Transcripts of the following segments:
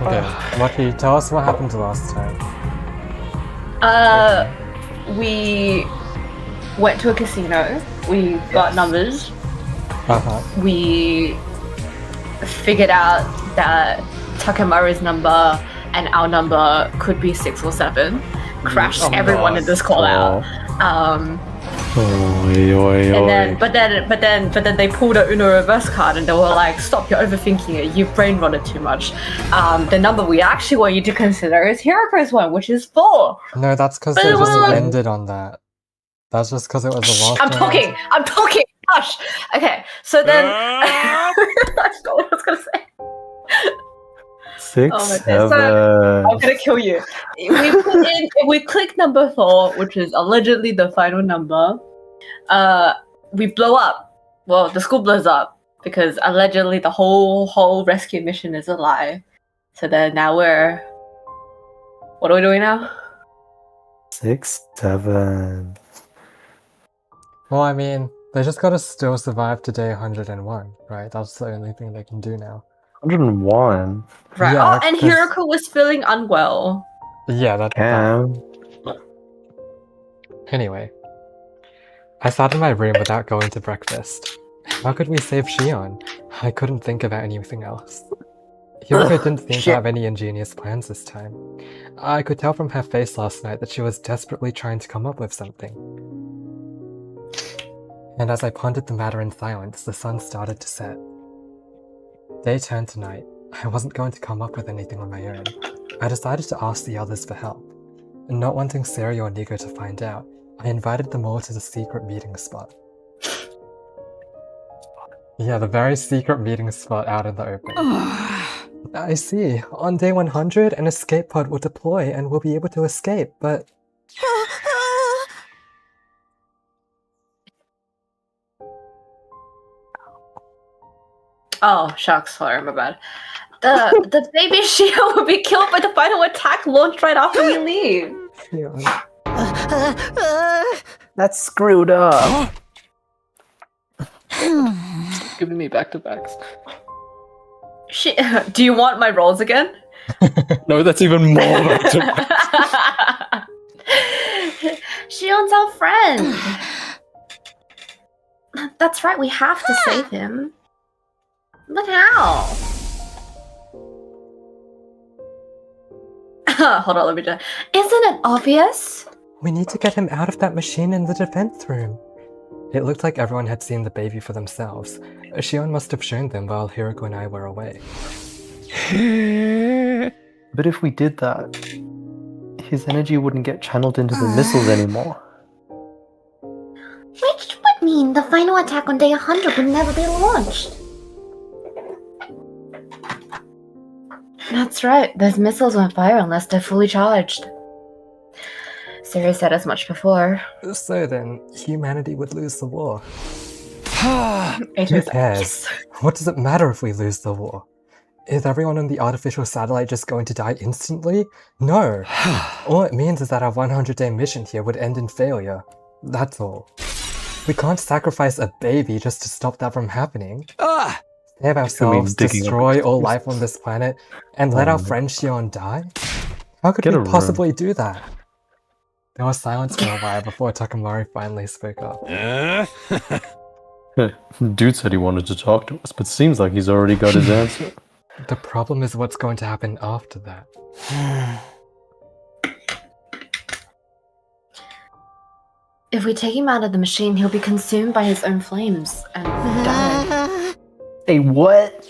Okay, Lucky, tell us what happened last time. We went to a casino. We got numbers. We figured out that Takemaru's number and our number could be 6 or 7. Crashed everyone in this call out. And then, but then they pulled a Uno reverse card and they were like, "Stop! You're overthinking it. You've brain rotted too much." The number we actually want you to consider is Hiroko's one, which is 4. No, that's because they just ended on that. That's just because it was the last. I'm talking. Hush. Okay, so then I forgot what I was gonna say. 6, 7. So I'm gonna kill you. If we click number 4, which is allegedly the final number, we blow up. Well, the school blows up because allegedly the whole rescue mission is a lie. So then now what are we doing now? 6, 7. Well, I mean, they just gotta still survive to day 101, right? That's the only thing they can do now. 101. Right. Yeah, and Hiroko was feeling unwell. Yeah, that. Anyway, I sat in my room without going to breakfast. How could we save Shion? I couldn't think about anything else. Hiroko didn't seem to have any ingenious plans this time. I could tell from her face last night that she was desperately trying to come up with something. And as I pondered the matter in silence, the sun started to set. Day turned to night. I wasn't going to come up with anything on my own. I decided to ask the others for help. Not wanting Seiri or Nigo to find out, I invited them all to the secret meeting spot. Yeah, the very secret meeting spot out in the open. I see. On day 100, an escape pod will deploy and we'll be able to escape, but... Oh, shucks, sorry, my bad. The baby Shion will be killed by the final attack launched right after we leave. That's screwed up. Stop giving me back-to-backs. Do you want my rolls again? No, that's even more back-to-backs. Shion's our friend. That's right, we have to save him. Look how. Hold on, let me just... Isn't it obvious? We need to get him out of that machine in the defense room. It looked like everyone had seen the baby for themselves. Shion must have shown them while Hiroko and I were away. But if we did that, his energy wouldn't get channeled into the missiles anymore. Which would mean the final attack on day 100 would never be launched. That's right, those missiles won't fire unless they're fully charged. Siri said as much before. So then, humanity would lose the war. Who Who cares? What does it matter if we lose the war? Is everyone on the artificial satellite just going to die instantly? No! All it means is that our 100-day mission here would end in failure. That's all. We can't sacrifice a baby just to stop that from happening. Save ourselves, destroy all life on this planet, and let our friend Shion die? How could we possibly do that? There was silence for a while before Takemaru finally spoke up. Dude said he wanted to talk to us, but seems like he's already got his answer. The problem is what's going to happen after that. If we take him out of the machine, he'll be consumed by his own flames and die. Hey, what?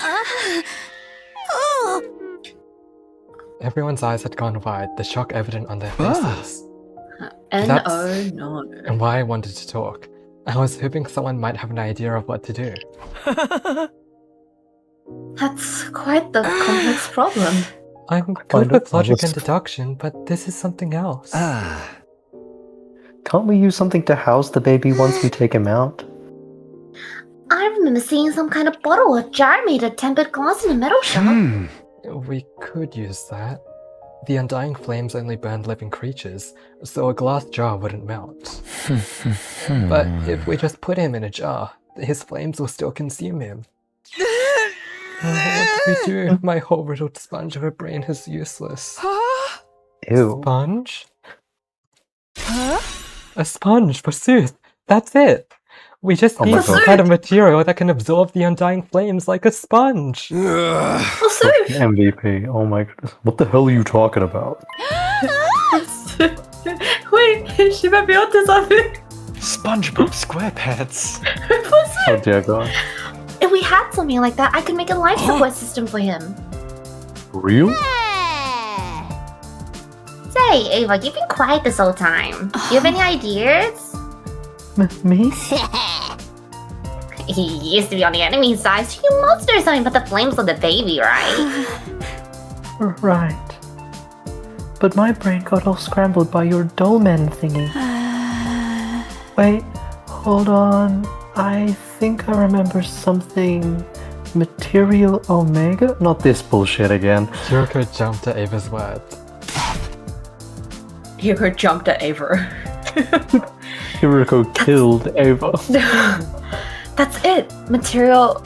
Everyone's eyes had gone wide, the shock evident on their faces. Oh no. And why I wanted to talk. I was hoping someone might have an idea of what to do. That's quite the complex problem. I'm good with logic and deduction, but this is something else. Can't we use something to house the baby once we take him out? I remember seeing some kind of bottle or jar made of tempered glass in a metal shop. We could use that. The undying flames only burned living creatures, so a glass jar wouldn't melt. But if we just put him in a jar, his flames will still consume him. What do we do? My whole riddled sponge of a brain is useless. Ew. Sponge? A sponge, forsooth. That's it. We just Oh need my some God. kind of material that can absorb the undying flames like a sponge. Forsooth! MVP. Oh my goodness. What the hell are you talking about? Wait, she might be onto something. SpongeBob SquarePants. Oh dear God. If we had something like that, I could make a life support system for him. Real? Say, Ava, you've been quiet this whole time. Do you have any ideas? Me? He used to be on the enemy side, so you must do something but the flames of the baby, right? Right. But my brain got all scrambled by your dolmen thingy. Wait, hold on. I think I remember something. Material Omega? Not this bullshit again. Yuriko jumped at Ava's words. Hugo jumped at Ava. Hiriko killed Ava. That's it. Material.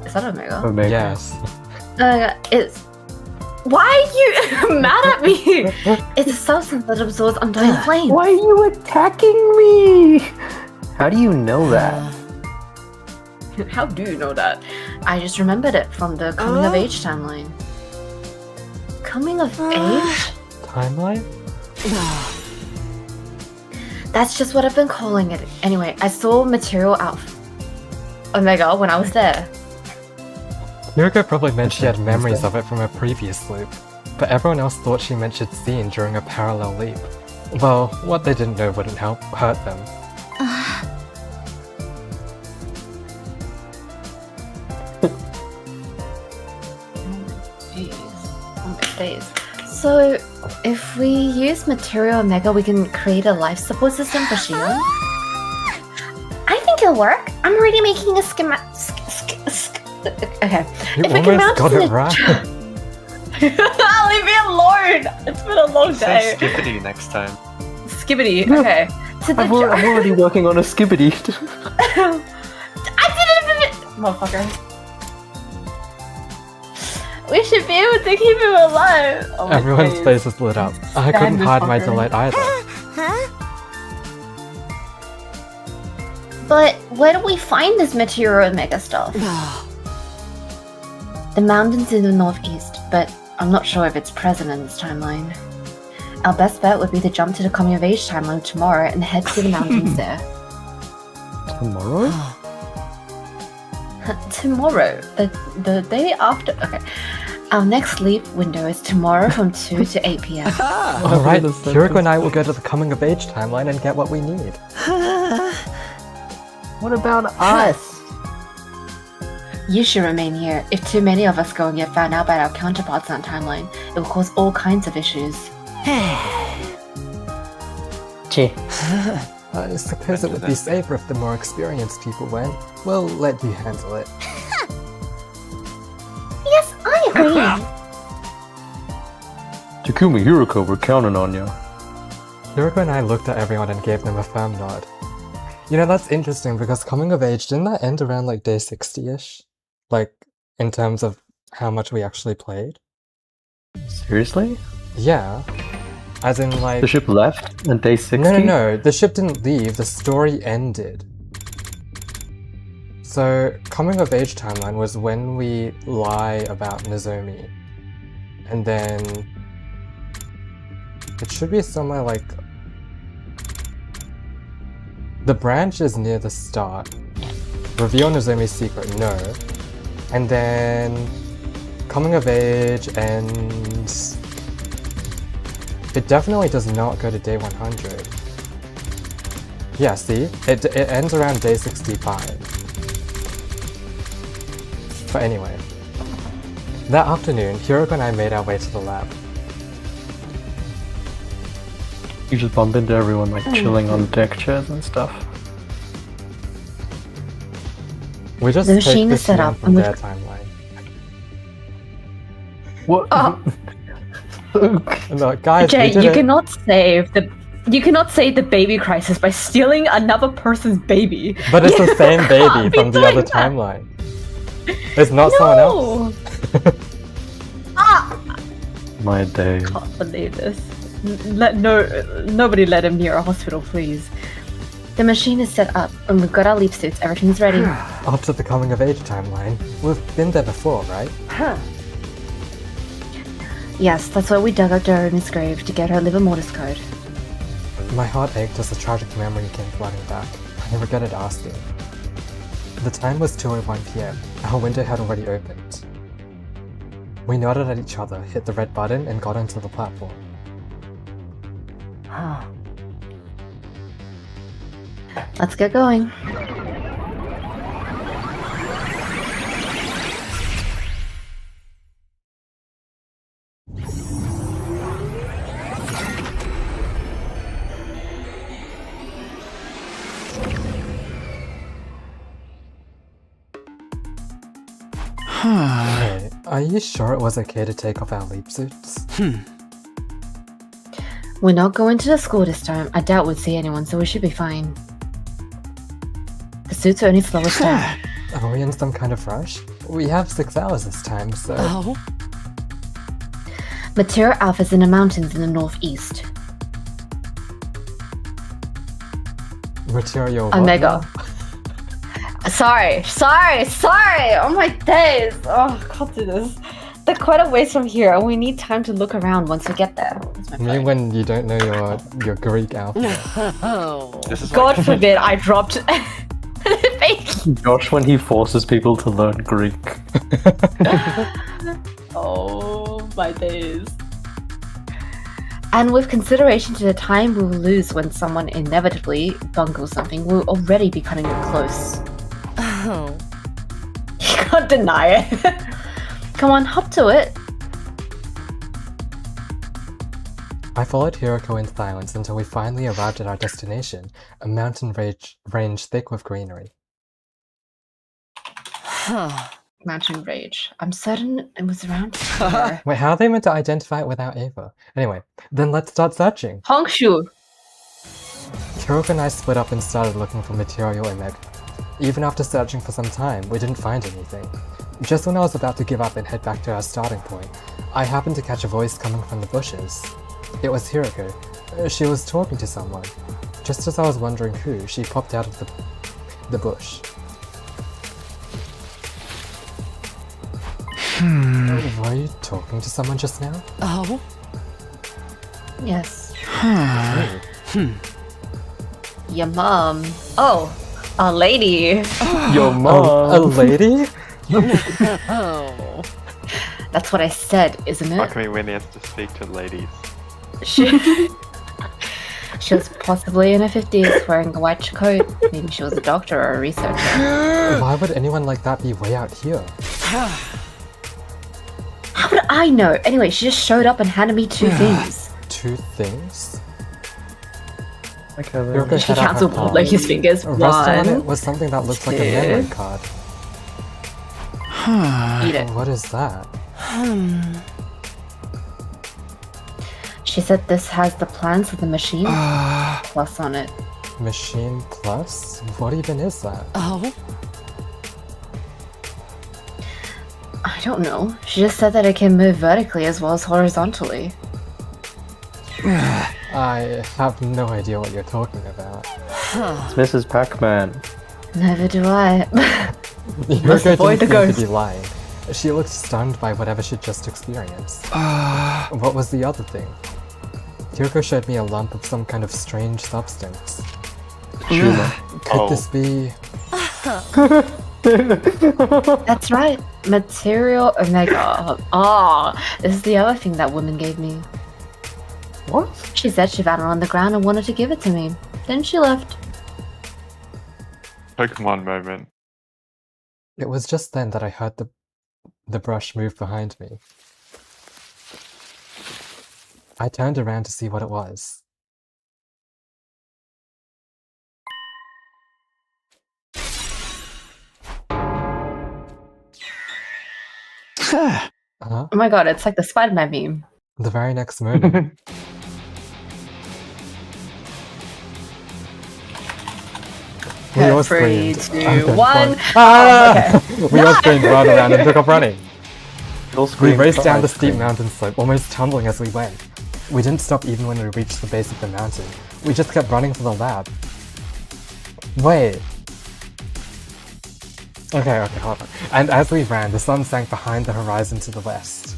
Is that Omega? Omega. Yes. It's. Why are you mad at me? It's a substance that absorbs undying flames. Why are you attacking me? How do you know that? How do you know that? I just remembered it from the coming of age timeline. Coming of age? Timeline? That's just what I've been calling it. Anyway, I saw material out Omega when I was there. Yuriko probably meant she had memories of it from a previous loop, but everyone else thought she meant she'd seen during a parallel leap. Well, what they didn't know wouldn't hurt them. Days. So, if we use Material Omega, we can create a life support system for Shion? I think it'll work. I'm already making a schema. Okay. You If we can almost mount got to it the- right. Leave me alone! It's been a long Say day. Skippity next time. Skibbity, No. okay. To the I'm already working on a skibbity. I didn't even. Motherfucker. We should be able to keep him alive. Oh my Everyone's days. face is lit up. I Stand couldn't this hide my fucker. delight either. But where do we find this Material Omega stuff? The mountains in the northeast, but I'm not sure if it's present in this timeline. Our best bet would be to jump to the coming of age timeline tomorrow and head to the mountains there. Tomorrow? Tomorrow, the day after. Okay, our next sleep window is tomorrow from 2 to 8 p.m. Alright, Yuriko and I will go to the coming of age timeline and get what we need. What about us? You should remain here. If too many of us go and get found out by our counterparts on timeline, it will cause all kinds of issues. Gee. I suppose it would be safer if the more experienced people went. We'll let you handle it. Yes, I agree. Takumi Hiroko, we're counting on you. Yuriko and I looked at everyone and gave them a firm nod. You know, that's interesting because coming of age, didn't that end around like day 60-ish? Like, in terms of how much we actually played? Seriously? Yeah. As in, like... The ship left on day 60? No. The ship didn't leave, the story ended. So, coming of age timeline was when we lie about Nozomi. And then... It should be somewhere like... The branch is near the start. Reveal Nozomi's secret, no. And then... Coming of age ends... It definitely does not go to day 100. Yeah, see? It ends around day 65. But anyway. That afternoon, Hiroko and I made our way to the lab. You just bump into everyone like chilling on deck chairs and stuff. We just The take machine this is set man up from and we- their timeline. What? Oh. No, guys, Jay, we did you it. cannot save the baby crisis by stealing another person's baby. But it's the You same can't baby be from the doing other that. timeline. It's not someone else. No! Ah! My day. Can't believe this. Nobody let him near a hospital, please. The machine is set up, and we've got our leap suits. Everything's ready. After the coming of age timeline, we've been there before, right? Yes, that's why we dug up Dorothy's grave to get her liver mortis code. My heart ached as the tragic memory came flooding back. I regretted asking. The time was 2:01 PM. Our window had already opened. We nodded at each other, hit the red button, and got onto the platform. Let's get going. Hey, are you sure it was okay to take off our leap suits? We're not going to the school this time. I doubt we'd see anyone, so we should be fine. The suits are only slow us down. Are we in some kind of rush? We have 6 hours this time, so... Material Alpha's in the mountains in the northeast. Material what Omega. now? Sorry. Oh my days. Oh, I can't do this. They're quite a ways from here, and we need time to look around once we get there. Where's my Me phone? when you don't know your Greek alphabet. This is God like, forbid I dropped. Josh when he forces people to learn Greek. Oh my days. And with consideration to the time we will lose when someone inevitably bungles something, we'll already be cutting it close. You can't deny it. Come on, hop to it. I followed Hiroko in silence until we finally arrived at our destination, a mountain range thick with greenery. Mountain Rage. I'm certain it was around here. Wait, how are they meant to identify it without Ava? Anyway, then let's start searching. Hongshu. Hiroko and I split up and started looking for Material Omega. Even after searching for some time, we didn't find anything. Just when I was about to give up and head back to our starting point, I happened to catch a voice coming from the bushes. It was Hiroko. She was talking to someone. Just as I was wondering who, she popped out of the bush. Were you talking to someone just now? Yes. Who? Your mom. Oh, a lady. Your mom. A lady? That's what I said, isn't fuck it? me when he has to speak to ladies. She was possibly in her 50s wearing a white coat. Maybe she was a doctor or a researcher. Why would anyone like that be way out here? How would I know? Anyway, she just showed up and handed me 2 things. 2 things? Okay, Hiroko then. She had out counts her with palm. like his fingers. Resting on it One. was something that looked like a memory two. card. Eat it. What is that? She said this has the plans of the machine plus on it. Machine Plus? What even is that? I don't know. She just said that it can move vertically as well as horizontally. I have no idea what you're talking about. It's Mrs. Pac-Man. Neither do I. Hiroko avoid didn't the seem to ghost. be lying. She looked stunned by whatever she'd just experienced. What was the other thing? Hiroko showed me a lump of some kind of strange substance. Tumor. Could this be... That's right. Material Omega. This is the other thing that woman gave me. What? She said she found it on the ground and wanted to give it to me. Then she left. Pokemon moment. It was just then that I heard the brush move behind me. I turned around to see what it was. Huh? Oh my god, it's like the Spider-Man meme. The very next moment, we all Three, screamed. two, Okay, one. fine. Ah! Okay. We all sprinted right around and took off running. You'll We scream raced for down the ice steep cream. mountain slope, almost tumbling as we went. We didn't stop even when we reached the base of the mountain. We just kept running for the lab. Wait. Okay, hold on. And as we ran, the sun sank behind the horizon to the west.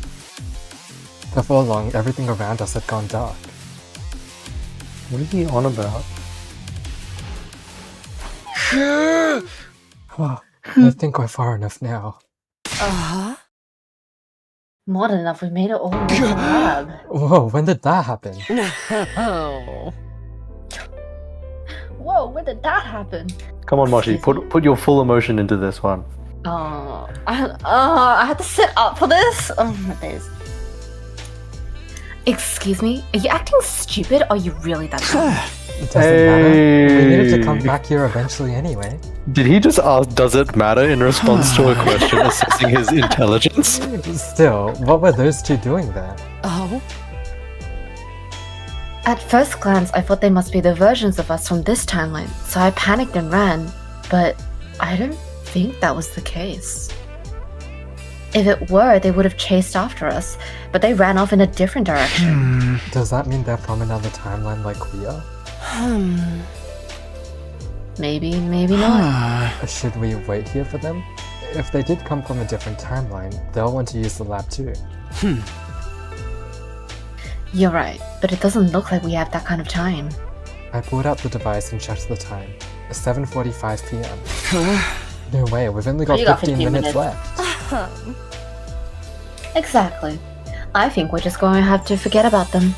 Before long, everything around us had gone dark. What is he on about? Oh, I think we're far enough now. More than enough. We made it all the way to the lab. Whoa, when did that happen? Whoa, when did that happen? Come on, Moshi, put your full emotion into this one. I had to sit up for this. Oh my days. Excuse me, are you acting stupid or are you really that dumb? It doesn't matter. We needed to come back here eventually anyway. Did he just ask, does it matter, in response to a question assessing his intelligence? Still, what were those two doing there? At first glance, I thought they must be the versions of us from this timeline, so I panicked and ran, but I don't think that was the case. If it were, they would have chased after us, but they ran off in a different direction. Does that mean they're from another timeline like we are? Maybe, maybe not. Should we wait here for them? If they did come from a different timeline, they'll want to use the lab too. You're right, but it doesn't look like we have that kind of time. I pulled out the device and checked the time. 7:45 PM. No way, we've only got You got 15 15 minutes minutes. left. Exactly. I think we're just going to have to forget about them.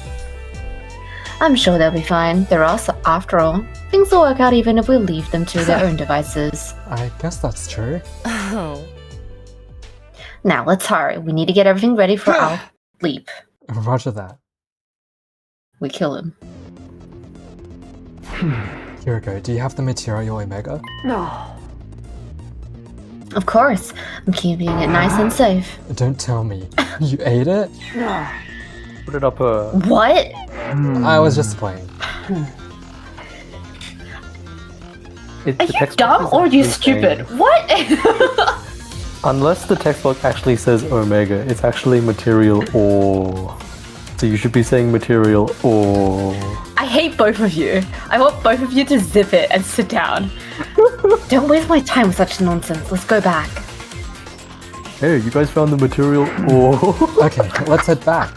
I'm sure they'll be fine. They're us, after all. Things will work out even if we leave them to their own devices. I guess that's true. Now, let's hurry. We need to get everything ready for our leap. Roger that. We kill him. Kiriko, do you have the material Omega? Of course. I'm keeping it nice and safe. Don't tell me. You ate it? Put it up What? I was just playing. Are you dumb or are you stupid? What? Unless the text box actually says Omega, it's actually material ore. So you should be saying material ore. I hate both of you. I want both of you to zip it and sit down. Don't waste my time with such nonsense. Let's go back. Hey, you guys found the material ore. Okay, let's head back.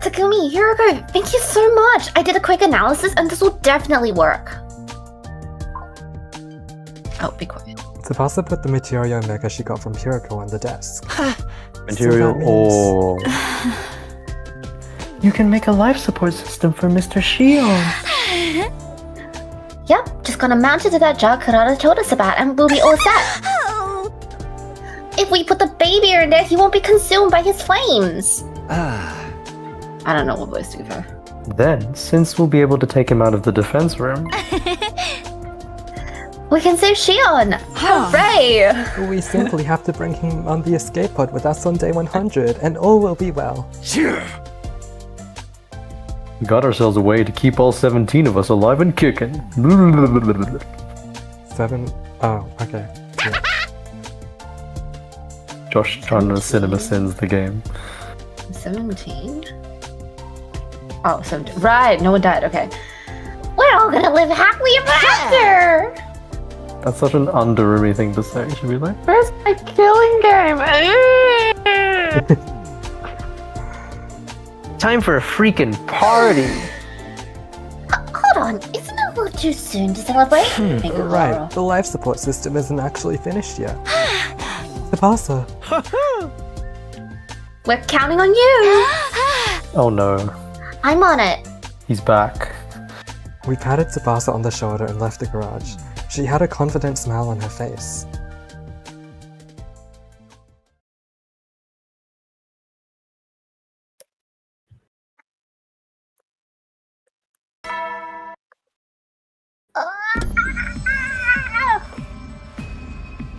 Takumi, Hiroko, thank you so much. I did a quick analysis and this will definitely work. Oh, be quiet. Tsubasa put the material Omega she got from Hiroko on the desk. Material So that means- ore. You can make a life support system for Mr. Shion. Yep, just gonna mount it to that jar Karada told us about and we'll be all set. If we put the baby in there, he won't be consumed by his flames. I don't know what voice to give her. Then, since we'll be able to take him out of the defense room, We can save Shion! Hooray! We simply have to bring him on the escape pod with us on day 100, and all will be well. we got ourselves a way to keep all 17 of us alive and kicking. 7. Oh, okay. Yeah. Josh trying to cinema sins the game. 17? Oh, 17. Right, no one died, okay. We're all gonna live happily ever after! That's such an under-roomy thing to say. Should we like? Where's my killing game? Time for a freaking party. Hold on, isn't it a little too soon to celebrate? Thank you, Right, Laura. the life support system isn't actually finished yet. Tsubasa, We're counting on you! Oh no, I'm on it. he's back. we patted Tsubasa on the shoulder and left the garage. She had a confident smile on her face.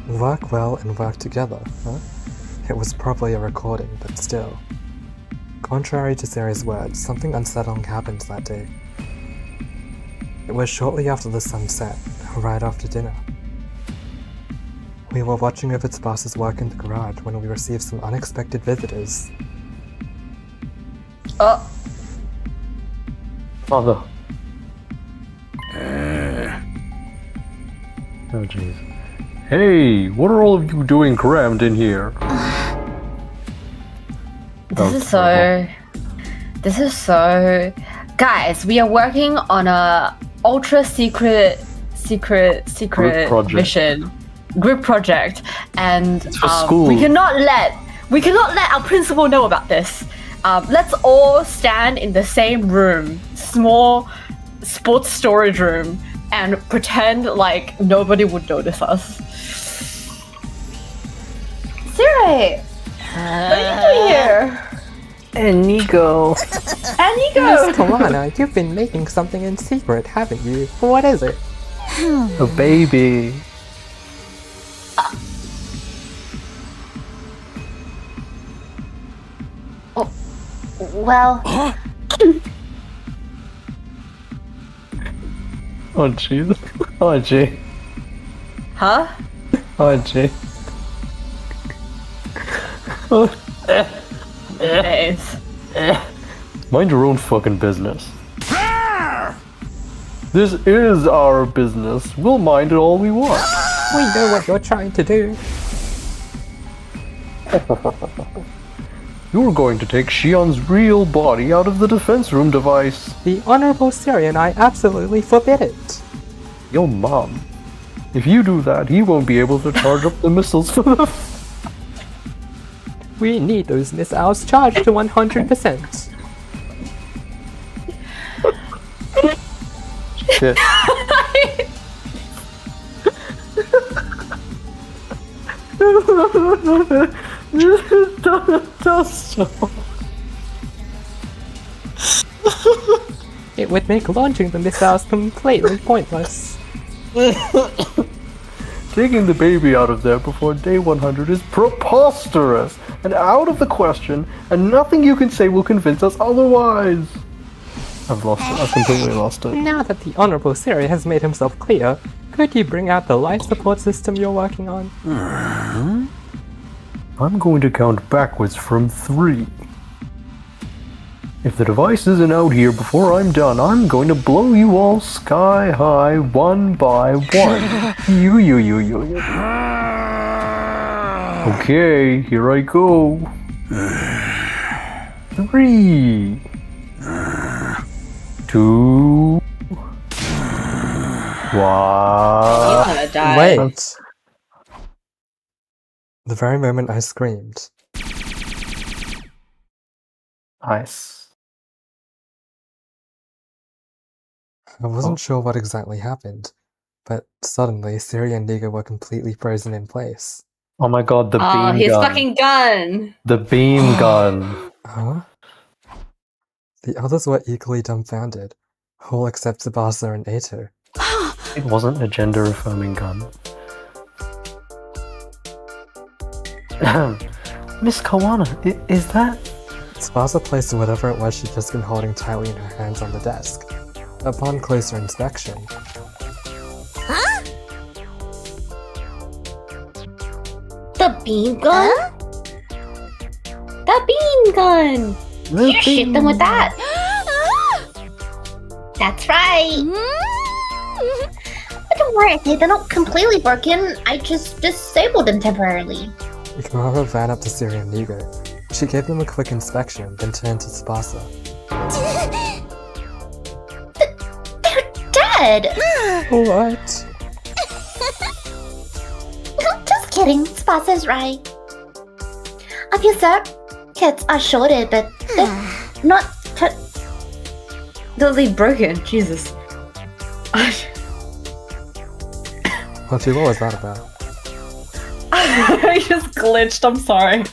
Work well and work together, huh? It was probably a recording, but still. Contrary to Siri's words, something unsettling happened that day. It was shortly after the sun set, right after dinner. We were watching over Tsubasa's work in the garage when we received some unexpected visitors. Oh, Father. Oh jeez. Hey, what are all of you doing crammed in here? This is so. Guys, we are working on a ultra secret project. mission, group project, and for school. we cannot let our principal know about this. Let's all stand in the same room, small sports storage room, and pretend like nobody would notice us. Siri, what are you doing here? And Nico. And Nico. Miss Kawana, you've been making something in secret, haven't you? What is it? A baby. Well, Oh jeez. Oh gee. huh? Oh gee. Anyways. Mind your own fucking business. This is our business. We'll mind it all we want. We know what you're trying to do. You're going to take Shion's real body out of the defense room device. The Honorable Siri and I absolutely forbid it. Yo, Mom. If you do that, he won't be able to charge up the missiles for the... We need those missiles charged to 100%. Shit. It would make launching the missiles completely pointless. Taking the baby out of there before day 100 is preposterous and out of the question, and nothing you can say will convince us otherwise. I've lost it. I've completely lost it. Now that the Honorable Siri has made himself clear, could you bring out the life support system you're working on? I'm going to count backwards from 3. If the device isn't out here before I'm done, I'm going to blow you all sky high one by one. You. Okay, here I go. 3, 2, 1. gonna die. Wait! The very moment I screamed, Nice. I wasn't sure what exactly happened, but suddenly Siri and Niga were completely frozen in place. Oh my god, the Oh, beam his gun. fucking gun. The beam gun. Huh? The others were equally dumbfounded, all except Tsubasa and Eito. It wasn't a gender-affirming gun. Miss Kawana, is that... Tsubasa placed whatever it was she'd just been holding tightly in her hands on the desk. Upon closer inspection, The beam gun? The beam gun! You shoot them with that! That's right! But don't worry, they're not completely broken. I just disabled them temporarily. Kimura ran up to Siri and Nigo. She gave them a quick inspection, then turned to Tsubasa. They're dead! What? Just kidding, Spasa's right. A few circuits are shorted, but they're not Totally broken. Jesus. Auntie, what was that about? I just glitched. I'm sorry.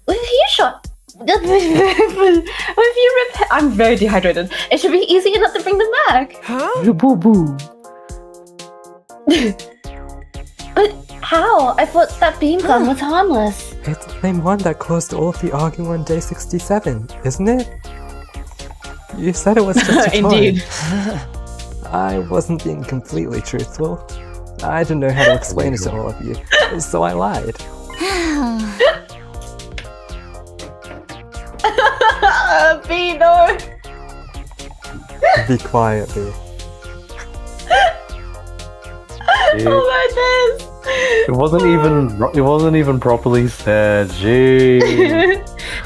If you shot. If you I'm very dehydrated. It should be easy enough to bring them back. Boo boo. But How? I thought that beam gun was harmless. It's the same one that caused all of the arguing on day 67, isn't it? You said it was just a toy. Indeed. I wasn't being completely truthful. I didn't know how to explain it to all of you, so I lied. B, no. Be quiet, B. Oh my days. It wasn't even properly said. Gee.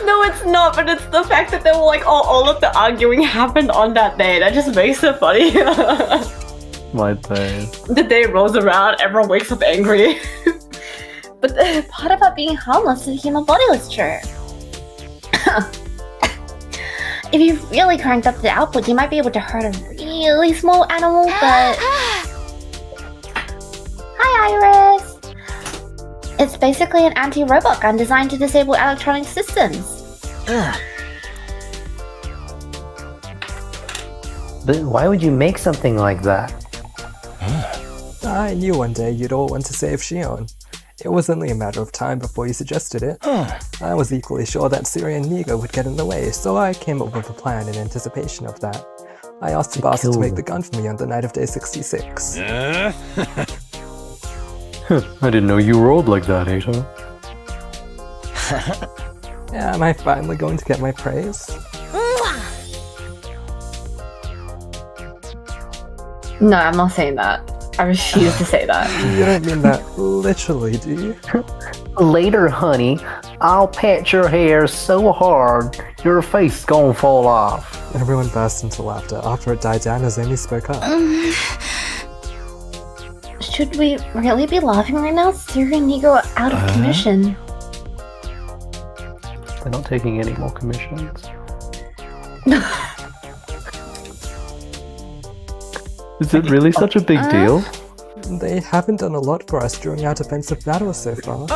No, it's not, but it's the fact that they were like, oh, all of the arguing happened on that day. That just makes it funny. My days. The day rolls around, everyone wakes up angry. But the part about being harmless to the human body was true. If you really cranked up the output, you might be able to hurt a really small animal, but... Hi, Iris! It's basically an anti-robot gun designed to disable electronic systems. But why would you make something like that? I knew one day you'd all want to save Shion. It was only a matter of time before you suggested it. I was equally sure that Siri and Nigo would get in the way, so I came up with a plan in anticipation of that. I asked Tsubasa to make the gun for me on the night of day 66. I didn't know you rolled like that, Ato. Am I finally going to get my praise? No, I'm not saying that. I refuse to say that. You don't mean that literally, do you? Later, honey, I'll pat your hair so hard, your face gonna fall off. Everyone burst into laughter after it died down as Amy spoke up. Should we really be laughing right now? Siri and Nigo are out of commission. They're not taking any more commissions. Is it really such a big deal? They haven't done a lot for us during our defensive battles so far.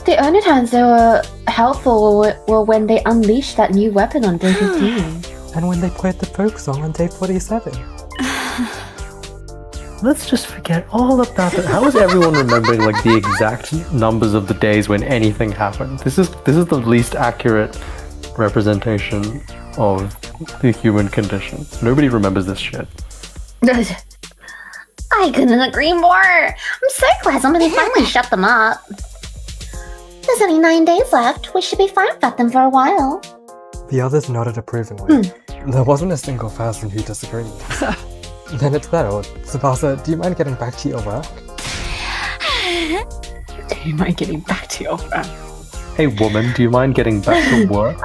The only times they were helpful were when they unleashed that new weapon on day 15. And when they played the folk song on day 47. Let's just forget all about it. How is everyone remembering like the exact numbers of the days when anything happened? This is the least accurate representation of the human condition. Nobody remembers this shit. I couldn't agree more. I'm so glad somebody finally shut them up. There's only 9 days left. We should be fine without them for a while. The others nodded approvingly. There wasn't a single person who disagreed. Then it's settled. Tsubasa, do you mind getting back to your work? Do you mind getting back to your work? Hey woman, do you mind getting back to work?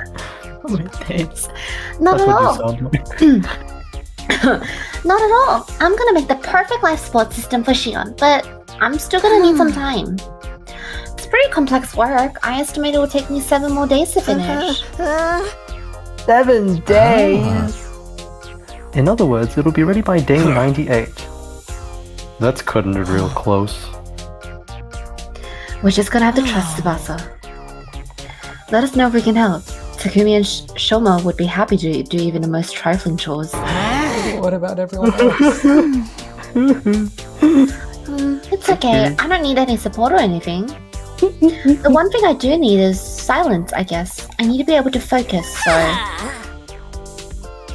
Oh my days. Not That's at what all. you sound like. Not at all. I'm gonna make the perfect life support system for Shion, but I'm still gonna need some time. It's pretty complex work. I estimate it will take me 7 more days to finish. 7 days. In other words, it'll be ready by day 98. That's cutting it real close. We're just gonna have to trust Tsubasa. Let us know if we can help. Takumi and Shoma would be happy to do even the most trifling chores. What about everyone else? It's okay. I don't need any support or anything. The one thing I do need is silence, I guess. I need to be able to focus, so...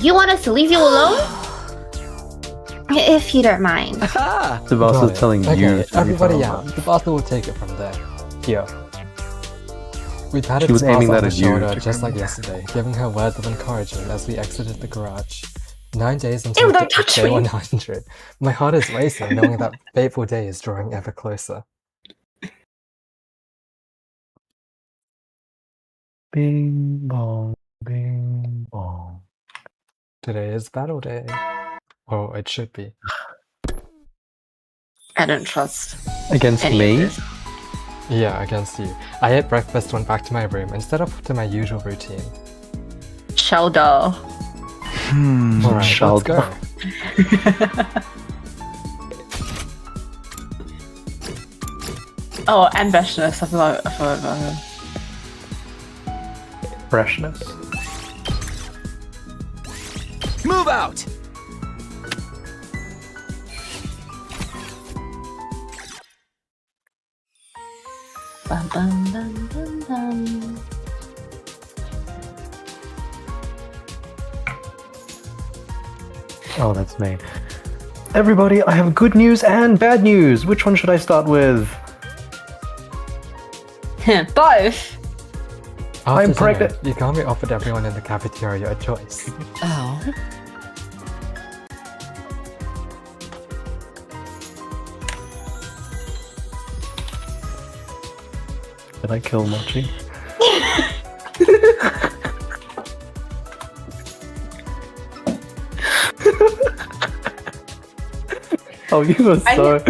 You want us to leave you alone? If you don't mind. Tsubasa's telling Okay, you. to everybody leave out. Tsubasa will take it from there. Here. We patted She was aiming Tsubasa that on the at you, shoulder just Takumi. like yesterday, giving her words of encouragement as we exited the garage. 9 days until Ew, don't touch day me. 100. My heart is racing, knowing that fateful day is drawing ever closer. Bing bong, bing bong. Today is battle day. Or it should be. I don't trust Against any me? of this. Yeah, against you. I ate breakfast, went back to my room, and set off to my usual routine. Shoulder. Alright, Shall- let's go. Oh, and freshness. I forgot about her. Freshness. Move out! Bum, bum, bum, bum, bum. Oh, that's me. Everybody, I have good news and bad news. Which one should I start with? Both. After I'm dinner, pregnant. Yagami offered everyone in the cafeteria a choice. Oh. Did I kill Mochi? Oh, you are so.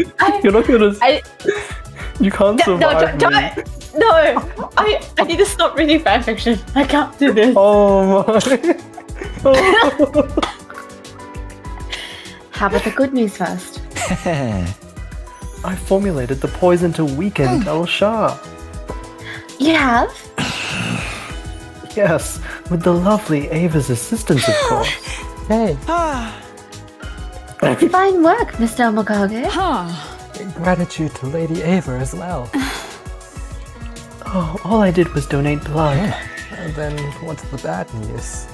You're not gonna. You can't No, survive. don't. me. No, I need to stop reading fanfiction. I can't do this. Oh my. Oh. How about the good news first? I formulated the poison to weaken El Shah. You have? Yes, with the lovely Ava's assistance, of course. Hey, Fine work, Mr. Omokage. gratitude to Lady Ava as well. Oh, all I did was donate blood. And then what's the bad news?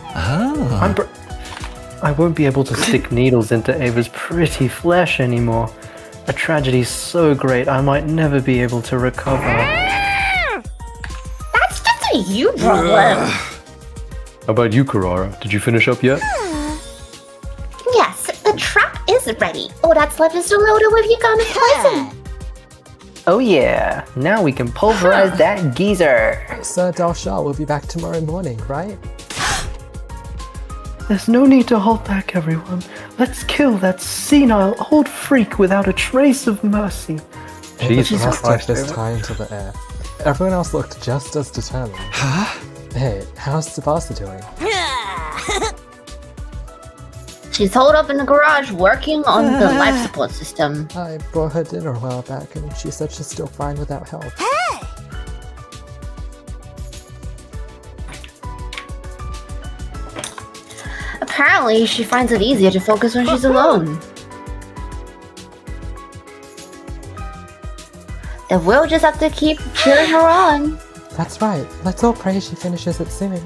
I won't be able to stick needles into Ava's pretty flesh anymore. A tragedy so great I might never be able to recover. That's just a you problem. How about you, Karara? Did you finish up yet? Yes, the trap is ready. All that's left is to load it with Yagami's poison. Oh yeah, now we can pulverize that geezer. Sir Dalshah will be back tomorrow morning, right? There's no need to hold back, everyone. Let's kill that senile old freak without a trace of mercy. Jesus Christ, this tie into the air. Everyone else looked just as determined. Hey, how's Tsubasa doing? She's holed up in the garage working on the life support system. I brought her dinner a while back and she said she's still fine without help. Apparently, she finds it easier to focus when she's alone. Then we'll just have to keep cheering her on. That's right, let's all pray she finishes it soon.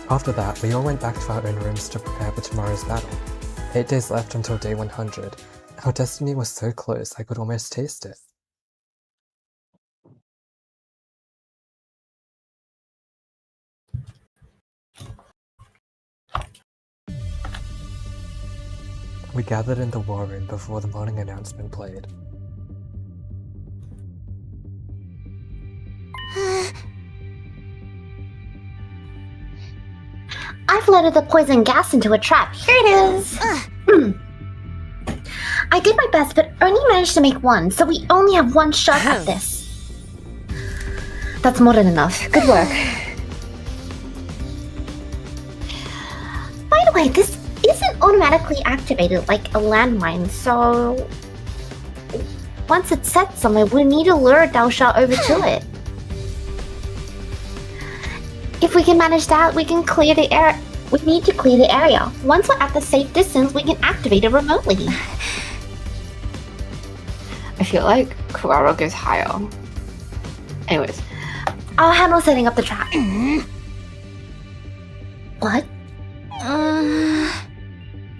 After that, we all went back to our own rooms to prepare for tomorrow's battle. 8 days left until day 100. Our destiny was so close I could almost taste it. We gathered in the war room before the morning announcement played. I've loaded the poison gas into a trap. Here it is. I did my best, but only managed to make one, so we only have one shot at this. That's more than enough. Good work. By the way, this isn't automatically activated like a landmine, so once it's set somewhere, we need to lure Dalshah over to it. If we can manage that, we can clear the air. We need to clear the area. Once we're at the safe distance, we can activate it remotely. I feel like Kurara goes higher. Anyways. I'll handle setting up the trap. What?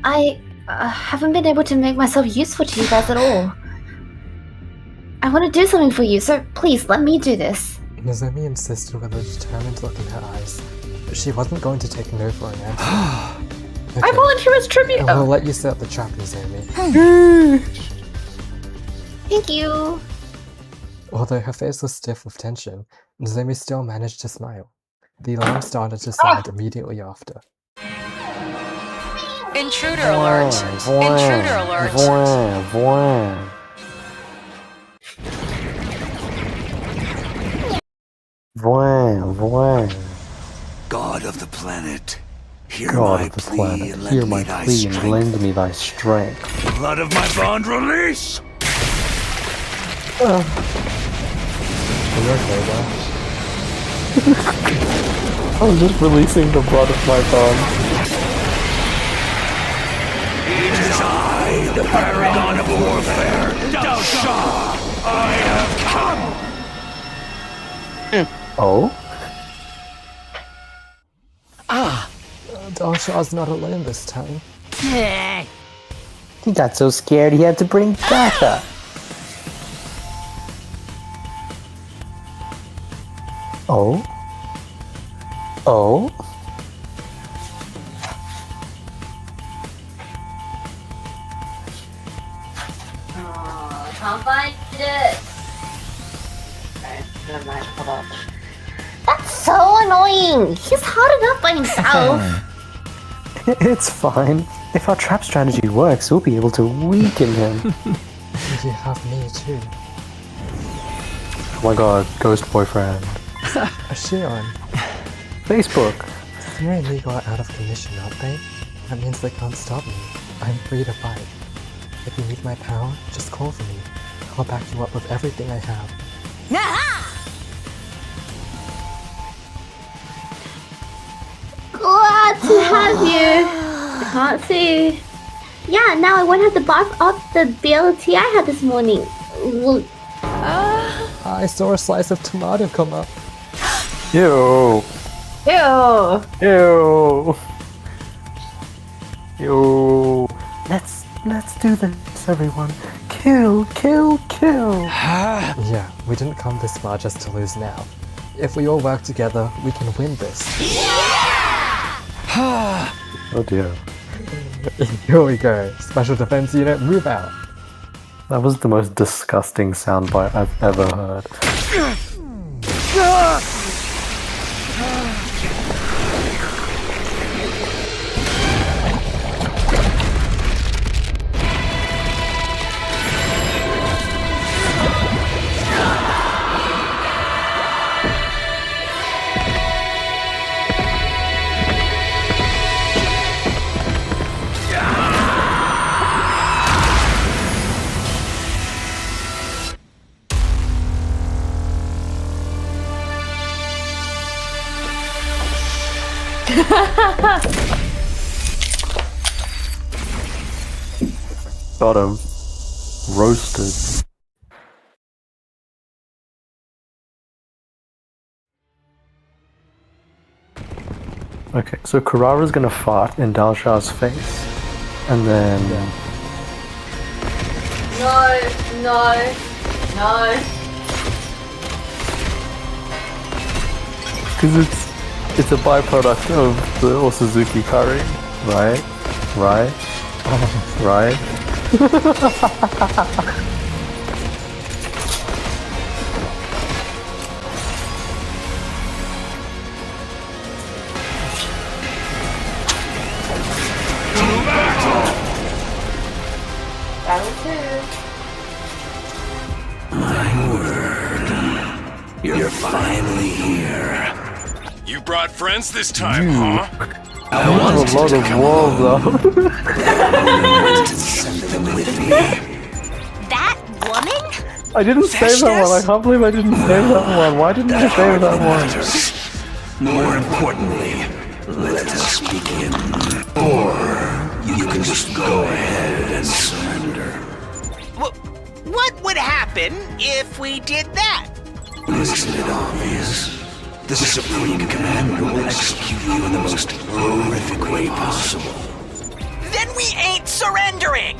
I haven't been able to make myself useful to you guys at all. I want to do something for you, so please let me do this. Nozomi insisted with a determined look in her eyes. She wasn't going to take no for an answer. I volunteer as tribute. We'll let you set up the trap, Nozomi. Thank you. Although her face was stiff with tension, Nozomi still managed to smile. The alarm started to sound immediately after. Intruder alert! Intruder alert! God of the planet, hear God my of the plea planet, and hear lend my me thy plea and strength. lend me thy strength. Blood of my bond release! Are you okay, though? I was just releasing the blood of my bond. It is I, the paragon of warfare, Dalshah! I have come! Oh? Dalshaw's not alone this time. He got so scared he had to bring Gatha. Oh? Oh? Can't find it. Okay, never mind. Hold on. That's so annoying. He's hard enough by himself. It's fine. If our trap strategy works, we'll be able to weaken him. You have me too. Oh my god, ghost boyfriend. Shion, Facebook. Sierra and Legal are out of commission, aren't they? That means they can't stop me. I'm free to fight. If you need my power, just call for me. I'll back you up with everything I have. Glad to have you. I can't see. Yeah, now I won't have to barf up the BLT I had this morning. Well, I saw a slice of tomato come up. Ew. ew. Ew. Ew. Let's do this, everyone. Kill, kill, kill. Yeah, we didn't come this far just to lose now. If we all work together, we can win this. Oh dear. Here we go. Special Defense Unit, move out. That was the most disgusting soundbite I've ever heard. Got him. Roasted. Okay, so Karara's gonna fart in Dalshaw's face. And then... No, no, no. Because it's a byproduct of the Osuzuki curry, right? Right? Right? Battle 2. My word. You're finally here. You brought friends this time, huh? I wanted a lot of walls to send them with me. That woman? I didn't save that one. I can't believe I didn't save that one. Why didn't I save that one? More importantly, let us begin. Or you can just go ahead and surrender. What would happen if we did that? Isn't it obvious? The Supreme Commander will execute you in the most horrific way possible. Then we ain't surrendering!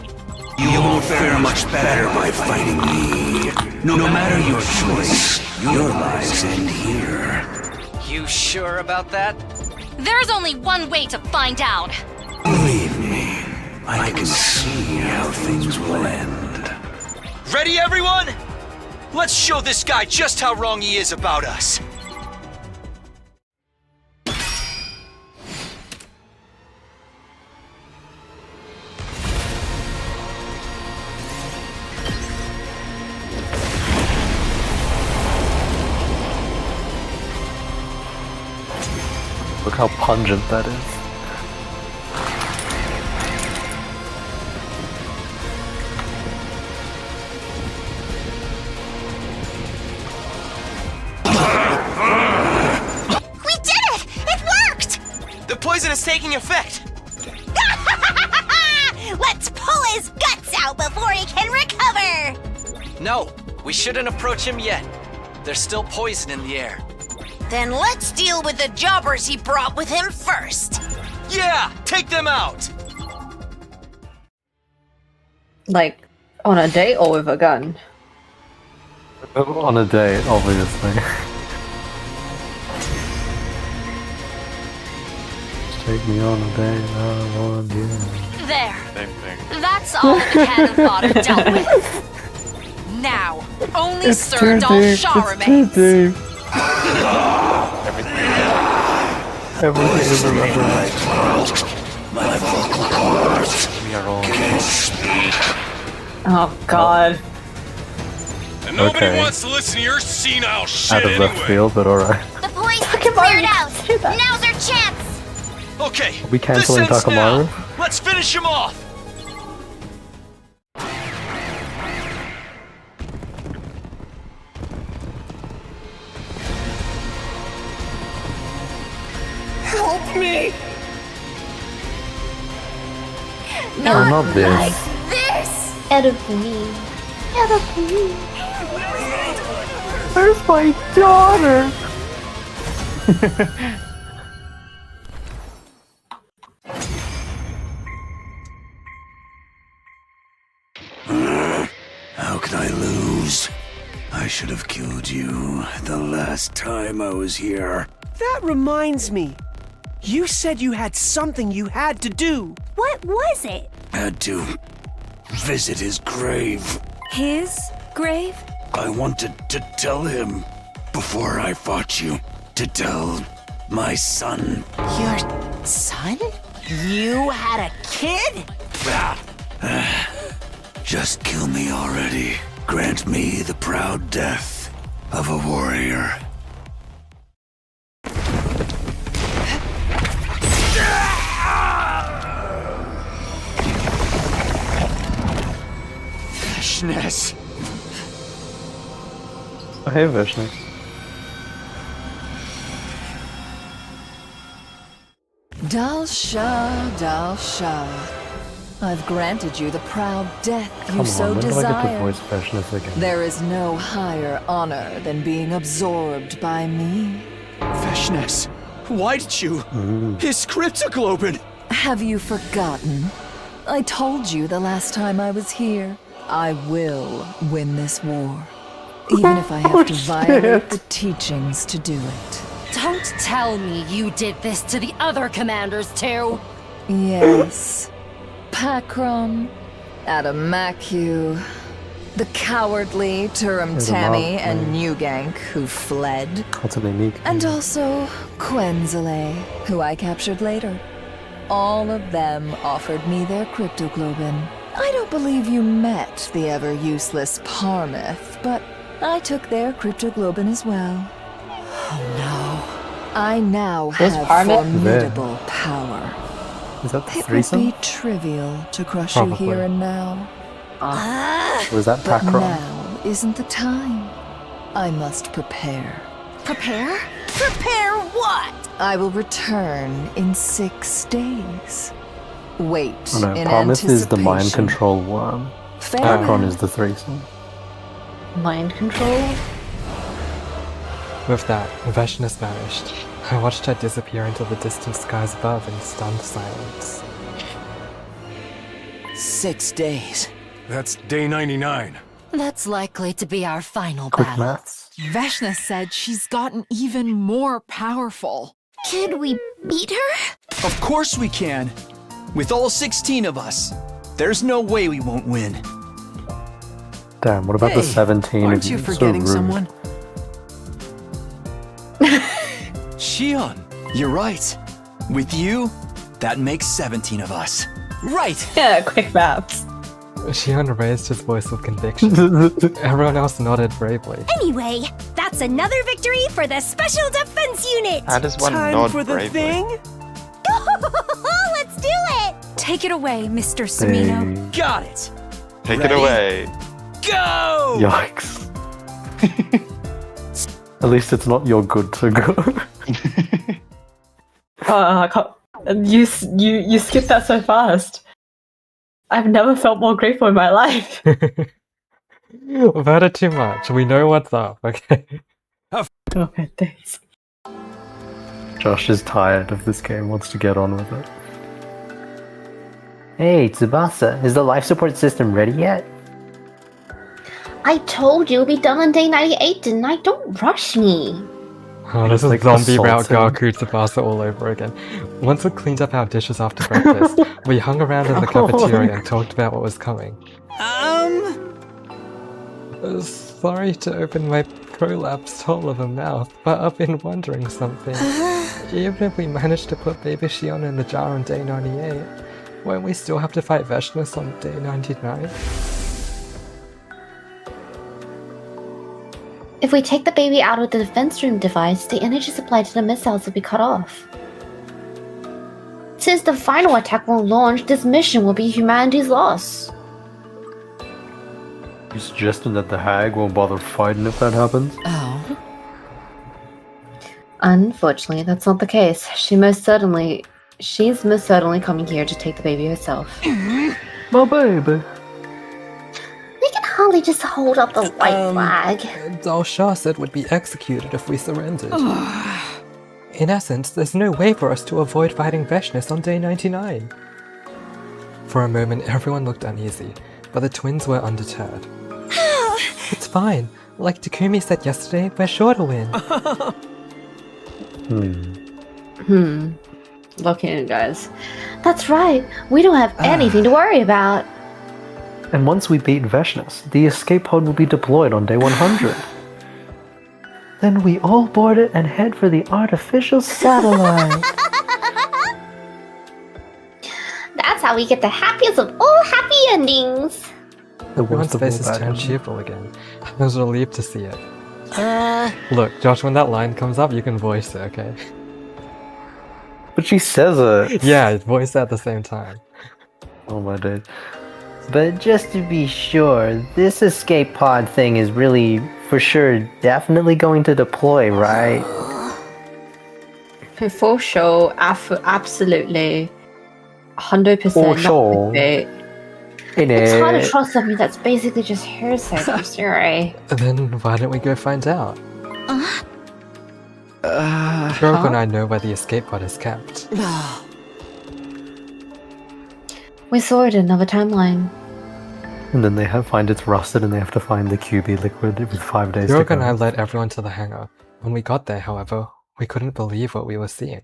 You won't fare much better by fighting me. No matter your choice, your lives end here. You sure about that? There's only one way to find out. Believe me, I can see how things will end. Ready, everyone? Let's show this guy just how wrong he is about us. Look how pungent that is. We did it! It worked! The poison is taking effect. Let's pull his guts out before he can recover! No, we shouldn't approach him yet. There's still poison in the air. Then let's deal with the jobbers he brought with him first. Yeah, take them out. Like, on a date or with a gun? On a date, obviously. Take me on a date, I want you. There. Same thing. That's all the cannon fodder dealt with. Now, only Sir Dalshar remains. Everything is another My vocal cords We are all. can't speak. Oh god. And nobody Okay. wants to listen to your senile shit out of left anyway. field, but alright. The place is Takemaru, cleared you out. can't say that. Now's our chance. Okay, we canceling this ends Takemaru? now. Let's finish him off. Help me! Not this. This. Help me. Help me. Where's my daughter? How could I lose? I should have killed you the last time I was here. That reminds me. You said you had something you had to do. What was it? Had to visit his grave. His grave? I wanted to tell him before I fought you. To tell my son. Your son? You had a kid? Just kill me already. Grant me the proud death of a warrior. Vashnes. Oh, hey, Vishnu. Dalshar, Dalshar. I've granted you the proud death you Come so on, when do I get to desire. voice Vishnu again? There is no higher honor than being absorbed by me. Vashnes, why did you? His cryptoglobin. Have you forgotten? I told you the last time I was here. I will win this war. Even if I have to violate the teachings to do it. Don't tell me you did this to the other commanders too. Yes. Pakram, Adamaku, the cowardly Turum Tammy and Nugank who fled, What's her name? and also Quenzele, who I captured later. All of them offered me their cryptoglobin. I don't believe you met the ever-useless Parmeth, but I took their cryptoglobin as well. Oh no. I now Who's have Parmeth? formidable power. Is that the It would threesome? be trivial to crush Probably. you here and now. Was that But Pakram? now isn't the time. I must prepare. Prepare? Prepare what? I will return in 6 days. Wait Oh no, in Promise is the mind anticipation. control worm. Fair Pakram enough. is the threesome. Mind control? With that, Vashnis vanished. I watched her disappear into the distant skies above in stunned silence. 6 days. That's day 99. That's likely to be our final Quick battle. maths. Vashna said she's gotten even more powerful. Can we beat her? Of course we can. With all 16 of us. There's no way we won't win. Damn, what about the 17 Aren't of you you? forgetting so rude. someone? Shion, you're right. With you, that makes 17 of us. Right! Yeah, quick maps. Shion raised his voice with conviction. Everyone else nodded bravely. Anyway, that's another victory for the Special Defense Unit! How does one Time nod for the bravely? thing? Let's do it! Take it away, Mr. Sumino. Hey, Got it! Take Ready? it away. Go! yikes. At least it's not you're good to go. I can't. You skipped that so fast. I've never felt more grateful in my life. We've heard it too much. We know what's up, okay? Okay, thanks. Josh is tired of this game, wants to get on with it. Hey, Tsubasa, is the life support system ready yet? I told you it'll be done on day 98, didn't I? Don't rush me. Oh, this is Like zombie route assaulting. Gaku Tsubasa all over again. Once we cleaned up our dishes after breakfast, we hung around in the cafeteria and talked about what was coming. Sorry to open my prolapsed hole of a mouth, but I've been wondering something. Even if we manage to put baby Shion in the jar on day 98, won't we still have to fight Veshness on day 99? If we take the baby out of the defense room device, the energy supply to the missiles will be cut off. Since the final attack won't launch, this mission will be humanity's loss. You suggesting that the hag won't bother fighting if that happens? Oh. Unfortunately, that's not the case. She's most certainly coming here to take the baby herself. My baby. We can hardly just hold up the white flag. Dal Shah said would be executed if we surrendered. In essence, there's no way for us to avoid fighting Veshness on day 99. For a moment, everyone looked uneasy, but the twins were undeterred. It's fine. Like Takumi said yesterday, we're sure to win. Look in, guys. That's right. We don't have anything to worry about. And once we beat Veshness, the escape pod will be deployed on day 100. Then we all board it and head for the artificial satellite. That's how we get the happiest of all happy endings. Everyone's faces turned cheerful again. I was relieved to see it. Look, Josh, when that line comes up, you can voice it, okay? But she says it. Yeah, voice it at the same time. Oh my days. But just to be sure, this escape pod thing is really, for sure, definitely going to deploy, right? For sure, absolutely. 100%. For sure. It's hard to trust something that's basically just hearsay. I'm sorry. Then why don't we go find out? Kuroko and I know where the escape pod is kept. We saw it in another timeline. And then they find it's rusted and they have to find the QB liquid with 5 days to Kuroko go. and I led everyone to the hangar. When we got there, however, we couldn't believe what we were seeing.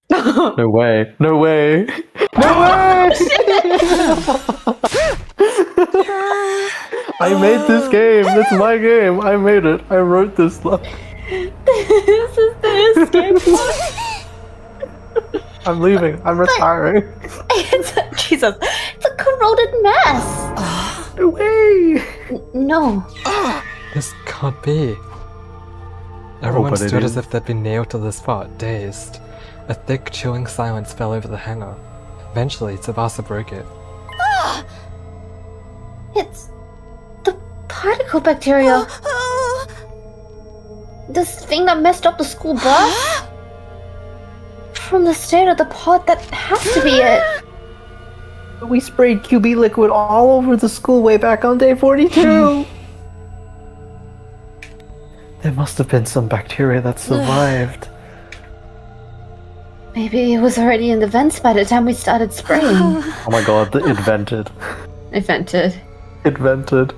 No way. No way. No way! I made this game. That's my game. I made it. I wrote this stuff. This is the escape pod. I'm leaving. I'm retiring. Jesus, it's a corroded mess. No way. No. This can't be. Everyone but it stood is. as if they'd been nailed to the spot, dazed. A thick, chilling silence fell over the hangar. Eventually, Tsubasa broke it. It's the particle bacteria. This thing that messed up the school bus? From the state of the pod, that has to be it. We sprayed QB liquid all over the school way back on day 42. There must have been some bacteria that survived. Maybe it was already in the vents by the time we started spraying. Oh my god, it vented. It vented. It vented.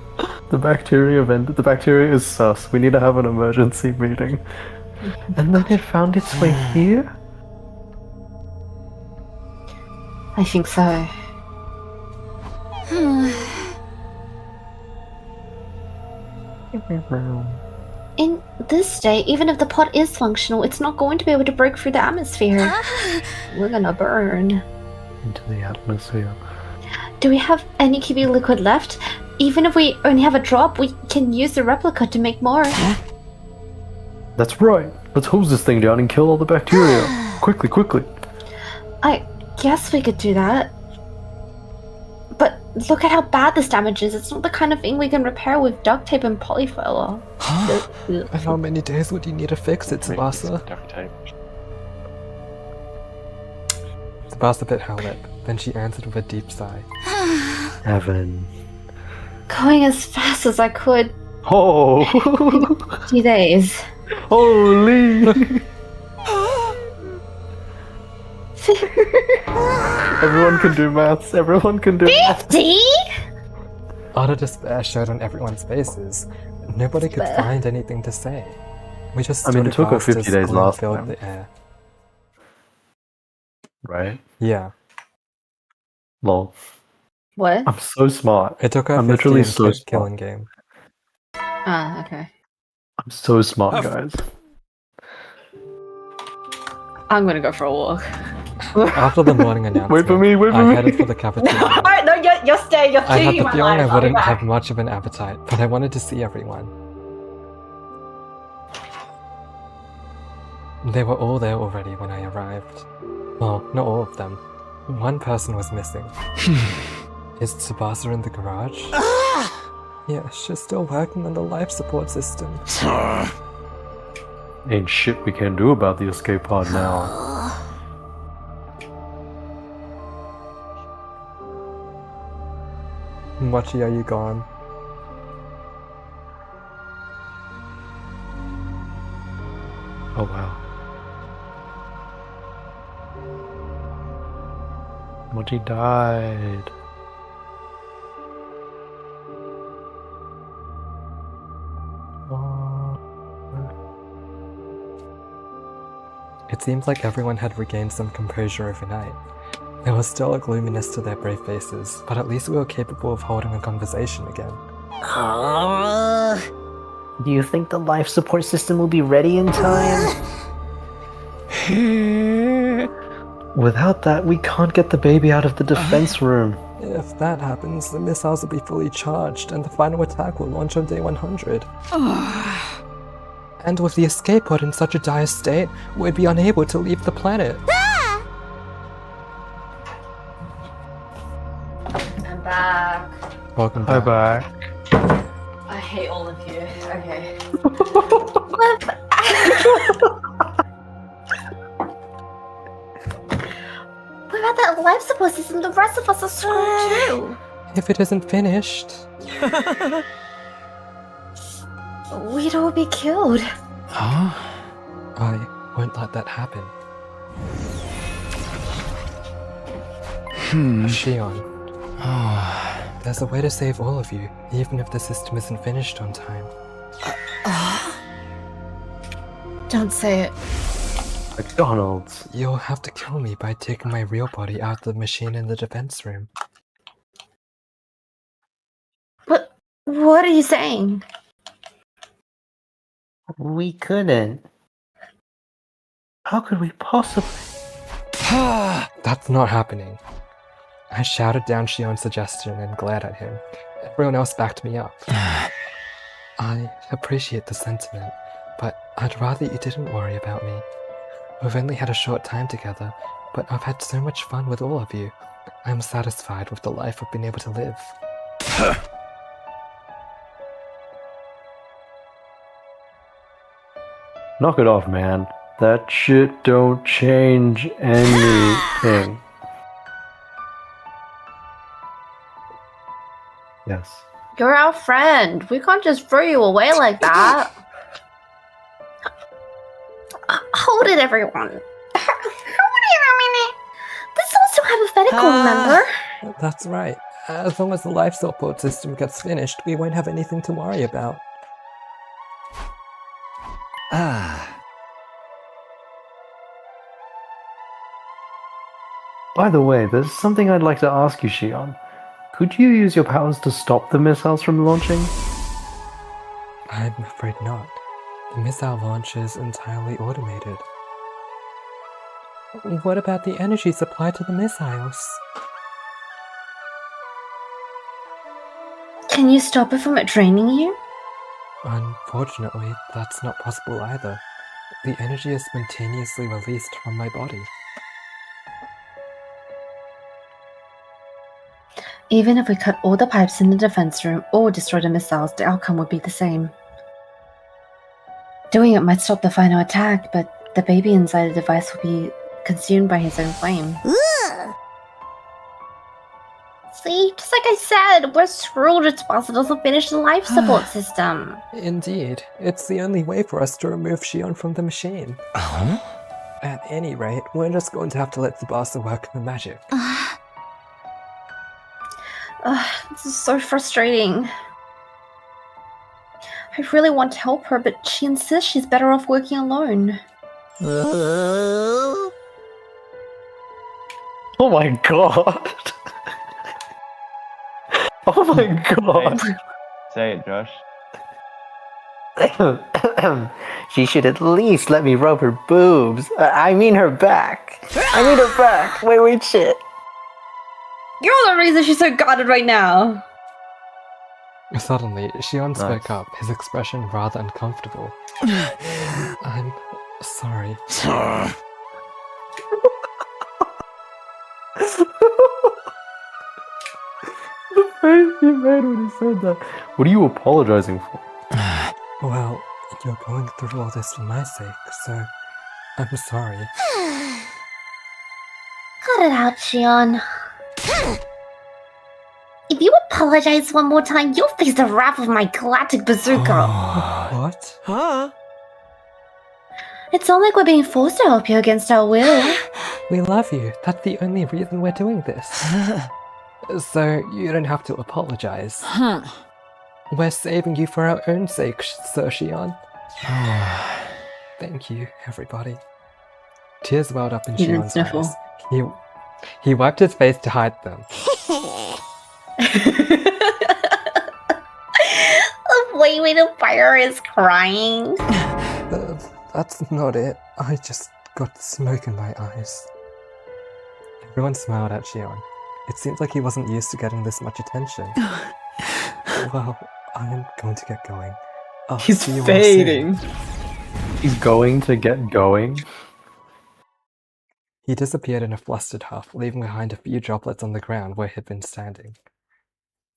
The bacteria vented. The bacteria is sus. We need to have an emergency meeting. And then it found its way here? I think so. In this state, even if the pod is functional, it's not going to be able to break through the atmosphere. We're gonna burn. Into the atmosphere. Do we have any QB liquid left? Even if we only have a drop, we can use the replica to make more. That's right. Let's hose this thing down and kill all the bacteria. Quickly, quickly. I guess we could do that. But look at how bad this damage is. It's not the kind of thing we can repair with duct tape and polyfill. And how many days would you need to fix it, Tsubasa? Duct tape. Tsubasa bit her lip, then she answered with a deep sigh. Heaven. Going as fast as I could. Oh! 2 days. Holy! Everyone can do maths. Everyone can do maths. 50? Utter despair showed on everyone's faces. Nobody could find anything to say. We just I mean, stood it took her aghast 50 as days gloom last filled time. the air. Right? Yeah. Lol. What? I'm so smart. It took her I'm 50 literally and so kept smart. killing game. Ah, okay. I'm so smart, guys. I'm gonna go for a walk. After the morning announcement, Wait for me, wait for I me. headed for the cafeteria. No, you're staying. You're I had cheating the my feeling life. I I'll be wouldn't back. have much of an appetite, but I wanted to see everyone. They were all there already when I arrived. Well, not all of them. One person was missing. Is Tsubasa in the garage? Yeah, she's still working on the life support system. Ain't shit we can do about the escape pod now. Mochi, are you gone? Oh wow. Mochi died. It seems like everyone had regained some composure overnight. There was still a gloominess to their brave faces, but at least we were capable of holding a conversation again. Do you think the life support system will be ready in time? Without that, we can't get the baby out of the defense room. If that happens, the missiles will be fully charged, and the final attack will launch on day 100. And with the escape pod in such a dire state, we'd be unable to leave the planet. I'm back. Welcome Bye back. bye. I hate all of you. Okay. Without that life support system, the rest of us are screwed too. If it isn't finished... We'd all be killed. Huh? I won't let that happen. Shion, there's a way to save all of you, even if the system isn't finished on time. Don't say it. McDonald's. You'll have to kill me by taking my real body out of the machine in the defense room. What are you saying? We couldn't. How could we possibly? That's not happening. I shouted down Shion's suggestion and glared at him. Everyone else backed me up. I appreciate the sentiment, but I'd rather you didn't worry about me. We've only had a short time together, but I've had so much fun with all of you. I'm satisfied with the life I've been able to live. Knock it off, man. That shit don't change anything. Yes. You're our friend. We can't just throw you away like that. Hold it, everyone. Hold it a minute. This is also hypothetical, remember? That's right. As long as the life support system gets finished, we won't have anything to worry about. By the way, there's something I'd like to ask you, Shion. Could you use your powers to stop the missiles from launching? I'm afraid not. The missile launch is entirely automated. What about the energy supply to the missiles? Can you stop it from draining you? Unfortunately, that's not possible either. The energy is spontaneously released from my body. Even if we cut all the pipes in the defense room or destroy the missiles, the outcome would be the same. Doing it might stop the final attack, but the baby inside the device will be consumed by his own flame. See, just like I said, we're screwed if Tsubasa doesn't finish the life support system. Indeed, it's the only way for us to remove Shion from the machine. At any rate, we're just going to have to let Tsubasa work the magic. This is so frustrating. I really want to help her, but she insists she's better off working alone. Oh my god. Oh my god. Say it, Josh. She should at least let me rub her boobs. I mean her back. I mean her back. Wait, shit. You're the reason she's so guarded right now. Suddenly, Shion spoke up, his expression rather uncomfortable. I'm sorry. The face he made when he said that. What are you apologizing for? Well, you're going through all this for my sake, so I'm sorry. Cut it out, Shion. If you apologize one more time, you'll face the wrath of my galactic berserker. What? Huh? It's not like we're being forced to help you against our will. We love you. That's the only reason we're doing this. So you don't have to apologize. We're saving you for our own sake, Sir Shion. Thank you, everybody. Tears welled up in He didn't Shion's sniffle. eyes. He wiped his face to hide them. The way the fire is crying. That's not it. I just got smoke in my eyes. Everyone smiled at Shion. It seems like he wasn't used to getting this much attention. Well, I'm going to get going. I'll He's see you all fading. soon. He's going to get going. He disappeared in a flustered huff, leaving behind a few droplets on the ground where he'd been standing.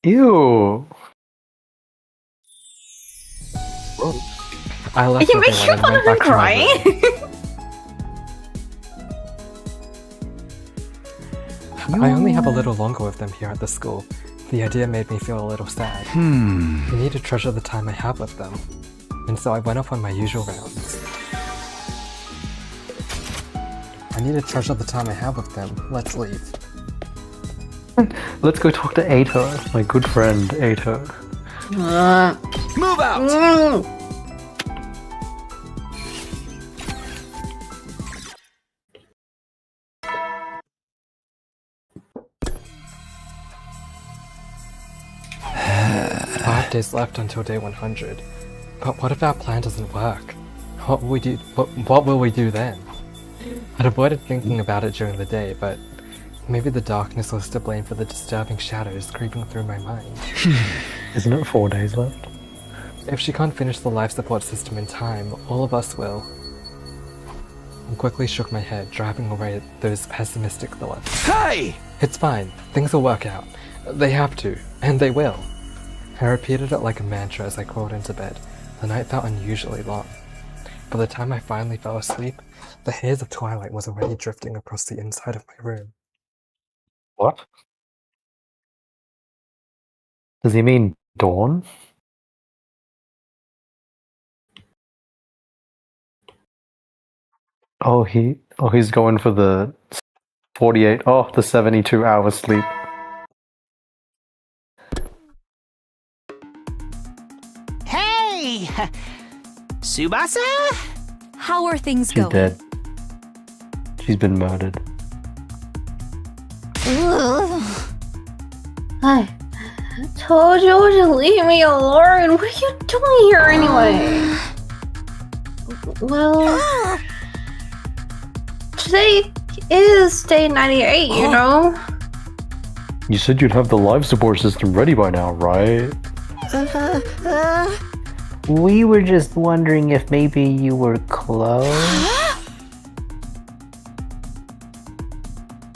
Ew. I left You make everyone and fun went of him back to my crying? room. I only have a little longer with them here at the school. The idea made me feel a little sad. I need to treasure the time I have with them. And so I went off on my usual rounds. I need to treasure the time I have with them. Let's leave. Let's go talk to Ato, my good friend Ato. Move out! 5 days left until day 100. But what if our plan doesn't work? What will we do? What will we do then? I'd avoided thinking about it during the day, but maybe the darkness was to blame for the disturbing shadows creeping through my mind. Isn't it 4 days left? If she can't finish the life support system in time, all of us will. I quickly shook my head, driving away those pessimistic thoughts. Hey! It's fine. Things will work out. They have to, and they will. I repeated it like a mantra as I crawled into bed. The night felt unusually long. By the time I finally fell asleep, the haze of twilight was already drifting across the inside of my room. What? Does he mean dawn? He's going for the 72 hours sleep. Hey! Tsubasa? How are things She's going? dead. She's been murdered. I told you to leave me alone. What are you doing here anyway? Well, today is day 98, you know? You said you'd have the life support system ready by now, right? We were just wondering if maybe you were close.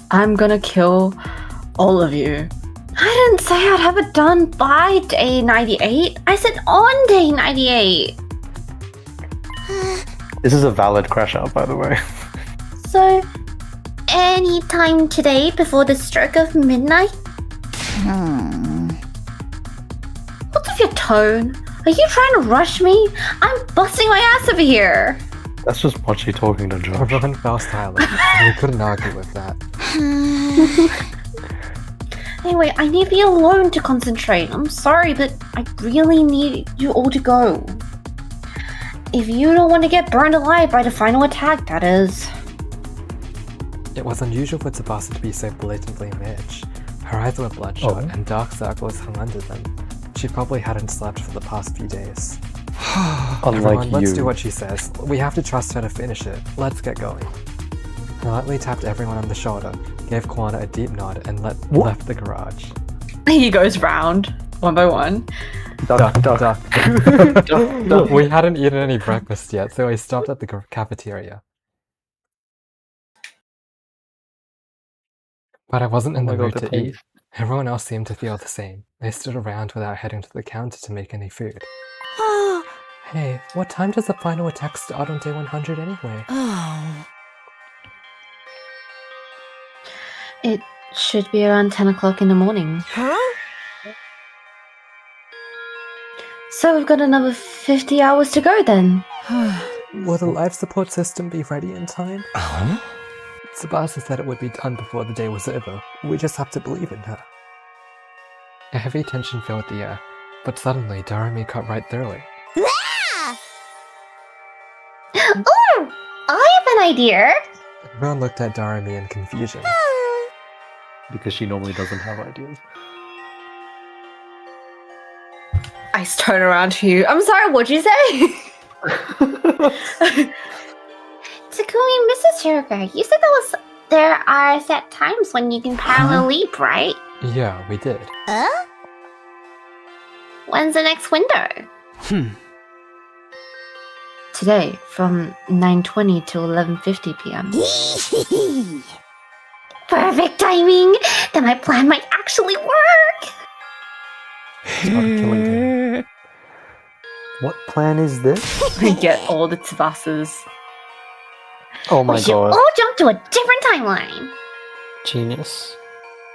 I'm gonna kill all of you. I didn't say I'd have it done by day 98. I said on day 98. This is a valid crash out, by the way. So, any time today before the stroke of midnight? What's with your tone? Are you trying to rush me? I'm busting my ass over here. That's just Mochi talking to Josh. Everyone fell silent. We couldn't argue with that. Anyway, I need you alone to concentrate. I'm sorry, but I really need you all to go. If you don't want to get burned alive by the final attack, that is. It was unusual for Tsubasa to be so blatantly rich. Her eyes were bloodshot and dark circles hung under them. She probably hadn't slept for the past few days. Everyone, let's do what she says. We have to trust her to finish it. Let's get going. He lightly tapped everyone on the shoulder, gave Kwana a deep nod, and left the garage. He goes round, one by one. Duck. We hadn't eaten any breakfast yet, so we stopped at the cafeteria. But I wasn't in the mood to eat. Everyone else seemed to feel the same. They stood around without heading to the counter to make any food. Hey, what time does the final attack start on day 100 anyway? It should be around 10 o'clock in the morning. So we've got another 50 hours to go then. Will the life support system be ready in time? Tsubasa said it would be done before the day was over. We just have to believe in her. A heavy tension filled the air, but suddenly Darumi cut right through it. Oh! I have an idea! Everyone looked at Darumi in confusion. Because she normally doesn't have ideas. I turn around to you. I'm sorry, what'd you say? Takumi, Mrs. Shiroga, you said there are set times when you can parallel leap, right? Yeah, we did. When's the next window? Today, from 9:20 to 11:50 p.m. Perfect timing! Then my plan might actually work! What plan is this? We get all the Tsubasas. Oh my We should god. all jump to a different timeline. Genius.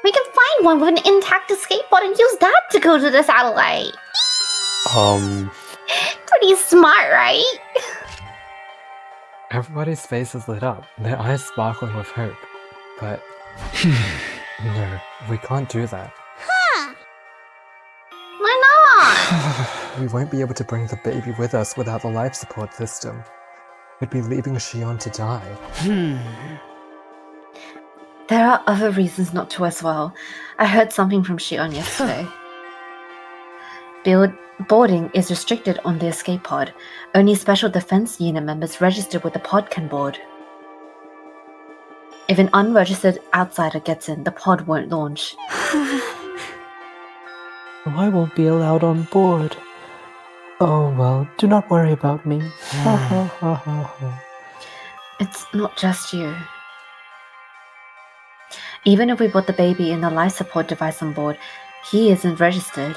We can find one with an intact escape pod and use that to go to the satellite. Pretty smart, right? Everybody's faces lit up, their eyes sparkling with hope. But no, we can't do that. Why not? We won't be able to bring the baby with us without the life support system. We'd be leaving Shion to die. There are other reasons not to as well. I heard something from Shion yesterday. Boarding is restricted on the escape pod. Only special defense unit members registered with the pod can board. If an unregistered outsider gets in, the pod won't launch. I won't be allowed on board. Oh well, do not worry about me. It's not just you. Even if we put the baby in the life support device on board, he isn't registered.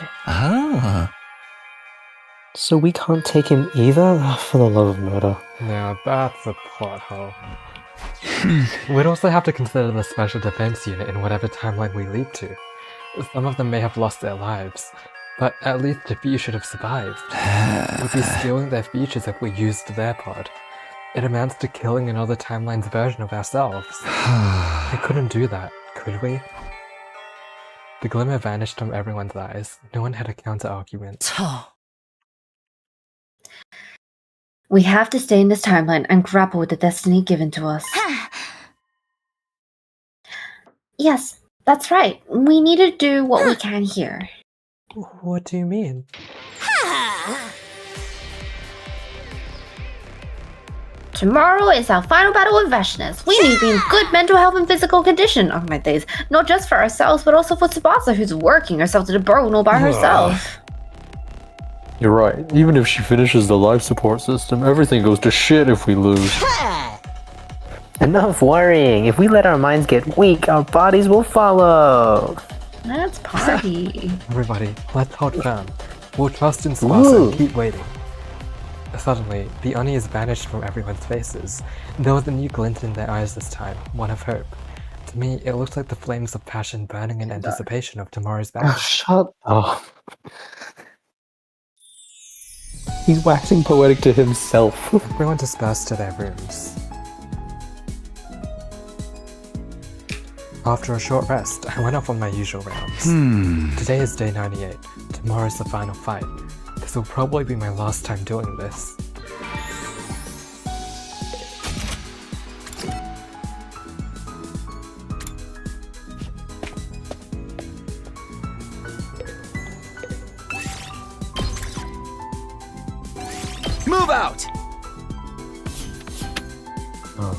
So we can't take him either? For the love of murder. Now that's a plot hole. We'd also have to consider the special defense unit in whatever timeline we leap to. Some of them may have lost their lives, but at least a few should have survived. We'd be stealing their futures if we used their pod. It amounts to killing another timeline's version of ourselves. We couldn't do that, could we? The glimmer vanished from everyone's eyes. No one had a counter-argument. We have to stay in this timeline and grapple with the destiny given to us. Yes, that's right. We need to do what we can here. What do you mean? Tomorrow is our final battle with Vashnis. We need to be in good mental health and physical condition. Oh my days. Not just for ourselves, but also for Tsubasa, who's working herself to the bone all by herself. You're right. Even if she finishes the life support system, everything goes to shit if we lose. Enough worrying. If we let our minds get weak, our bodies will follow. Let's party. Everybody, let's hold firm. We'll trust in Tsubasa and keep waiting. Suddenly, the unease vanished from everyone's faces. There was a new glint in their eyes this time, one of hope. To me, it looked like the flames of passion burning in anticipation of tomorrow's battle. Shut up. He's waxing poetic to himself. Everyone dispersed to their rooms. After a short rest, I went off on my usual rounds. Today is day 98. Tomorrow's the final fight. This will probably be my last time doing this. Move out! Oh.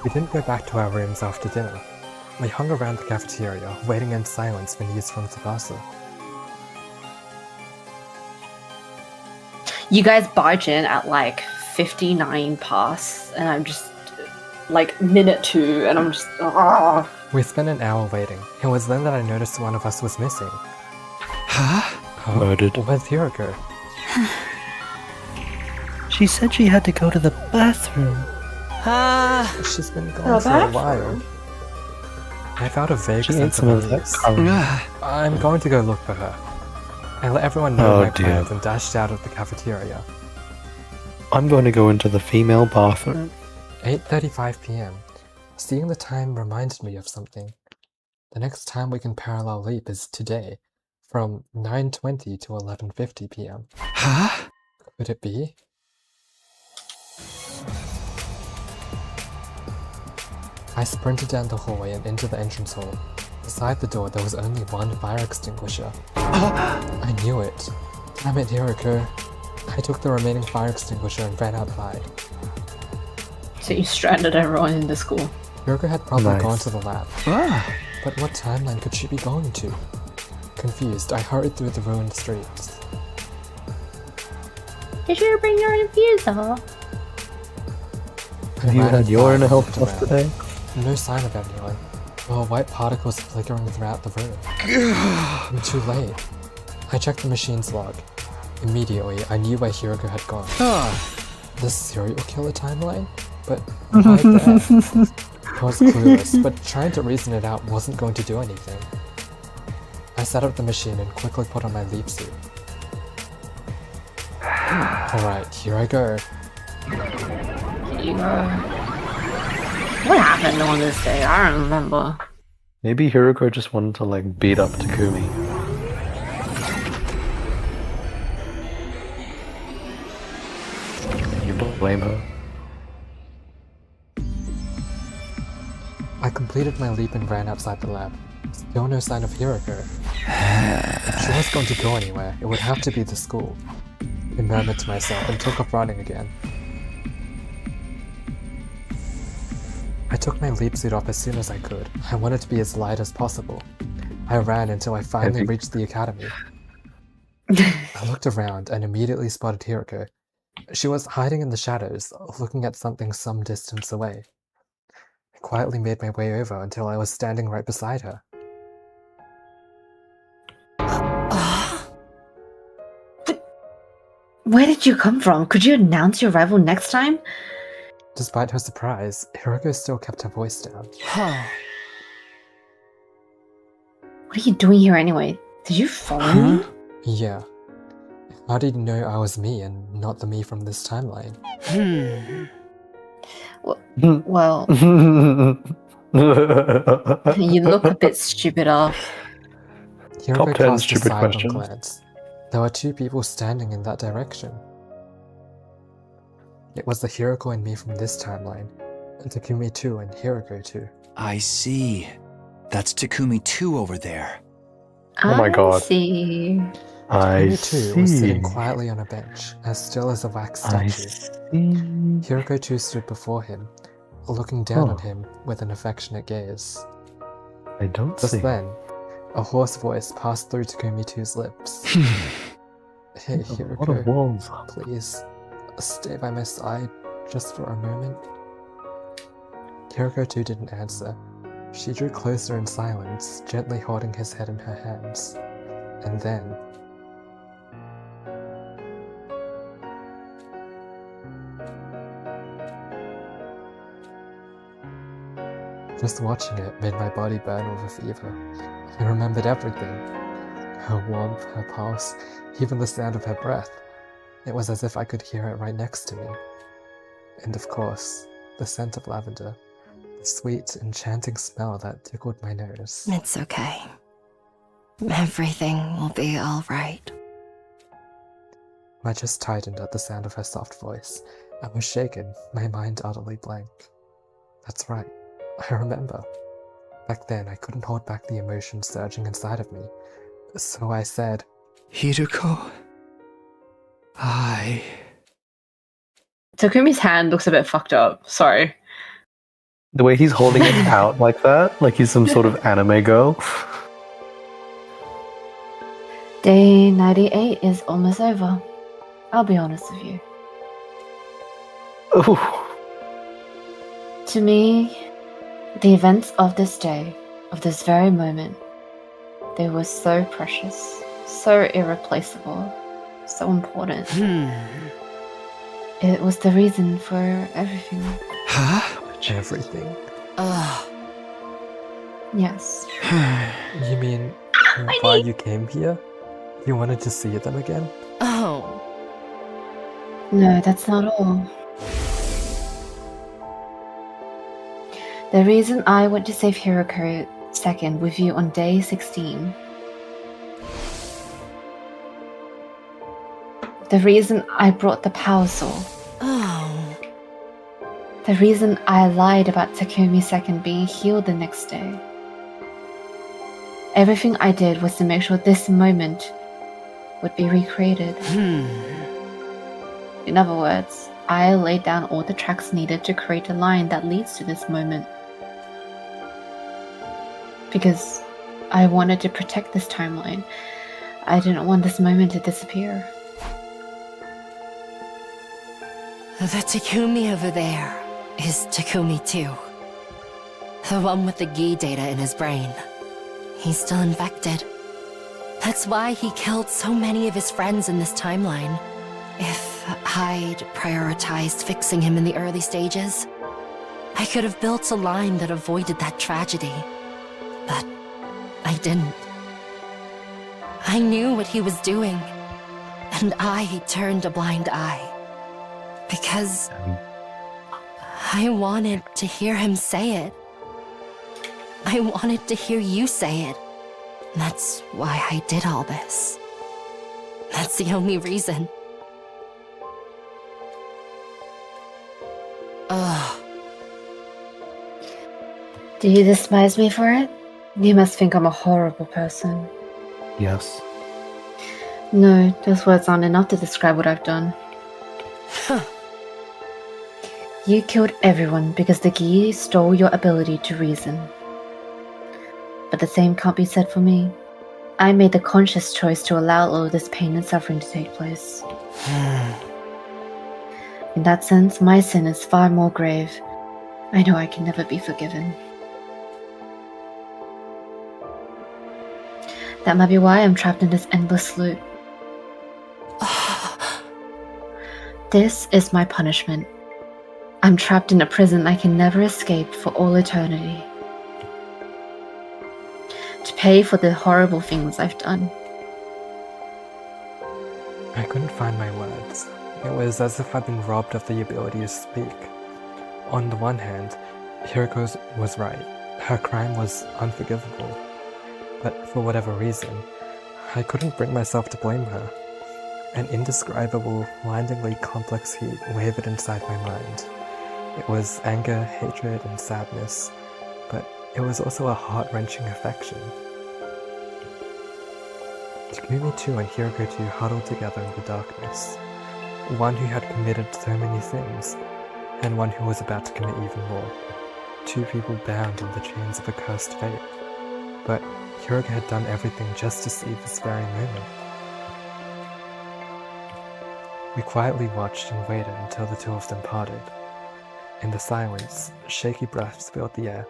We didn't go back to our rooms after dinner. We hung around the cafeteria, waiting in silence for news from Tsubasa. You guys barge in at like 59 past, and I'm just like minute 2, and I'm just We spent an hour waiting. It was then that I noticed one of us was missing. Huh? Murdered. Where's Hiroko? She said she had to go to the bathroom. She's been gone for a while. I felt a vague She ate sense some of of that unease. curry. I'm going to go look for her. I let everyone know Oh, my dear. plans and dashed out of the cafeteria. I'm going to go into the female bathroom. 8:35 p.m. Seeing the time reminded me of something. The next time we can parallel leap is today, from 9:20 to 11:50 p.m. Huh? Could it be? I sprinted down the hallway and into the entrance hall. Beside the door, there was only one fire extinguisher. I knew it. Damn it, Hiroko. I took the remaining fire extinguisher and ran outside. so you stranded everyone in the school. Hiroko had probably Nice. gone to the lab. But what timeline could she be going to? Confused, I hurried through the ruined streets. Did you bring your diffuser? Have you ran had and your inner fired health and plus looked today? around. No sign of anyone. There were white particles flickering throughout the room. I'm too late. I checked the machine's log. Immediately, I knew where Hiroko had gone. The serial killer timeline? But why there? I was clueless, but trying to reason it out wasn't going to do anything. I set up the machine and quickly put on my leap suit. Alright, here I go. What happened on this day? I don't remember. Maybe Hiroko just wanted to like beat up Takumi. You blame her. I completed my leap and ran outside the lab. Still no sign of Hiroko. If she was going to go anywhere, it would have to be the school. I murmured to myself and took off running again. I took my leap suit off as soon as I could. I wanted to be as light as possible. I ran until I finally Heavy. reached the academy. I looked around and immediately spotted Hiroko. She was hiding in the shadows, looking at something some distance away. I quietly made my way over until I was standing right beside her. Where did you come from? Could you announce your arrival next time? Despite her surprise, Hiroko still kept her voice down. What are you doing here anyway? Did you follow me? Yeah. How did you know I was me and not the me from this timeline? Well, you look a bit stupider. Hiroko Top 10 cast a stupid sidelong questions. glance. There were two people standing in that direction. It was the Hiroko and me from this timeline, and Takumi 2 and Hiroko 2. I see. That's Takumi 2 over there. Oh my god. I see. I Takumi 2 was sitting see. quietly on a bench, as still as a wax I statue. see. Hiroko 2 stood before him, looking down Oh. on him with an affectionate gaze. I don't Just see. then, a hoarse voice passed through Takumi 2's lips. Hey, What a Hiroko, wolf. please, stay by my side, just for a moment. Hiroko 2 didn't answer. She drew closer in silence, gently holding his head in her hands. And then... Just watching it made my body burn with a fever. I remembered everything. Her warmth, her pulse, even the sound of her breath. It was as if I could hear it right next to me. And of course, the scent of lavender. The sweet, enchanting smell that tickled my nose. It's okay. Everything will be alright. My chest tightened at the sound of her soft voice. I was shaken, my mind utterly blank. That's right, I remember. Back then, I couldn't hold back the emotions surging inside of me. So I said, Hiruko, Takumi's hand looks a bit fucked up. Sorry. The way he's holding it out like that, like he's some sort of anime girl. Day 98 is almost over. I'll be honest with you. Oh. To me, the events of this day, of this very moment, they were so precious, so irreplaceable, so important. It was the reason for everything. Huh? Everything? Yes. You mean, why you came here? You wanted to see them again? Oh. No, that's not all. The reason I went to save Hiroko second with you on day 16. The reason I brought the power saw. Oh. The reason I lied about Takumi second being healed the next day. Everything I did was to make sure this moment would be recreated. In other words, I laid down all the tracks needed to create a line that leads to this moment. Because I wanted to protect this timeline. I didn't want this moment to disappear. The Takumi over there is Takumi too. The one with the Gi data in his brain. He's still infected. That's why he killed so many of his friends in this timeline. If I'd prioritized fixing him in the early stages, I could have built a line that avoided that tragedy. But I didn't. I knew what he was doing, and I turned a blind eye. Because I wanted to hear him say it. I wanted to hear you say it. That's why I did all this. That's the only reason. Ugh. Do you despise me for it? You must think I'm a horrible person. Yes. No, those words aren't enough to describe what I've done. You killed everyone because the Gi stole your ability to reason. But the same can't be said for me. I made the conscious choice to allow all this pain and suffering to take place. In that sense, my sin is far more grave. I know I can never be forgiven. That might be why I'm trapped in this endless loop. This is my punishment. I'm trapped in a prison I can never escape for all eternity. To pay for the horrible things I've done. I couldn't find my words. It was as if I'd been robbed of the ability to speak. On the one hand, Hiroko was right. Her crime was unforgivable. But for whatever reason, I couldn't bring myself to blame her. An indescribable, blindingly complex heat wavered inside my mind. It was anger, hatred, and sadness, but it was also a heart-wrenching affection. Takumi 2 and Hiroko 2 huddled together in the darkness. One who had committed so many sins, and one who was about to commit even more. Two people bound in the chains of a cursed fate. But Hiroko had done everything just to see this very moment. We quietly watched and waited until the two of them parted. In the silence, shaky breaths filled the air.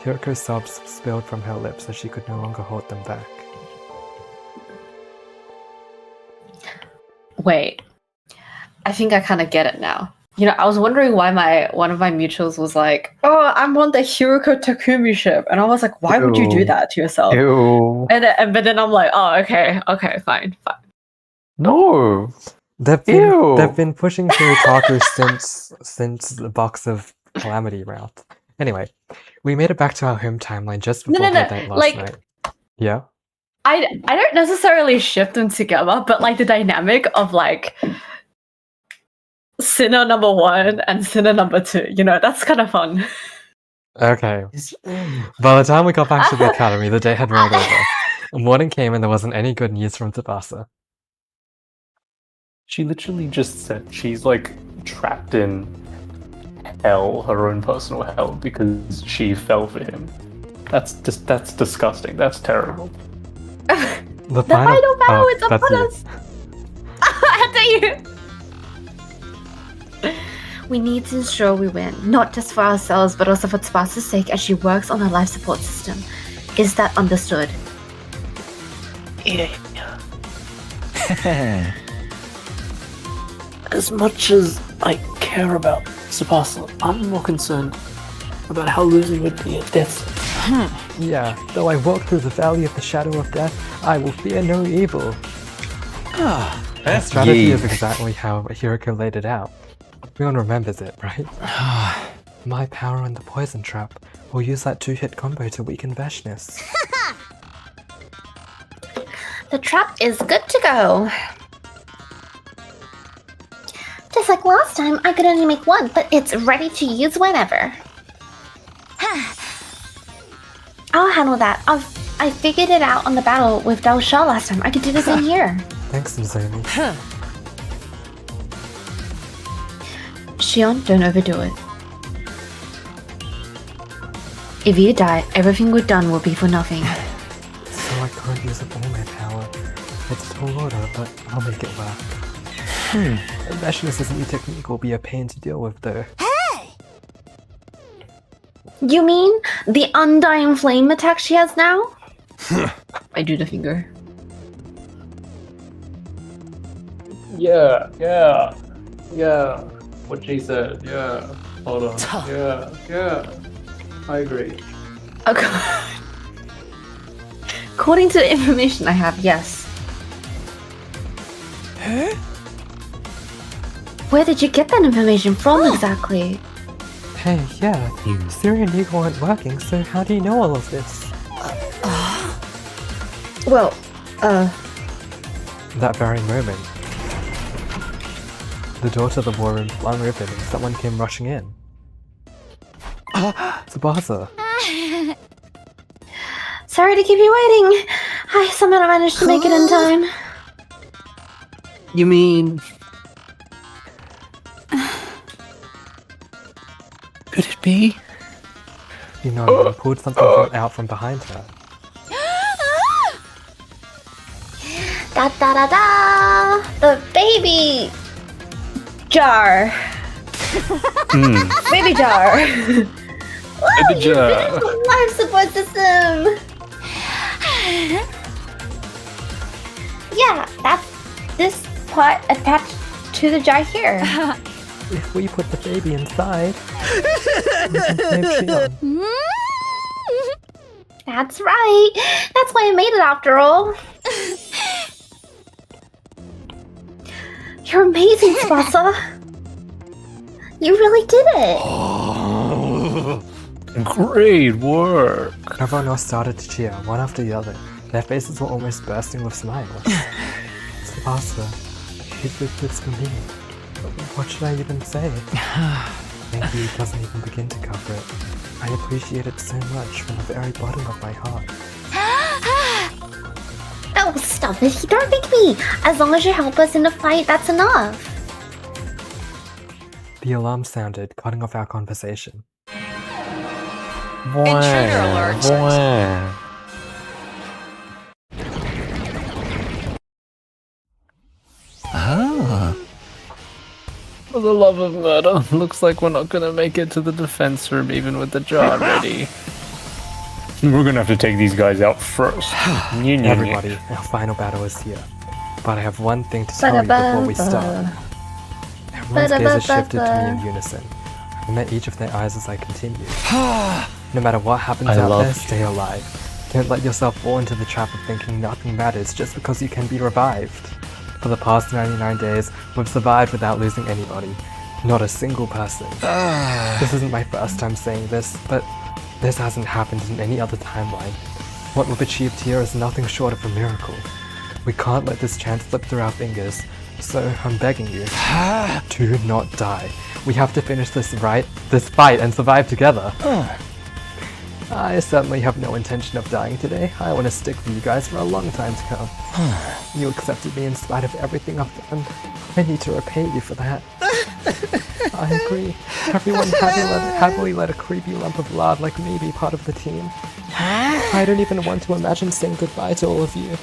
Hiroko's sobs spilled from her lips as she could no longer hold them back. Wait. I think I kind of get it now. I was wondering why one of my mutuals was like, "Oh, I'm on the Hiroko Takumi ship," and I was like, "Why would you do Ew. that to yourself?" Ew. But then I'm like, "Oh, okay, fine." No. They've Ew. been pushing Kiritaku since the box of Calamity route. Anyway, we made it back to our home timeline just before No, midnight last like- night. Yeah. I don't necessarily ship them together, but like the dynamic of like Sinner number 1 and Sinner number 2, that's kind of fun. Okay. By the time we got back to the academy, the day had rolled over. Morning came and there wasn't any good news from Tsubasa. She literally just said she's like trapped in hell, her own personal hell, because she fell for him. That's disgusting. That's terrible. The final battle is that's upon you. us. After you. We need to ensure we win, not just for ourselves, but also for Tsubasa's sake as she works on her life support system. Is that understood? Yeah. As much as I care about Tsubasa, I'm more concerned about how losing would be a death. Yeah, though I walk through the valley of the shadow of death, I will fear no evil. That strategy is exactly how Hiroko laid it out. Everyone remembers it, right? My power and the poison trap. We'll use that 2-hit combo to weaken Veshness. The trap is good to go. Just like last time, I could only make one, but it's ready to use whenever. I'll handle that. I figured it out on the battle with Dao Shao last time. I could do the same here. Thanks, Nozomi. Shion, don't overdo it. If you die, everything we've done will be for nothing. So I can't use up all my power. It's a tall order, but I'll make it work. Veshness' new technique will be a pain to deal with, though. You mean the undying flame attack she has now? I do the finger. Yeah. What she said. Yeah. Hold on. Yeah. I agree. According to the information I have, yes. Huh? Where did you get that information from exactly? Hey, yeah, Siri and Eagle aren't working, so how do you know all of this? Well, That very moment, the door to the war room flung open and someone came rushing in. Tsubasa. sorry to keep you waiting. I somehow managed to make it in time. You mean... Could it be? You know, I pulled something out from behind her. Da da da da! The baby jar. Baby jar. Baby jar. Life support system. Yeah, that's this part attached to the jar here. If we put the baby inside, we can save Shion. That's right. That's why I made it after all. You're amazing, Tsubasa. You really did it. Great work. Everyone else started to cheer, one after the other. Their faces were almost bursting with smiles. Tsubasa, you did this for me. What should I even say? Thank you doesn't even begin to cover it. I appreciate it so much from the very bottom of my heart. Oh, stop it. Don't make me. As long as you help us in the fight, that's enough. The alarm sounded, cutting off our conversation. Intruder alert. Ah. For the love of murder, looks like we're not gonna make it to the defense room even with the jar ready. We're gonna have to take these guys out first. Everybody, our final battle is here. But I have one thing to tell you before we start. Everyone's gazes shifted to me in unison. I met each of their eyes as I continued. No matter what happens out there, stay alive. Don't let yourself fall into the trap of thinking nothing matters just because you can be revived. For the past 99 days, we've survived without losing anybody. Not a single person. This isn't my first time saying this, but this hasn't happened in any other timeline. What we've achieved here is nothing short of a miracle. We can't let this chance slip through our fingers, so I'm begging you, do not die. We have to finish this fight and survive together. I certainly have no intention of dying today. I want to stick with you guys for a long time to come. You accepted me in spite of everything I've done. I need to repay you for that. I agree. Everyone happily let a creepy lump of lard like me be part of the team. I don't even want to imagine saying goodbye to all of you.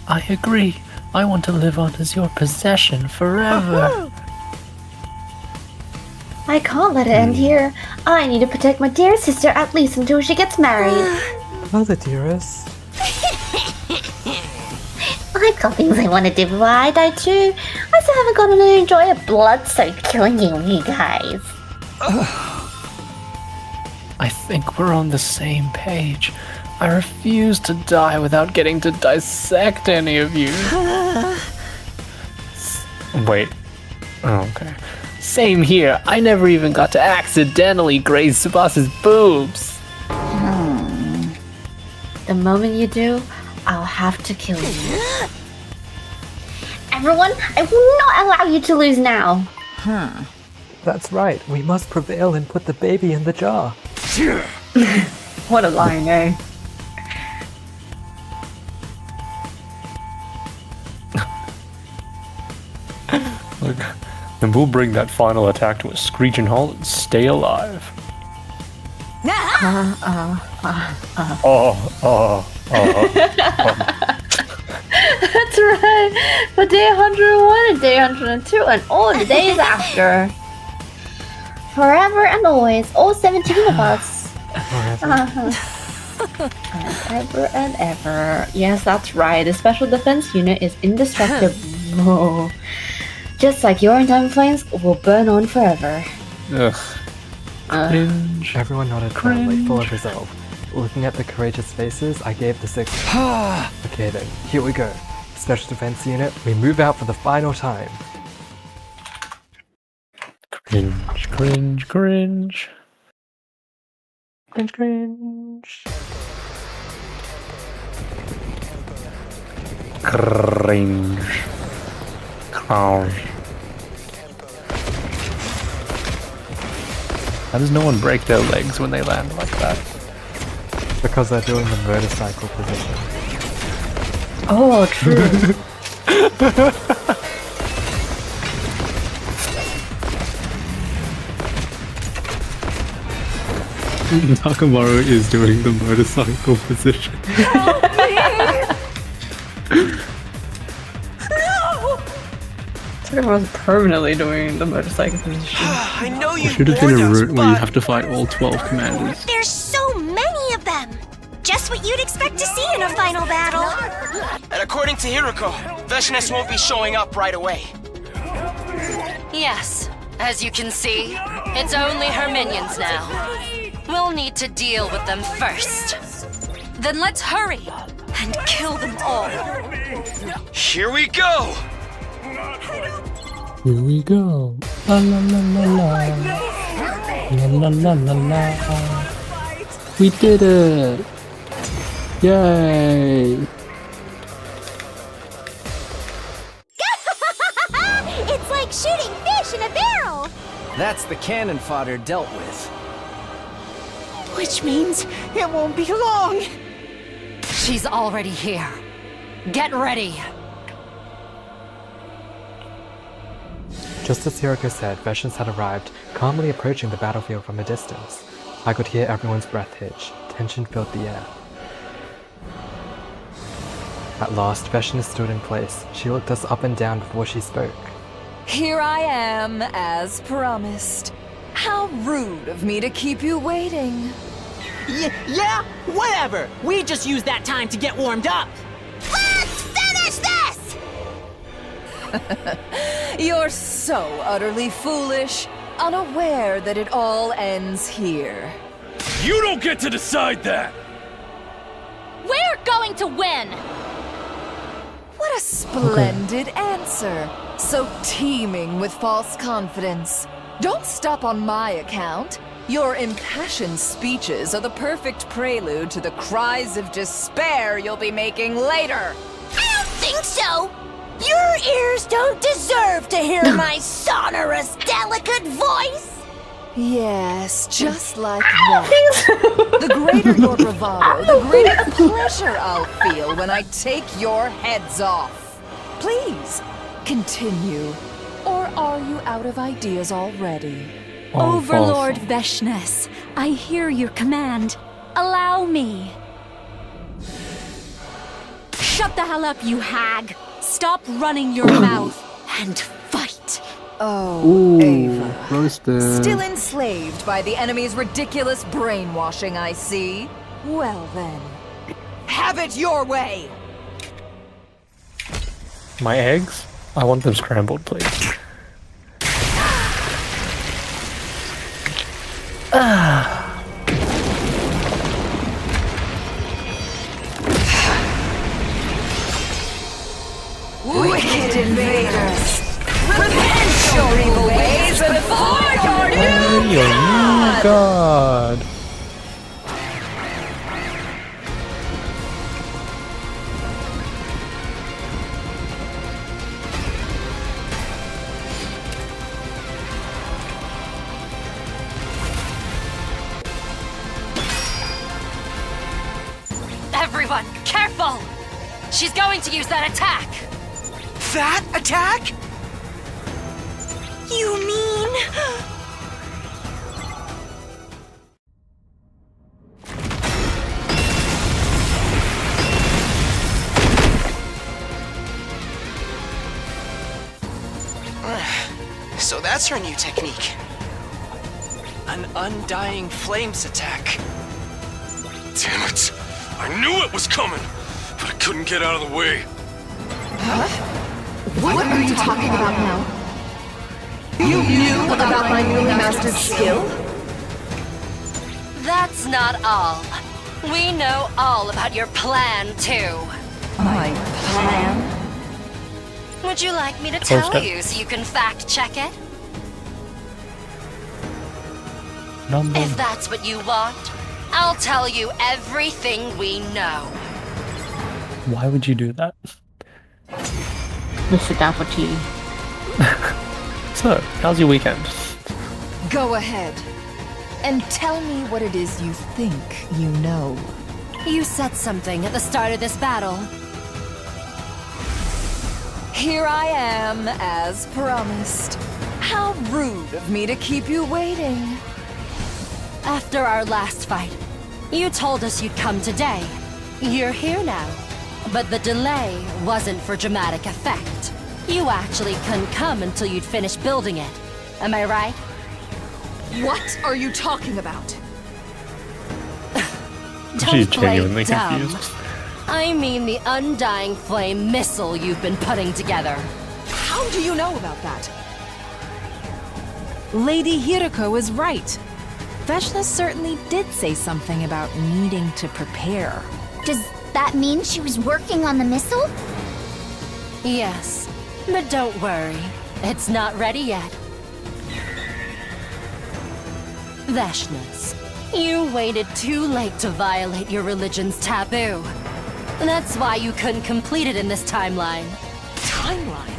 I agree. I want to live on as your possession forever. I can't let it end here. I need to protect my dear sister at least until she gets married. Mother dearest. I've got things I want to do before I die too. I still haven't gotten to enjoy a blood-soaked killing game with you guys. I think we're on the same page. I refuse to die without getting to dissect any of you. Wait. Oh, okay. Same here. I never even got to accidentally graze Tsubas's boobs. The moment you do, I'll have to kill you. Everyone, I will not allow you to lose now. That's right. We must prevail and put the baby in the jar. What a line, eh? Look, and we'll bring that final attack to a screeching halt and stay alive. That's right. For day 101 and day 102 and all the days after. Forever and always, all 17 of us. Forever. And ever and ever. Yes, that's right. The Special Defense Unit is indestructible. Just like your time flames will burn on forever. Ugh. Cringe. Everyone nodded firmly, full of resolve. Looking at the courageous faces, I gave the signal. Okay then, here we go. Special Defense Unit, we move out for the final time. Cringe, cringe, cringe. Cringe, cringe. Cringe. Cringe. How does no one break their legs when they land like that? Because they're doing the motorcycle position. Oh, true. Takamaru is doing the motorcycle position. I was permanently doing the motorcycle position. I know you Should have been a route where you have to fight all 12 commanders. There's so many of them! Just what you'd expect to see in a final battle. And according to Hiroko, Veshness won't be showing up right away. Yes, as you can see, it's only her minions now. We'll need to deal with them first. Then let's hurry and kill them all. Here we go! Here we go. La la la la la. La la la la la. We did it! Yay! It's like shooting fish in a barrel! That's the cannon fodder dealt with. Which means it won't be long! She's already here. Get ready. Just as Hiroko said, Veshness had arrived, calmly approaching the battlefield from a distance. I could hear everyone's breath hitch. Tension filled the air. At last, Veshness stood in place. She looked us up and down before she spoke. Here I am, as promised. How rude of me to keep you waiting. Yeah, whatever. We just used that time to get warmed up. Let's finish this! You're so utterly foolish, unaware that it all ends here. You don't get to decide that! We're going to win! What a splendid answer. So teeming with false confidence. Don't stop on my account. Your impassioned speeches are the perfect prelude to the cries of despair you'll be making later. I don't think so! Your ears don't deserve to hear my sonorous, delicate voice! Yes, just like that. The greater your bravado, the greater pleasure I'll feel when I take your heads off. Please, continue. Or are you out of ideas already? Overlord Veshnes, I hear your command. Allow me. Shut the hell up, you hag. Stop running your mouth and fight. Oh, Ava. Roasted. Still enslaved by the enemy's ridiculous brainwashing, I see. Well then, have it your way! My eggs? I want them scrambled, please. Wicked invaders! Repent your evil ways before your new God! Everyone, careful! She's going to use that attack! That attack? You mean... So that's her new technique. An undying flames attack. Damn it! I knew it was coming, but I couldn't get out of the way. Huh? What are you talking about now? You knew about my newly mastered skill? That's not all. We know all about your plan, too. My plan? Would you like me to Close tell it. you so you can fact-check it? Number. If that's what you want, I'll tell you everything we know. Why would you do that? Just sit down for tea. So, how's your weekend? Go ahead. And tell me what it is you think you know. You said something at the start of this battle. Here I am, as promised. How rude of me to keep you waiting. After our last fight, you told us you'd come today. You're here now. But the delay wasn't for dramatic effect. You actually couldn't come until you'd finished building it. Am I right? What are you talking about? She's Don't play genuinely dumb. confused. I mean the Undying Flame missile you've been putting together. How do you know about that? Lady Hiroko is right. Veshna certainly did say something about needing to prepare. Does that mean she was working on the missile? Yes, but don't worry. It's not ready yet. Veshnas, you waited too late to violate your religion's taboo. That's why you couldn't complete it in this timeline. Timeline?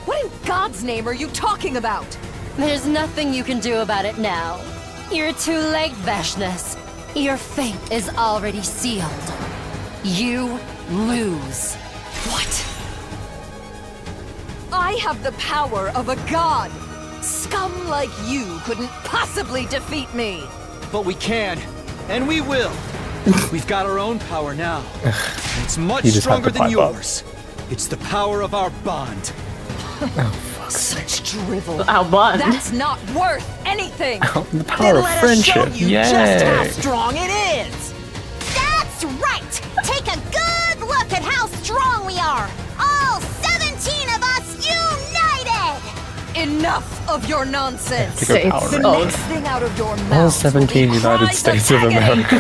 What in God's name are you talking about? There's nothing you can do about it now. You're too late, Veshnas. Your fate is already sealed. You lose. What? I have the power of a god. Scum like you couldn't possibly defeat me. But we can, and we will. We've got our own power now. And it's much You just have stronger to than pipe up. yours. It's the power of our bond. Such drivel. Our bond. That's not worth anything. The power of Let us show friendship. you just how Yay! strong it is. That's right! Take a good look at how strong we are! All 17 of us Enough of your nonsense. To go power The rank. next thing out of your All mouth 17 United States of America.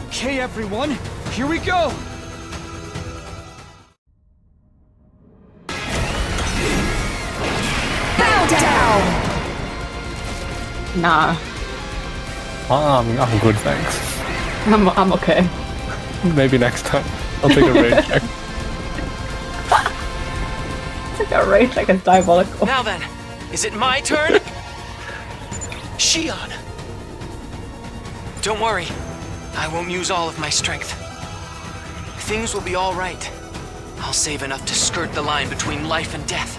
Okay, everyone, here we go. Bow down. Nah, I'm good, thanks. I'm okay. Maybe next time. I'll take a raid check. It's like a rage, like it's diabolical. Now then, is it my turn? Shion! Don't worry, I won't use all of my strength. Things will be alright. I'll save enough to skirt the line between life and death.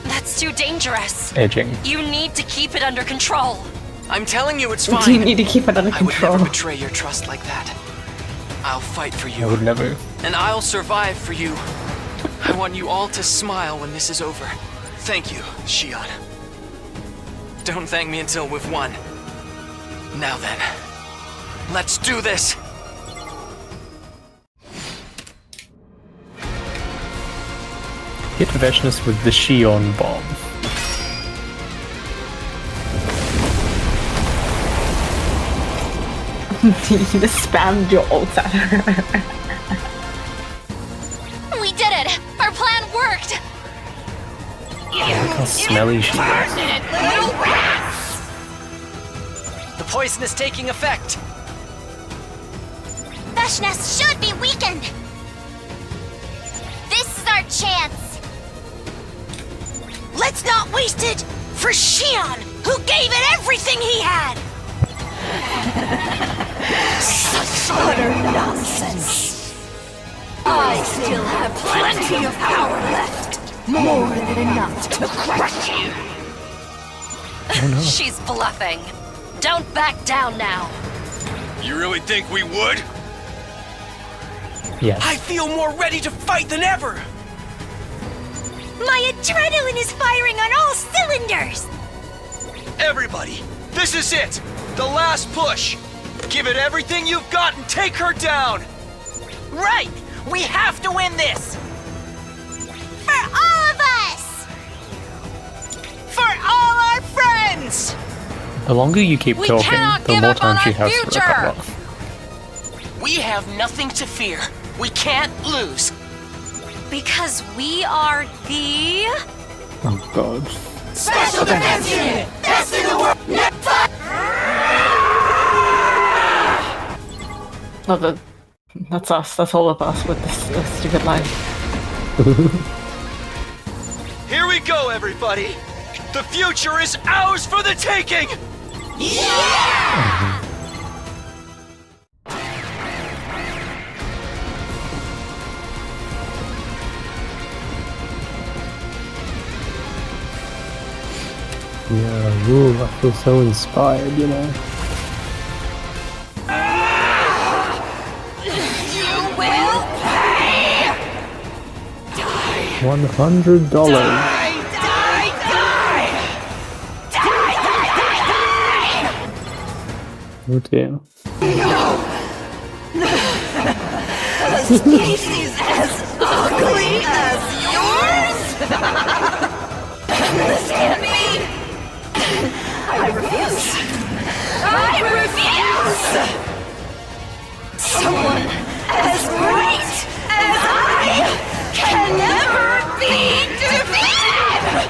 That's too dangerous. Edging. You need to keep it under control. I'm telling you, it's Do you fine. need to keep it under I would control? never betray your trust like that. I'll fight for I you, would never. and I'll survive for you. I want you all to smile when this is over. Thank you, Shion. Don't thank me until we've won. Now then, let's do this! Hit Veshness with the Shion bomb. You just spammed your ult at her. We did it! Our plan worked! Look how smelly she is. Little rats! The poison is taking effect! Veshness should be weakened! This is our chance! Let's not waste it for Shion, who gave it everything he had! Such utter nonsense. I still have plenty of power left. More than enough to crush you. Oh no. She's bluffing. Don't back down now. You really think we would? Yes. I feel more ready to fight than ever! My adrenaline is firing on all cylinders! Everybody, this is it! The last push! Give it everything you've got and take her down! Right! We have to win this! For all of us! For all our friends! The longer you keep We talking, cannot the give more up on time she our has to future. recover. We have nothing to fear. We can't lose. Because we are the Oh god. Special Defense Unit! Best in the world! No, that's us. That's all of us with this stupid line. Here we go, everybody! The future is ours for the taking! Yeah! Yeah, ooh, I feel so inspired, you know. You will pay! $100. Oh dear. A species as ugly as yours? This can't be! I refuse! I refuse! Someone as great as I can never be defeated!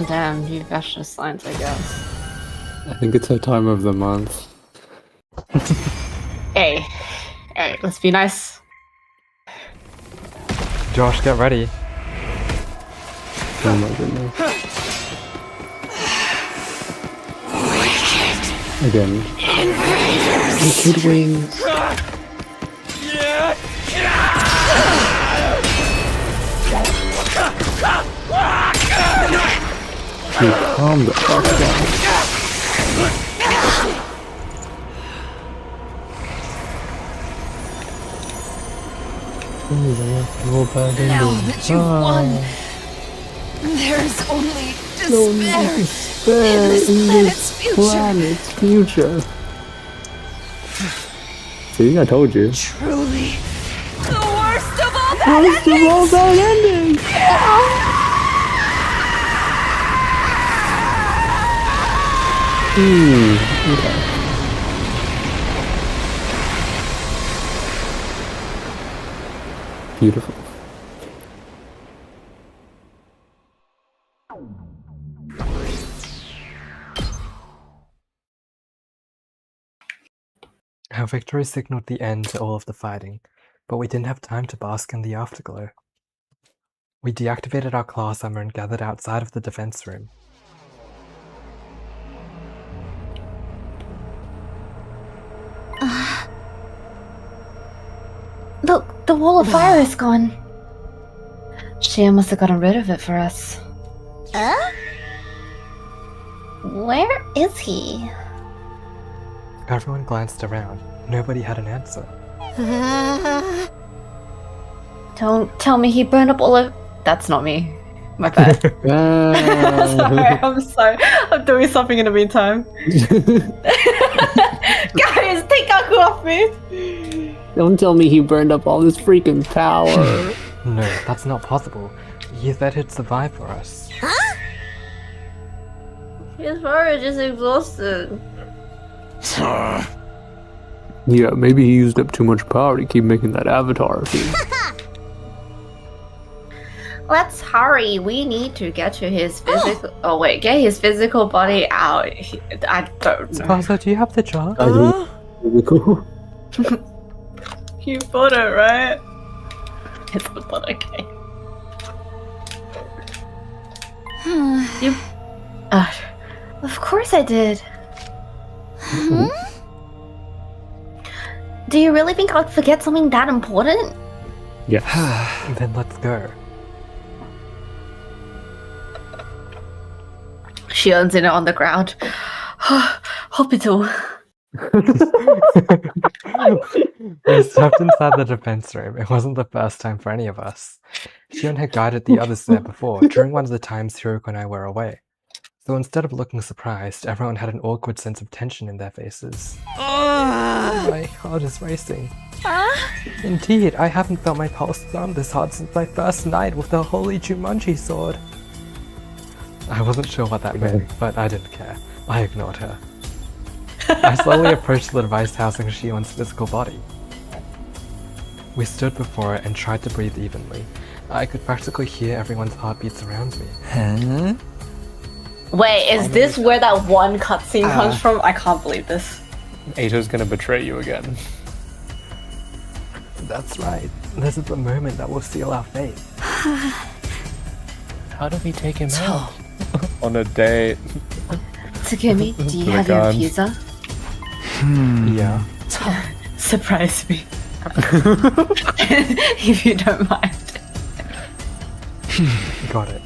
Damn, you Veshness signs, I guess. I think it's her time of the month. Hey, let's be nice. Josh, get ready. Oh my goodness. Again. Wicked wings. You calm the fuck down. Now that you've won, there's only despair in this planet's future. Planet's future. See, I told you. Truly, the worst of all bad endings. Okay. Beautiful. Our victory signaled the end to all of the fighting, but we didn't have time to bask in the afterglow. We deactivated our class armor and gathered outside of the defense room. Look, the wall of fire is gone. Shia must have gotten rid of it for us. Huh? Where is he? Everyone glanced around. Nobody had an answer. Don't tell me he burned up all of... That's not me. My bad. sorry. I'm doing something in the meantime. Guys, take Gaku off me! Don't tell me he burned up all his freaking power. No, that's not possible. He said he'd survive for us. Huh? His power is just exhausted. Yeah, maybe he used up too much power to keep making that avatar thing. Let's hurry. We need to get to his physical... Oh wait, get his physical body out. I don't know. Tsubasa, do you have the jar? Physical? You bought it, right? It's not okay. You... of course I did. Do you really think I'd forget something that important? Yeah. Then let's go. She owns it on the ground. Hospital. We stepped inside the defense room. It wasn't the first time for any of us. Shion had guided the others there before, during one of the times Hiroko and I were away. So instead of looking surprised, everyone had an awkward sense of tension in their faces. My heart is racing. Indeed, I haven't felt my pulse thumb this hard since my first night with the holy Jumanji sword. I wasn't sure what that meant, but I didn't care. I ignored her. I slowly approached the device housing Shion's physical body. We stood before it and tried to breathe evenly. I could practically hear everyone's heartbeats around me. Huh? Wait, is this where that one cutscene comes from? I can't believe this. Ato's gonna betray you again. That's right. This is the moment that will seal our fate. How do we take him out? On a date. Tsugumi, do you With a have your gun. pizza? Yeah. Surprise me. If you don't mind. Got it.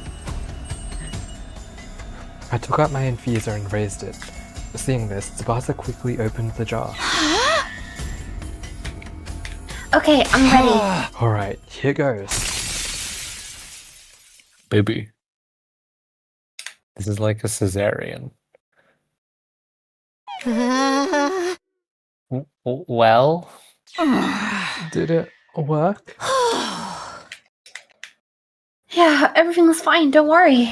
I took out my infuser and raised it. Seeing this, Tsubasa quickly opened the jar. Okay, I'm ready. Alright, here goes. Baby. This is like a cesarean. Well? Did it work? Yeah, everything's fine, don't worry.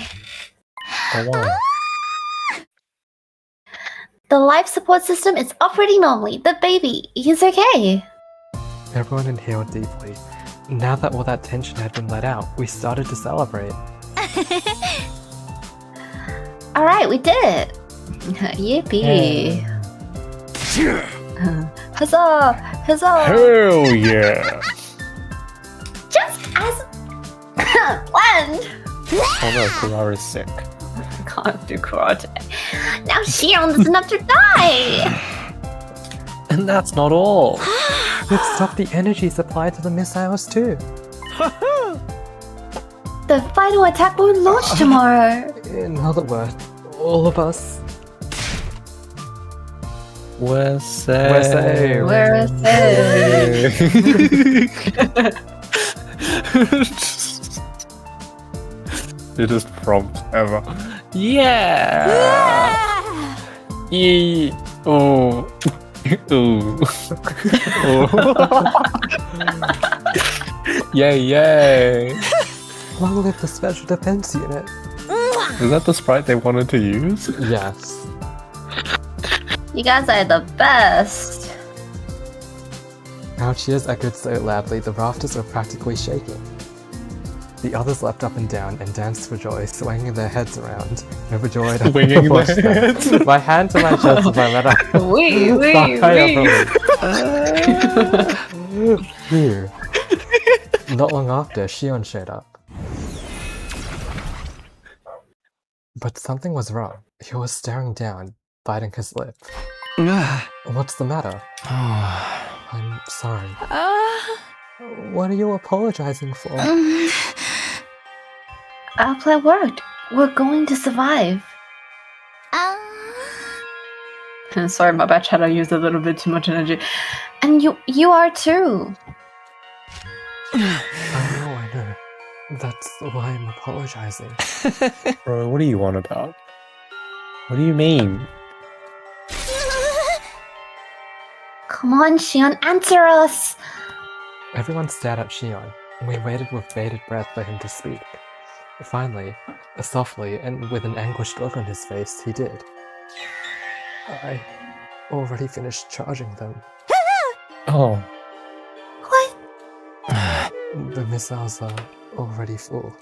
Don't worry. The life support system is operating normally. The baby, he's okay. Everyone inhaled deeply. Now that all that tension had been let out, we started to celebrate. Alright, we did it. Yippee. Huzzah! Huzzah! Hell yeah! Just as planned. Oh no, Kurara's sick. I can't do karate. Now Shion doesn't have to die! And that's not all. Let's stop the energy supply to the missiles too. The final attack won't launch tomorrow. In other words, all of us. We're safe. We're safe. We're Biggest prompt ever. Yeah! Yee! Oh. Ooh. Yay, yay! Long live the Special Defense Unit! Is that the sprite they wanted to use? Yes. You guys are the best. Our cheers echoed so loudly the rafters were practically shaking. The others leapt up and down and danced for joy, swinging their heads around, overjoyed at Swinging the their watch them. heads. My hand to my chest as I let out. Wee. Phew. Not long after, Shion showed up. But something was wrong. He was staring down, biting his lip. What's the matter? I'm sorry. What are you apologizing for? Our plan worked. We're going to survive. Sorry, my bad, Chad. I used a little bit too much energy. And you are too. I know. That's why I'm apologizing. Bro, what do you want about? What do you mean? Come on, Shion, answer us. Everyone stared at Shion, and we waited with bated breath for him to speak. Finally, softly and with an anguished look on his face, he did. I already finished charging them. Oh. What? The missiles are already full.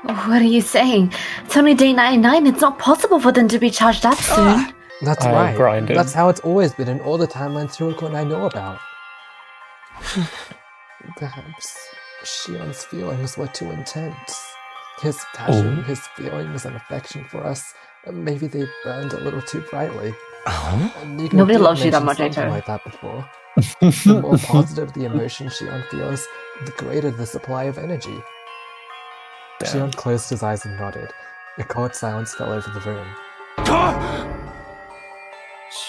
What are you saying? It's only day 99. It's not possible for them to be charged that soon. That's I right. grinded. That's how it's always been in all the timelines Hiroko and I know about. Perhaps Shion's feelings were too intense. His passion, his feelings and affection for us, maybe they burned a little too brightly. Nobody loves you that mentioned much, something Aito. like that before. The more positive the emotion Shion feels, the greater the supply of energy. Damn. Shion closed his eyes and nodded. A cold silence fell over the room.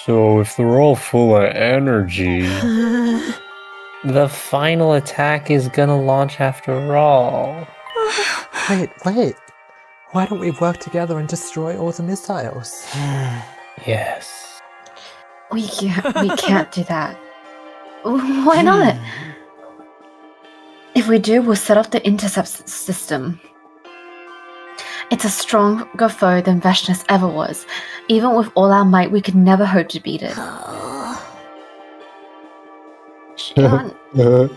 So if they're all full of energy, the final attack is gonna launch after all. Wait. Why don't we work together and destroy all the missiles? Yes. We can't do that. Why not? If we do, we'll set off the intercept system. It's a stronger foe than Vashnis ever was. Even with all our might, we could never hope to beat it. Shion,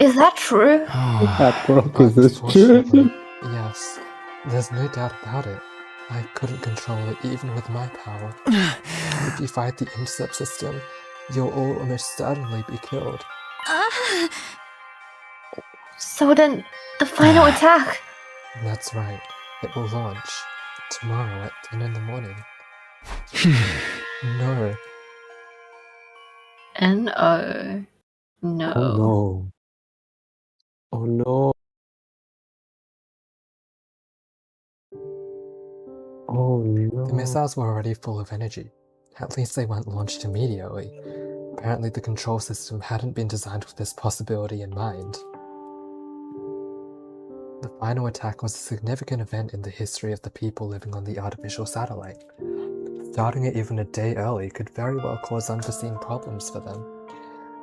is that true? Unfortunately, yes. There's no doubt about it. I couldn't control it even with my power. If you fight the intercept system, you'll all almost certainly be killed. So then, the final attack. That's right. It will launch tomorrow at 10 in the morning. No. N-O. No. no. Oh no. Oh no. The missiles were already full of energy. At least they weren't launched immediately. Apparently the control system hadn't been designed with this possibility in mind. The final attack was a significant event in the history of the people living on the artificial satellite. Starting it even a day early could very well cause unforeseen problems for them.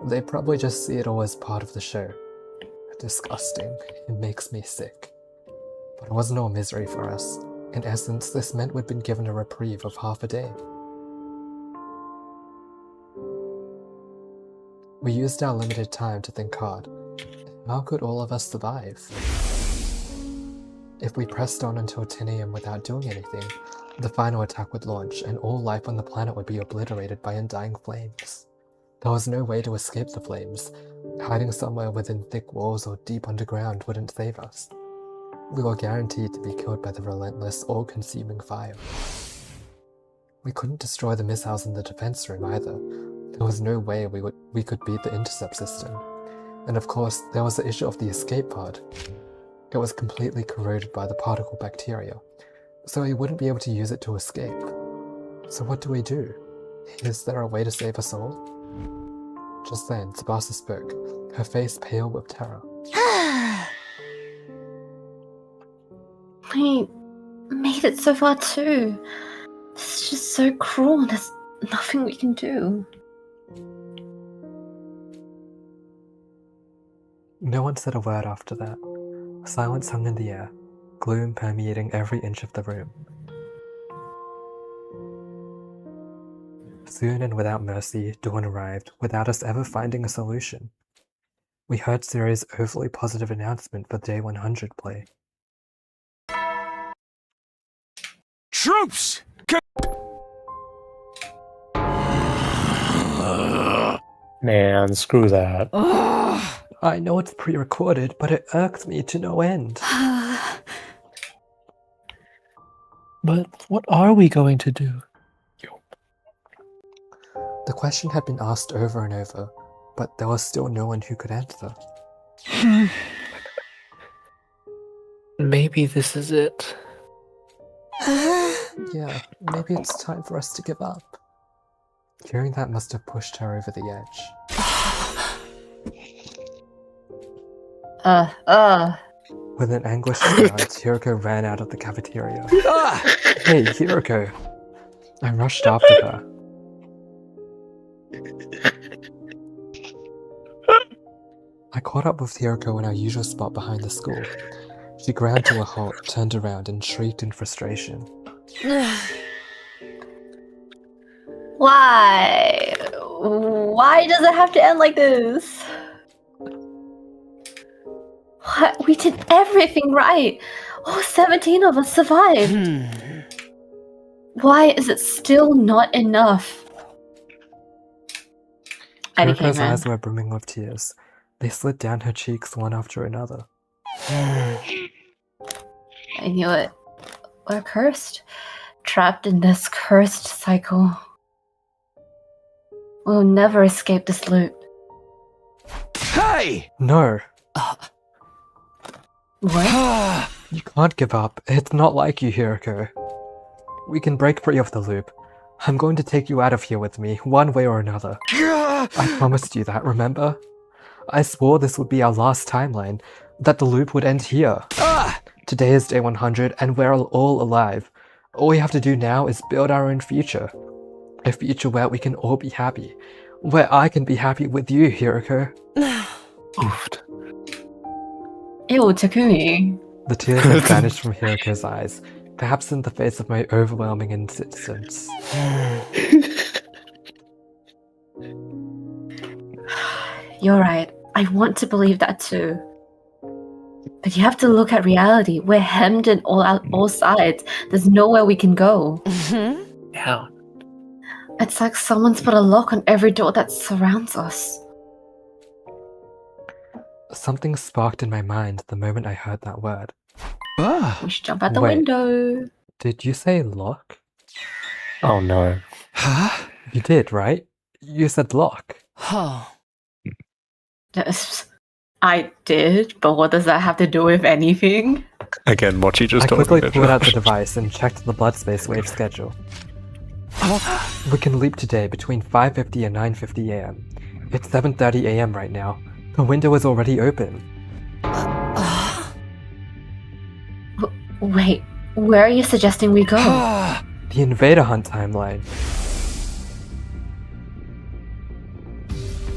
They probably just see it all as part of the show. Disgusting. It makes me sick. But it wasn't all misery for us. In essence, this meant we'd been given a reprieve of half a day. We used our limited time to think hard. How could all of us survive? If we pressed on until 10 AM without doing anything, the final attack would launch and all life on the planet would be obliterated by undying flames. There was no way to escape the flames. Hiding somewhere within thick walls or deep underground wouldn't save us. We were guaranteed to be killed by the relentless, all-consuming fire. We couldn't destroy the missiles in the defense room either. There was no way we could beat the intercept system. And of course, there was the issue of the escape pod. It was completely corroded by the particle bacteria, so we wouldn't be able to use it to escape. So what do? Is there a way to save us all? Just then, Tsubasa spoke, her face pale with terror. We made it so far too. This is just so cruel. There's nothing we can do. No one said a word after that. Silence hung in the air, gloom permeating every inch of the room. Soon and without mercy, dawn arrived, without us ever finding a solution. We heard Siri's overly positive announcement for Day 100 play. Troops! Man, screw that. I know it's pre-recorded, but it irks me to no end. But what are we going to do? The question had been asked over and over, but there was still no one who could answer. Maybe this is it. Yeah, maybe it's time for us to give up. Hearing that must have pushed her over the edge. With an anguished cry, Hiroko ran out of the cafeteria. Hey, Hiroko! I rushed after her. I caught up with Hiroko in our usual spot behind the school. She ground to a halt, turned around, and shrieked in frustration. Why? Why does it have to end like this? What? We did everything right. All 17 of us survived. Why is it still not enough? Hiroko's eyes were brimming with tears. They slid down her cheeks one after another. I knew it. We're cursed. Trapped in this cursed cycle. We'll never escape this loop. Hey! No. What? You can't give up. It's not like you, Hiroko. We can break free of the loop. I'm going to take you out of here with me, one way or another. I promised you that, remember? I swore this would be our last timeline, that the loop would end here. Today is day 100 and we're all alive. All we have to do now is build our own future. A future where we can all be happy. Where I can be happy with you, Hiroko. Oofed. Ew, Takumi. The tears had vanished from Hiroko's eyes, perhaps in the face of my overwhelming insistence. You're right. I want to believe that too. But you have to look at reality. We're hemmed in all sides. There's nowhere we can go. Yeah. It's like someone's put a lock on every door that surrounds us. Something sparked in my mind the moment I heard that word. We should jump out the Wait. window. Did you say lock? Oh no. You did, right? You said lock. Yes, I did, but what does that have to do with anything? Again, Mochi just I told quickly me pulled out the device and checked the blood space wave schedule. We can leap today between 5:50 and 9:50 AM. It's 7:30 AM right now. The window is already open. Wait, where are you suggesting we go? The Invader Hunt timeline.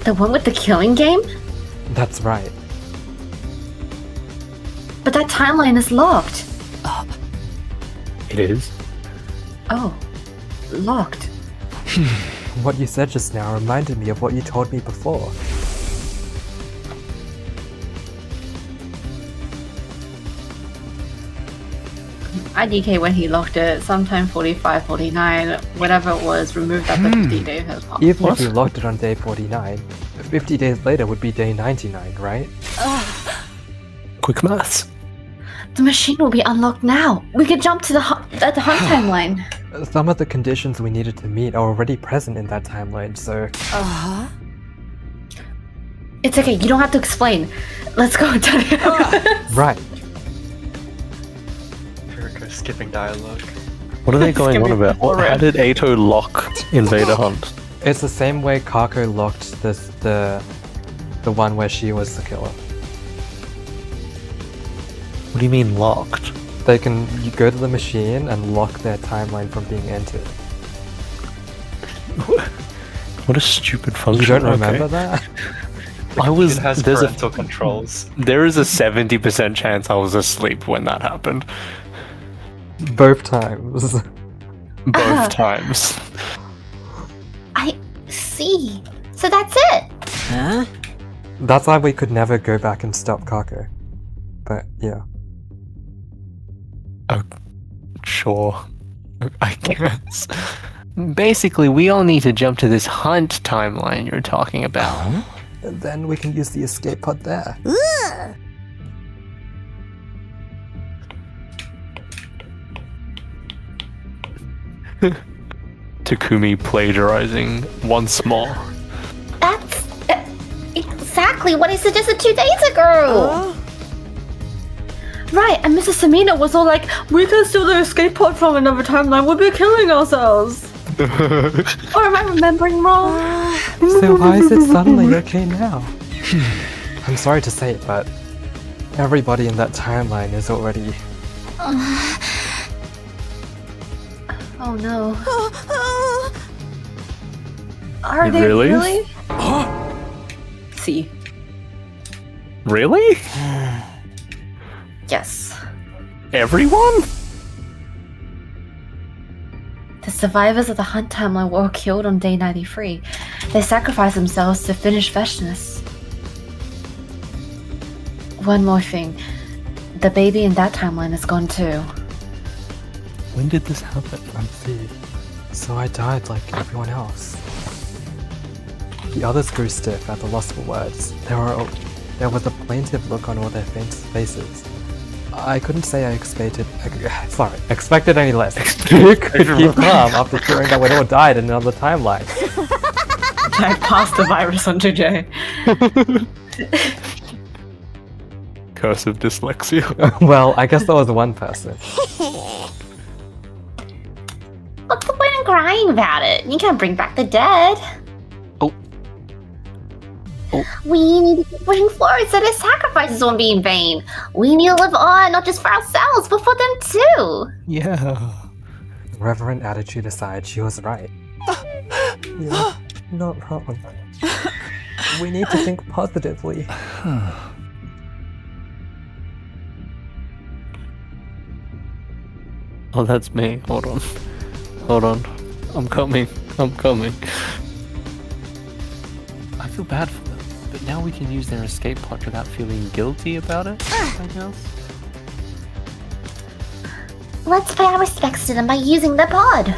The one with the killing game? That's right. But that timeline is locked. It is. Oh, locked. What you said just now reminded me of what you told me before. IDK when he locked it, sometime 45, 49, whatever it was, removed after 50 days has passed. Even if you locked it on day 49, 50 days later would be day 99, right? Quick maths. The machine will be unlocked now. We could jump to the hunt timeline. Some of the conditions we needed to meet are already present in that timeline, so... It's okay, you don't have to explain. Let's go. Right. Skipping dialogue. What are they going on about? How did Ato lock Invader Hunt? It's the same way Kako locked the one where she was the killer. What do you mean locked? You go to the machine and lock their timeline from being entered. What a stupid function. You don't remember that? I was. It has There's parental controls. There is a 70% chance I was asleep when that happened. Both times. Both times. I see. So that's it. Huh? That's why we could never go back and stop Kako. But yeah. Oh, sure. I guess. Basically, we all need to jump to this hunt timeline you're talking about. And then we can use the escape pod there. Takumi plagiarizing once more. That's exactly what I suggested 2 days ago. Right, and Mrs. Samina was all like, we can steal the escape pod from another timeline, we'll be killing ourselves. Or am I remembering wrong? So why is it suddenly okay now? I'm sorry to say it, but everybody in that timeline is already... Oh no. Are they Really? really? See. Really? Yes. Everyone? The survivors of the Hunt timeline were all killed on day 93. They sacrificed themselves to finish Veshness. One more thing. The baby in that timeline is gone too. When did this happen? I see. So I died like everyone else. The others grew stiff at the loss for words. There was a plaintive look on all their faces. I couldn't say I expected any less. You could keep calm after hearing that we'd all died in another timeline. I passed the virus on to Jay. Curse of dyslexia. Well, I guess there was one person. What's the point in crying about it? You can't bring back the dead. Oh. We need to keep pushing forward so their sacrifices won't be in vain. We need to live on, not just for ourselves, but for them too. Yeah. Reverent attitude aside, she was right. You're not wrong. We need to think positively. Oh, that's me. Hold on. Hold on. I'm coming. I'm coming. I feel bad for them, but now we can use their escape pod without feeling guilty about it, I guess. Let's pay our respects to them by using the pod.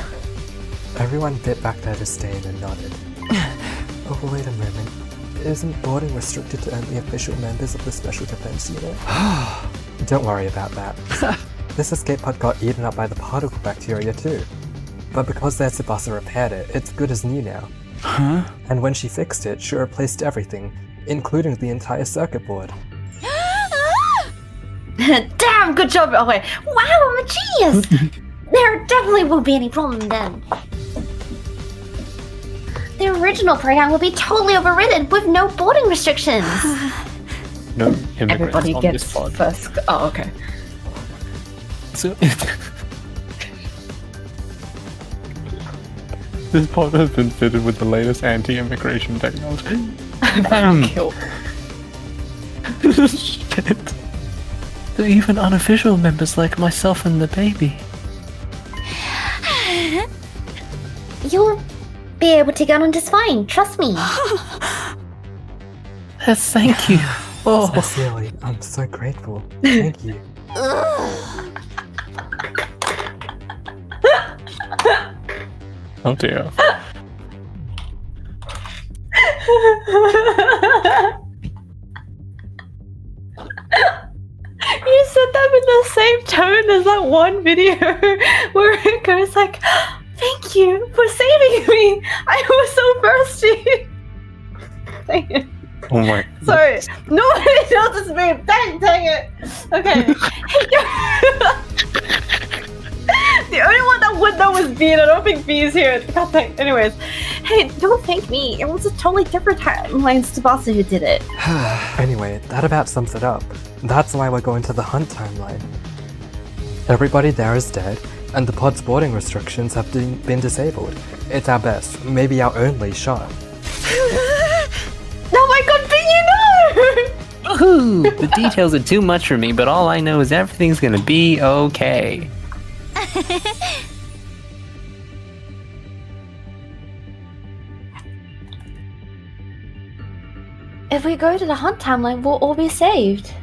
Everyone bit back their disdain and nodded. Oh, wait a moment. Isn't boarding restricted to only official members of the Special Defense Unit? Don't worry about that. This escape pod got eaten up by the particle bacteria too. But because their Tsubasa repaired it, it's good as new now. Huh? And when she fixed it, she replaced everything, including the entire circuit board. Damn, good job. Oh wait. Wow, I'm a genius! There definitely won't be any problem then. The original program will be totally overridden with no boarding restrictions. No immigrants Everybody on gets this pod. first. Oh, okay. So this pod has been fitted with the latest anti-immigration technology. Kill. Shit. They're even unofficial members like myself and the baby. You'll be able to get on just fine, trust me. Yes, thank you. Oh. Sincerely, I'm so grateful. Thank you. Oh dear. You said that in the same tone as that one video where it goes like, "Thank you for saving me. I was so thirsty." Dang it. Oh my. Sorry, nobody noticed me. Dang it. Okay. The only one that would know was B, and I don't think B is here. God dang. Anyways, hey, don't thank me. It was a totally different timeline Tsubasa who did it. Anyway, that about sums it up. That's why we're going to the Hunt timeline. Everybody there is dead, and the pod's boarding restrictions have been disabled. It's our best, maybe our only shot. Oh my god, Bingy, no! Ooh, the details are too much for me, but all I know is everything's gonna be okay. If we go to the hunt timeline, we'll all be saved.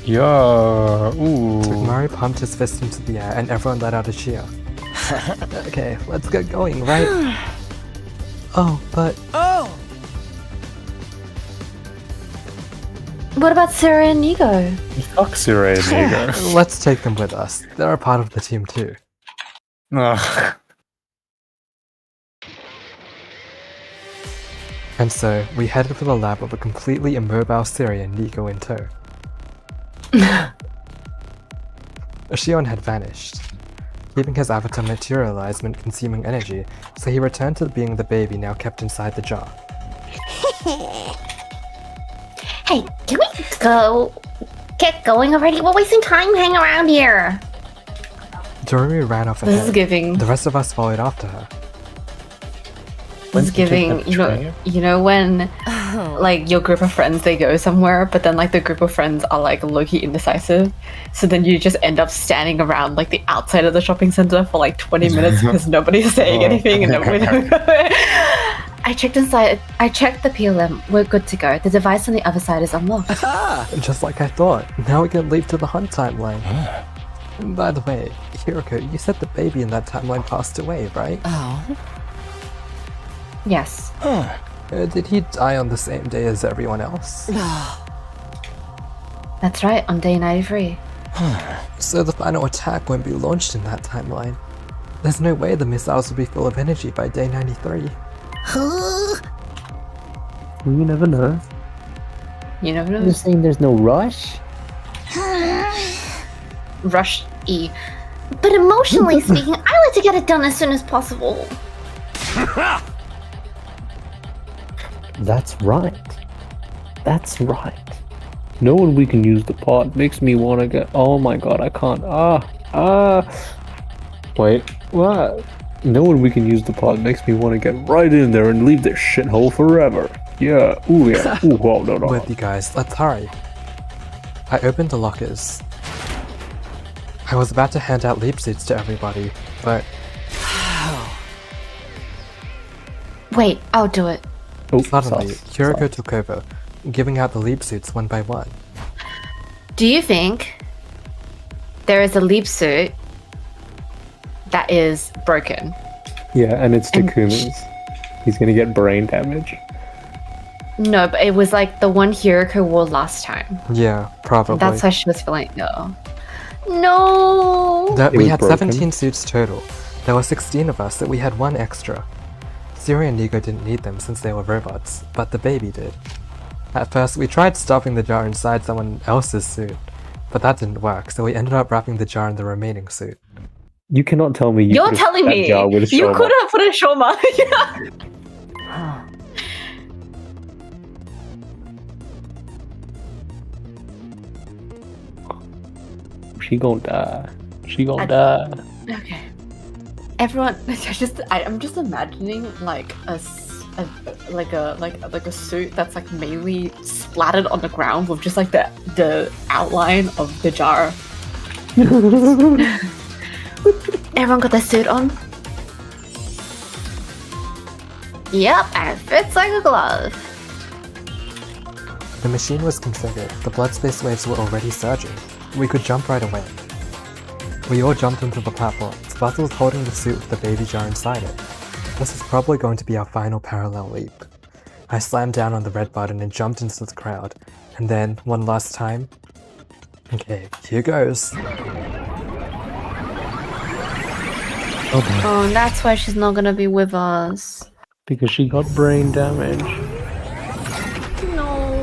Yeah, ooh. Mari pumped his fist into the air and everyone let out a cheer. Okay, let's get going, right? Oh, but... Oh! What about Sarah and Nigo? Fuck Sirei and Nigo. Let's take them with us. They're a part of the team too. Ugh. And so, we headed for the lab with a completely immobile Siri and Nico in tow. Shion had vanished, keeping his avatar materialized meant consuming energy, so he returned to being the baby now kept inside the jar. Hey, can we go? Get going already? We're wasting time hanging around here. Doremi ran off This ahead. is giving. The rest of us followed after her. This is giving, you know when like your group of friends they go somewhere, but then like the group of friends are like low-key indecisive, so then you just end up standing around like the outside of the shopping center for like 20 minutes because nobody's saying anything and nobody. I checked inside. I checked the PLM. We're good to go. The device on the other side is unlocked. Just like I thought. Now we can leap to the hunt timeline. By the way, Hiroko, you said the baby in that timeline passed away, right? Oh. Yes. Did he die on the same day as everyone else? That's right, on day 93. So the final attack won't be launched in that timeline. There's no way the missiles will be full of energy by day 93. You never know. You never know. You're saying there's no rush? Rush E. But emotionally speaking, I like to get it done as soon as possible. That's right. That's right. Knowing we can use the pod makes me want to get. Oh my god, I can't. Wait, what? Knowing we can use the pod makes me want to get right in there and leave this shithole forever. Yeah, ooh, yeah. Ooh, whoa, no. With you guys, let's hurry. I opened the lockers. I was about to hand out leap suits to everybody, but... Wait, I'll do it. Suddenly, Hiroko took over, giving out the leap suits one by one. Do you think there is a leap suit that is broken? Yeah, and it's Takuma's. He's gonna get brain damage. No, but it was like the one Hiroko wore last time. Yeah, probably. That's why she was feeling no. No. We had 17 suits total. There were 16 of us, so we had one extra. Siri and Nigo didn't need them since they were robots, but the baby did. At first, we tried stuffing the jar inside someone else's suit, but that didn't work, so we ended up wrapping the jar in the remaining suit. You cannot tell me You're telling me you could have put a Shoma. She gonna die. She gonna die. Okay. Everyone, I'm just imagining like a suit that's like mainly splattered on the ground with just like the outline of the jar. Everyone got their suit on? Yep, and it fits like a glove. The machine was configured, the blood space waves were already surging. We could jump right away. We all jumped onto the platform, Buzzles holding the suit with the baby jar inside it. This is probably going to be our final parallel leap. I slammed down on the red button and jumped into the crowd, and then, one last time... Okay, here goes. Oh, that's why she's not gonna be with us. Because she got brain damage. No.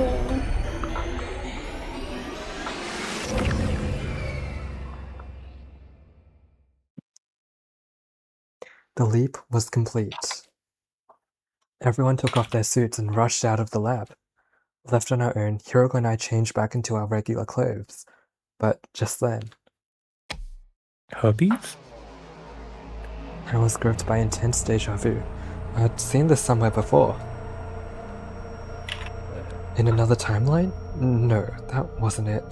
The leap was complete. Everyone took off their suits and rushed out of the lab. Left on our own, Hiroko and I changed back into our regular clothes. But just then, Hubbies? I was gripped by intense deja vu. I'd seen this somewhere before. In another timeline? No, that wasn't it.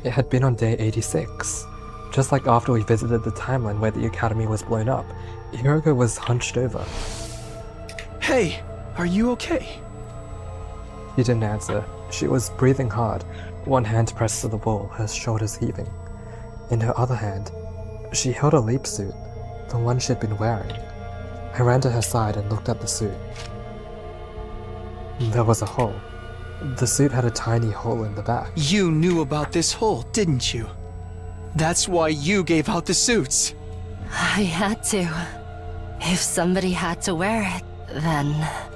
It had been on day 86. Just like after we visited the timeline where the academy was blown up, Hiroko was hunched over. Hey, are you okay? She didn't answer. She was breathing hard, one hand pressed to the wall, her shoulders heaving. In her other hand, she held a leap suit, the one she'd been wearing. I ran to her side and looked at the suit. There was a hole. The suit had a tiny hole in the back. You knew about this hole, didn't you? That's why you gave out the suits. I had to. If somebody had to wear it, then...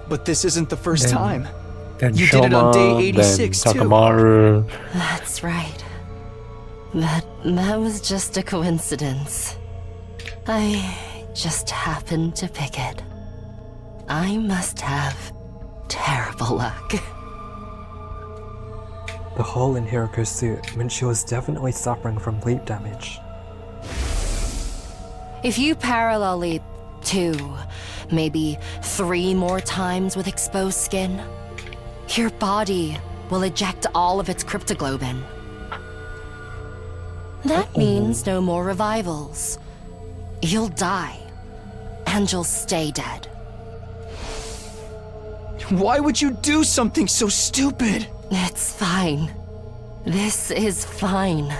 But this isn't the first Then- time. Then You did it on day Shoma, 86 then too. Takamaru. That's right. That was just a coincidence. I just happened to pick it. I must have terrible luck. The hole in Hiroko's suit meant she was definitely suffering from leap damage. If you parallel leap 2, maybe 3 more times with exposed skin, your body will eject all of its cryptoglobin. That means no more revivals. You'll die, and you'll stay dead. Why would you do something so stupid? It's fine. This is fine.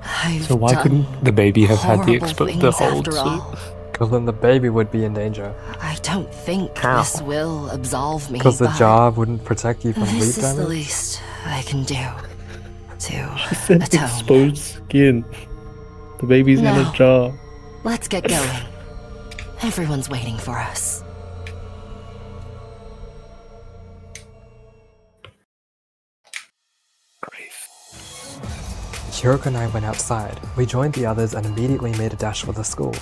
I've So why done couldn't the baby have had the horrible the things whole after suit? all. Because then the baby would be in danger. I don't think How? this will absolve me. Because the but jar wouldn't protect you from leap This is the damage. least I can do to She said atone. exposed skin. The baby's in No. a jar. Let's get going. Everyone's waiting for us. Hiroko and I went outside. We joined the others and immediately made a dash for the school.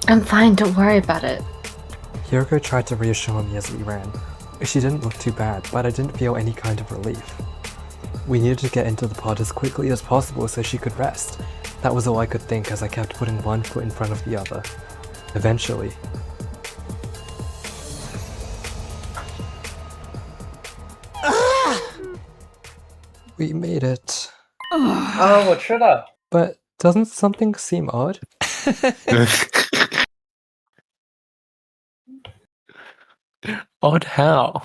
I'm fine, don't worry about it. Hiroko tried to reassure me as we ran. She didn't look too bad, but I didn't feel any kind of relief. We needed to get into the pod as quickly as possible so she could rest. That was all I could think as I kept putting one foot in front of the other. Eventually, we made it. Oh, what should I? But doesn't something seem odd? Odd how?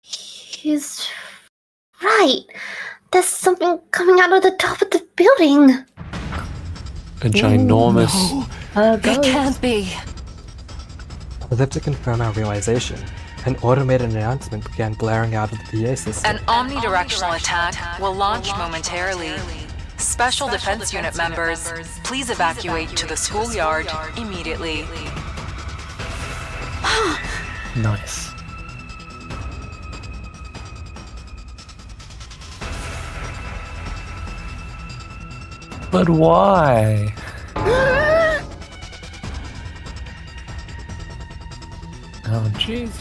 He's right. There's something coming out of the top of the building. A ginormous. It can't be. As if to confirm our realization, an automated announcement began blaring out of the PA system. An omnidirectional attack will launch momentarily. Special Defense Unit members, please evacuate to the schoolyard immediately. Nice. But why? Oh jeez.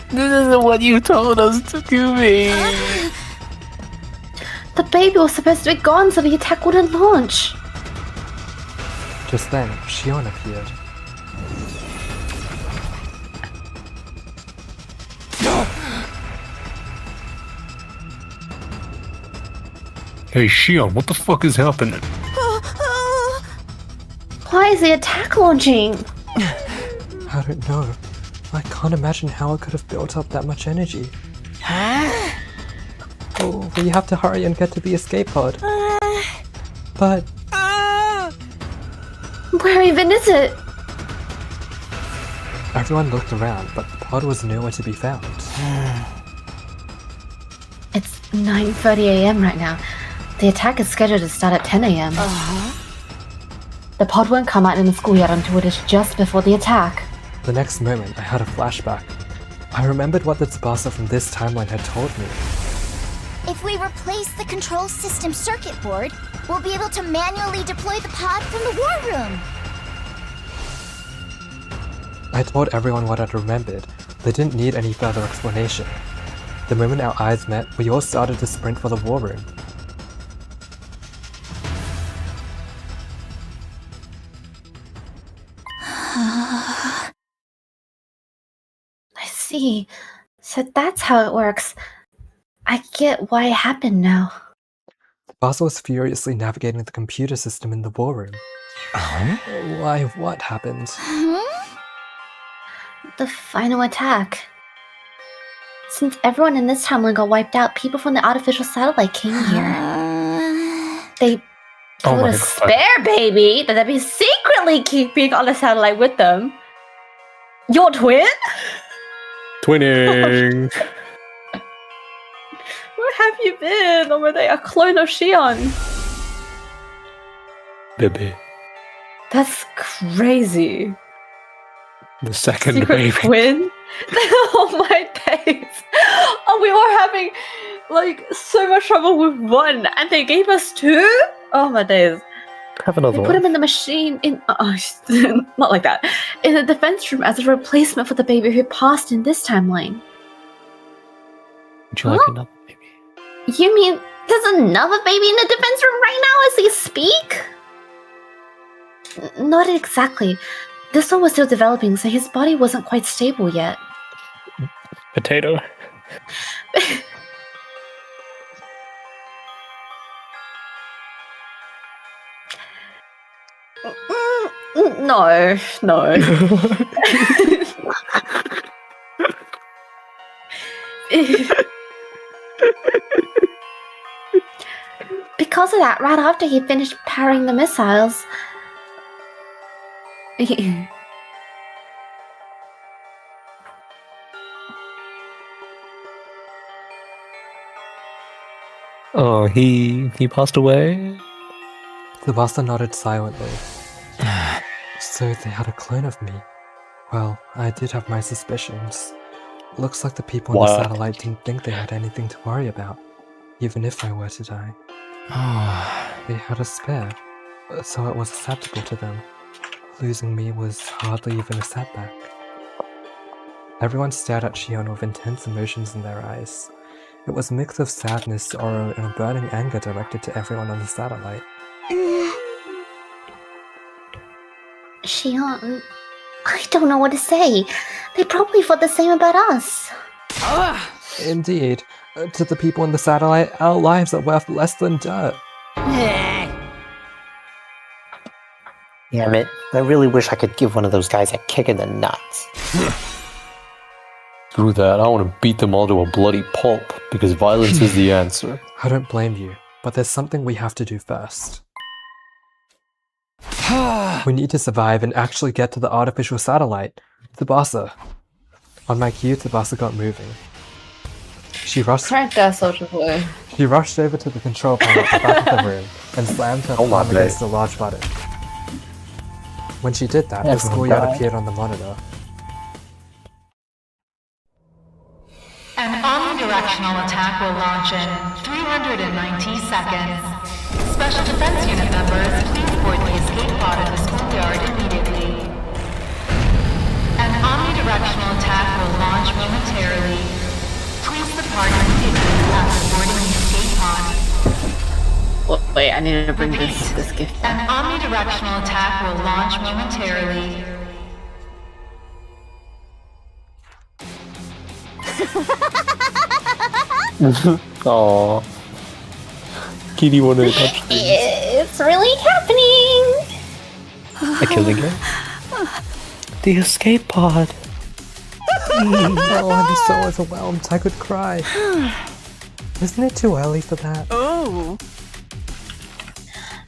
This isn't what you told us to do me. The baby was supposed to be gone so the attack wouldn't launch. Just then, Shion appeared. Hey Shion, what the fuck is happening? Why is the attack launching? I don't know. I can't imagine how it could have built up that much energy. Oh, we have to hurry and get to the escape pod. But Where even is it? everyone looked around, but the pod was nowhere to be found. It's 9:30 a.m. right now. The attack is scheduled to start at 10 a.m. The pod won't come out in the schoolyard until it is just before the attack. The next moment, I had a flashback. I remembered what the Tsubasa from this timeline had told me. If we replace the control system circuit board, we'll be able to manually deploy the pod from the war room. I told everyone what I'd remembered. They didn't need any further explanation. The moment our eyes met, we all started to sprint for the war room. I see. So that's how it works. I get why it happened now. Tsubasa was furiously navigating the computer system in the war room. Why, what happened? The final attack. Since everyone in this timeline got wiped out, people from the artificial satellite came here. They Oh told my a God. spare baby that they'd be secretly keeping on the satellite with them. Your twin? Twinning! Where have you been? Or were they a clone of Shion? Baby. That's crazy. The second Secret baby. twin? Oh my days. Oh, we were having like so much trouble with one and they gave us two? Oh my days. Have They another put one. him in the machine in not like that. In the defense room as a replacement for the baby who passed in this timeline. Would you like another? You mean there's another baby in the defense room right now as we speak? Not exactly. This one was still developing, so his body wasn't quite stable yet. Potato. No, no. Because of that, right after he finished powering the missiles, Oh, he passed away? Tsubasa nodded silently. So they had a clone of me. Well, I did have my suspicions. Looks like the people on the What? satellite didn't think they had anything to worry about, even if I were to die. They had a spare, so it was acceptable to them. Losing me was hardly even a setback. Everyone stared at Shion with intense emotions in their eyes. It was a mix of sadness, sorrow, and a burning anger directed to everyone on the satellite. Shion, I don't know what to say. They probably thought the same about us. Indeed, to the people on the satellite, our lives are worth less than dirt. Damn it. I really wish I could give one of those guys a kick in the nuts. Screw that, I want to beat them all to a bloody pulp, because violence is the answer. I don't blame you, but there's something we have to do first. We need to survive and actually get to the artificial satellite. Tsubasa. On my cue, Tsubasa got moving. She rushed Crank that social play. She rushed over to the control panel at the back of the room and slammed her palm against the large button. When she did that, the Everyone schoolyard died. appeared on the monitor. An omnidirectional attack will launch in 390 seconds. Special Defense Unit members, please board the escape pod at the schoolyard immediately. An omnidirectional attack will launch momentarily. Please depart immediately after boarding the escape pod. Wait, I need to bring this gift An back. omnidirectional attack will launch momentarily. Aww. Kitty wanted to touch things. It's really happening! I killed a guy. The escape pod. Oh, I'm so overwhelmed, I could cry. Isn't it too early for that? Oh.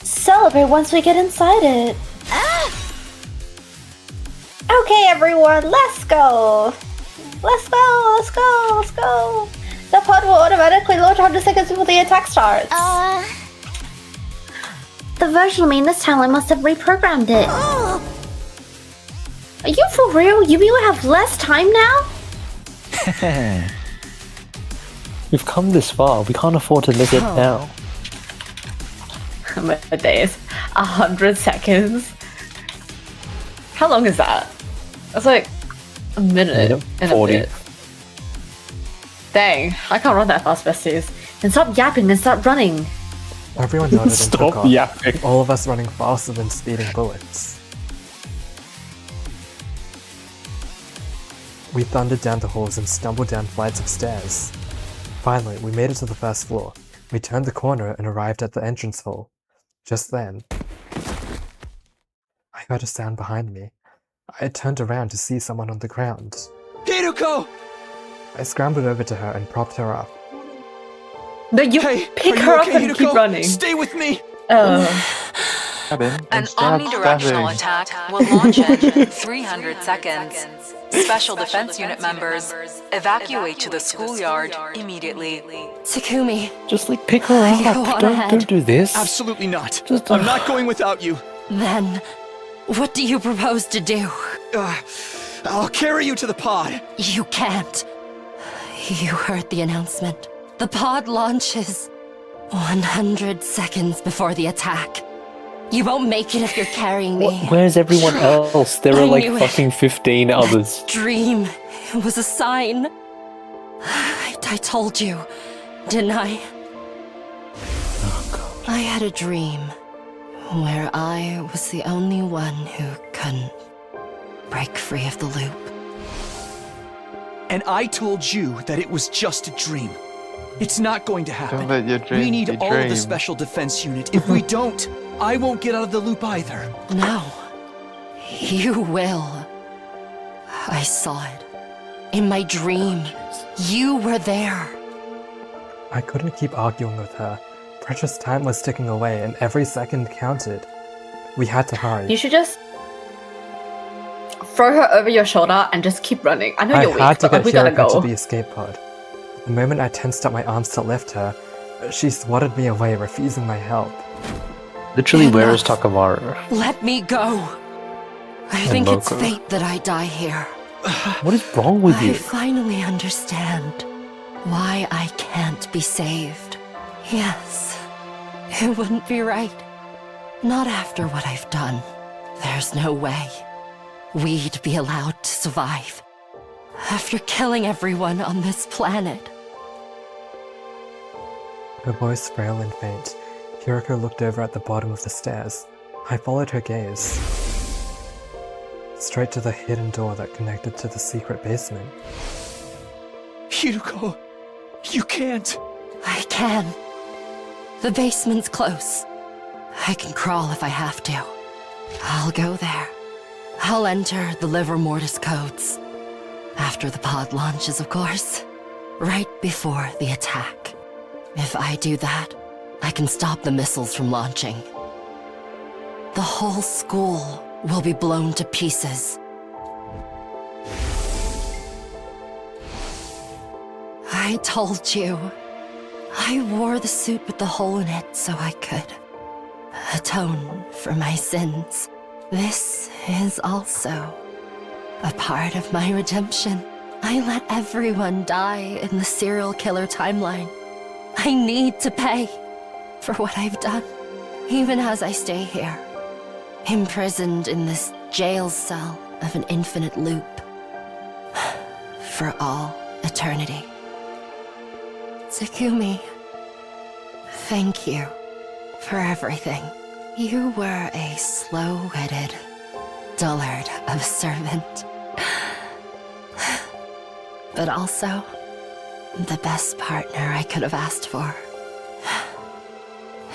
Celebrate once we get inside it. Okay, everyone, let's go. Let's go, let's go, let's go. The pod will automatically load 100 seconds before the attack starts. The version of me in this timeline must have reprogrammed it. Are you for real? You mean we have less time now? We've come this far. We can't afford to miss it now. My days. 100 seconds. How long is that? That's like a minute and 40. a bit. Dang, I can't run that fast, besties. And stop yapping and start running. Everyone nodded and Stop took off, yapping. all of us running faster than speeding bullets. We thundered down the halls and stumbled down flights of stairs. Finally, we made it to the first floor. We turned the corner and arrived at the entrance hall. Just then, I heard a sound behind me. I had turned around to see someone on the ground. Hiruko! I scrambled over to her and propped her up. No, you pick her up and keep running. Stay with me! An omnidirectional attack will launch in 300 seconds. Special defense unit members, evacuate to the schoolyard immediately. Takumi. Just like pick her up. Don't do this. Absolutely not. I'm not going without you. Then, what do you propose to do? I'll carry you to the pod. You can't. You heard the announcement. The pod launches 100 seconds before the attack. You won't make it if you're carrying me. Where's everyone else? There are like fucking 15 others. Dream. It was a sign. I told you, didn't I? Oh, I had a dream where I was the only one who couldn't break free of the loop. And I told you that it was just a dream. It's not going to happen. Don't let your dream We need be all of the dream. special defense unit. If we don't, I won't get out of the loop either. No. You will. I saw it. In my dream. You were there. I couldn't keep arguing with her. Precious time was ticking away and every second counted. We had to hurry. You should just throw her over your shoulder and just keep running. I know you're I had weak, to but get we gotta Hiroko go. to the escape pod. The moment I tensed up my arms to lift her, she swatted me away, refusing my help. Literally, where is Takamaru? Let me go. I think it's Moko. fate that I die here. What is wrong with I you? finally understand why I can't be saved. Yes, it wouldn't be right. Not after what I've done. There's no way we'd be allowed to survive. After killing everyone on this planet. Her voice frail and faint, Hiroko looked over at the bottom of the stairs. I followed her gaze. Straight to the hidden door that connected to the secret basement. Hiruko, you can't. I can. The basement's close. I can crawl if I have to. I'll go there. I'll enter the Liver Mortis codes. After the pod launches, of course. Right before the attack. If I do that, I can stop the missiles from launching. The whole school will be blown to pieces. I told you. I wore the suit with the hole in it so I could atone for my sins. This is also a part of my redemption. I let everyone die in the serial killer timeline. I need to pay for what I've done, even as I stay here, imprisoned in this jail cell of an infinite loop, for all eternity. Takumi, thank you for everything. You were a slow-witted dullard of a servant, but also the best partner I could have asked for.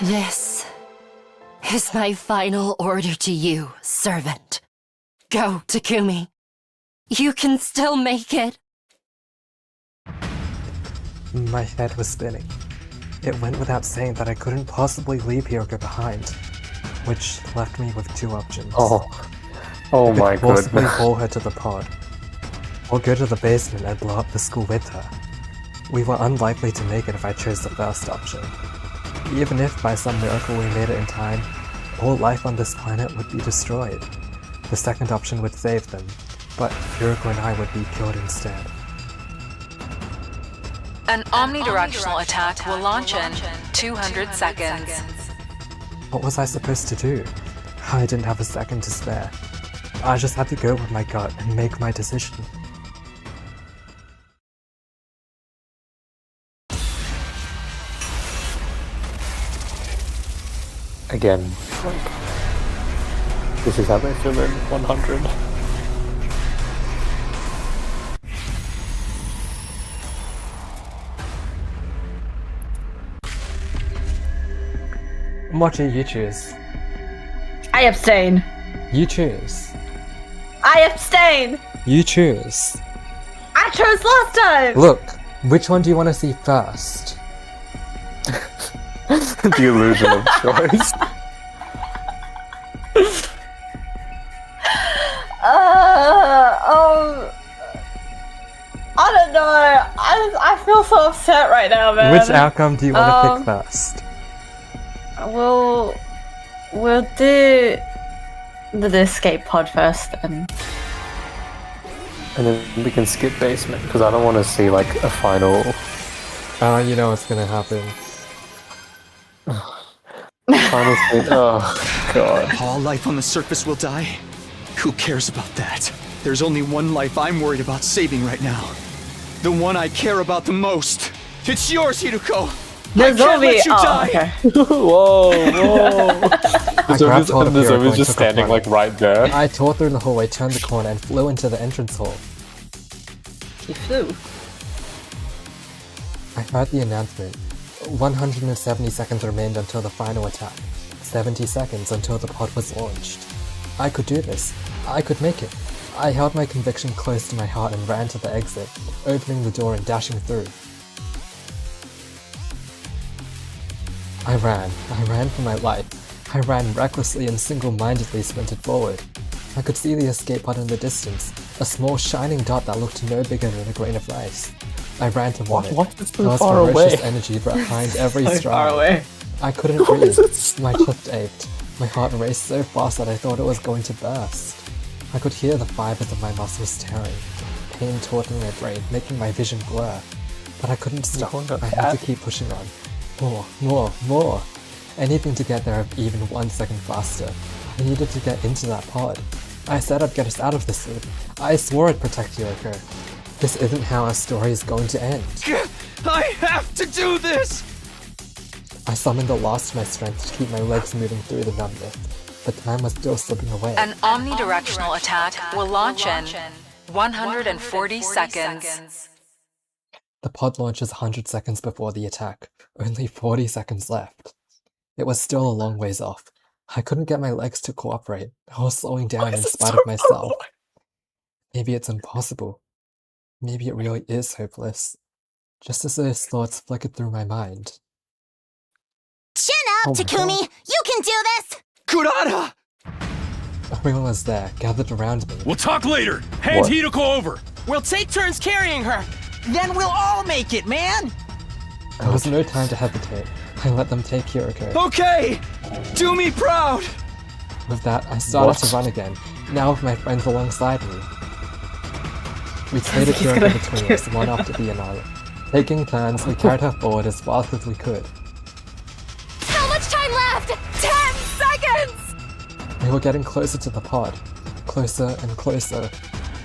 This is my final order to you, servant. Go, Takumi. You can still make it. My head was spinning. It went without saying that I couldn't possibly leave Hiroko behind, which left me with two options. Oh I my could forcibly goodness. haul her to the pod, or go to the basement and blow up the school with her. We were unlikely to make it if I chose the first option. Even if by some miracle we made it in time, all life on this planet would be destroyed. The second option would save them, but Hiroko and I would be killed instead. An omnidirectional attack will launch in 200 seconds. What was I supposed to do? I didn't have a second to spare. I just had to go with my gut and make my decision. Again, like, this is how they fill in 100. Mochi, you choose. I abstain. You choose. I abstain. You choose. I chose last time. Look, which one do you want to see first? The illusion of choice. I don't know. I feel so upset right now, man. Which outcome do you want to pick first? We'll do the escape pod first, and then we can skip basement, because I don't want to see, like, a final... You know what's gonna happen. Final scene. Oh, God. All life on the surface will die? Who cares about that? There's only one life I'm worried about saving right now. The one I care about the most. It's yours, Hiruko! I can't let you die! Okay. Whoa, whoa! I grabbed hold of The Hiroko zombie's and just took a standing, flight. like, right there. I tore through the hallway, turned the corner, and flew into the entrance hall. He flew. I heard the announcement. 170 seconds remained until the final attack. 70 seconds until the pod was launched. I could do this. I could make it. I held my conviction close to my heart and ran to the exit, opening the door and dashing through. I ran for my life. I ran recklessly and single-mindedly sprinted forward. I could see the escape pod in the distance, a small shining dot that looked no bigger than a grain of rice. I ran toward it. Why is it so There was far ferocious away? energy behind every So stride. far away. I couldn't Why breathe. is it so- My chest ached. My heart raced so fast that I thought it was going to burst. I could hear the fibers of my muscles tearing. Pain tore through my brain, making my vision blur. But I couldn't stop. I had to keep pushing on. More. Anything to get there even 1 second faster. I needed to get into that pod. I said I'd get us out of this loop. I swore I'd protect Yoko. This isn't how our story is going to end. I have to do this! I summoned the last of my strength to keep my legs moving through the numbness, but time was still slipping away. An omnidirectional attack will launch in 140 seconds. The pod launches 100 seconds before the attack, only 40 seconds left. It was still a long ways off. I couldn't get my legs to cooperate. I was slowing down in spite of myself. Maybe it's impossible. Maybe it really is hopeless. Just as those thoughts flickered through my mind. Chin up, Oh my Takumi! God. You can do this! Kurata! Everyone was there, gathered around me. We'll talk later. Hand What? Hideko over. We'll take turns carrying her. Then we'll all make it, man. There was no time to hesitate. I let them take Hiroko. Okay! Do me proud! With that, I started What? to run again, now with my friends alongside me. We traded He's Hiroko gonna between us, one after the another. Taking turns, we carried her forward as fast as we could. How much time left? 10 seconds! We were getting closer to the pod. Closer and closer.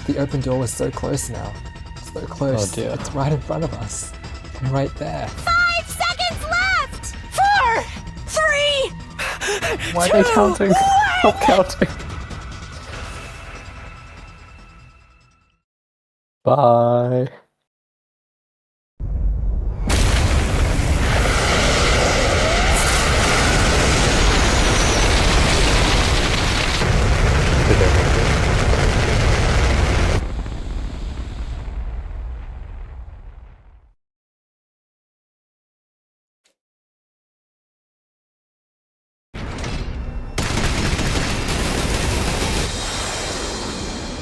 The open door was so close now. So close. Oh dear. It's right in front of us. And right there. 5 seconds left! 4, 3, Why are they counting? Stop counting. Bye.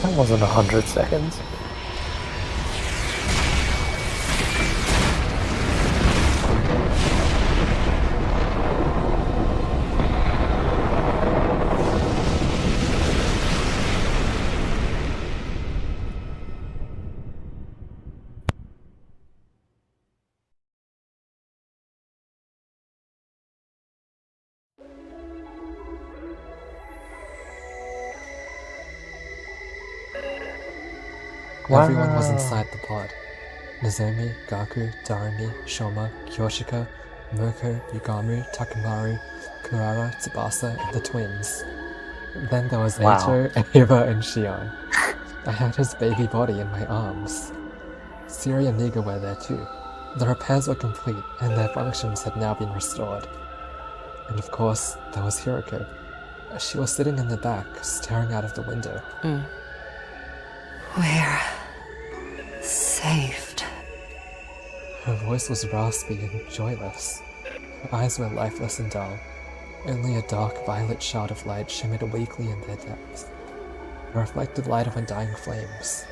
That wasn't 100 seconds. Everyone was inside the pod. Nozomi, Gaku, Darumi, Shoma, Kyoshika, Mirko, Yugamu, Takemaru, Kurara, Tsubasa, and the twins. Then there was Wow. Eito, Eva, and Shion. I had his baby body in my arms. Siri and Niga were there too. The repairs were complete, and their functions had now been restored. And of course, there was Hiroko. She was sitting in the back, staring out of the window. We're saved. Her voice was raspy and joyless. Her eyes were lifeless and dull. Only a dark violet shard of light shimmered weakly in their depths. The reflected light of undying flames.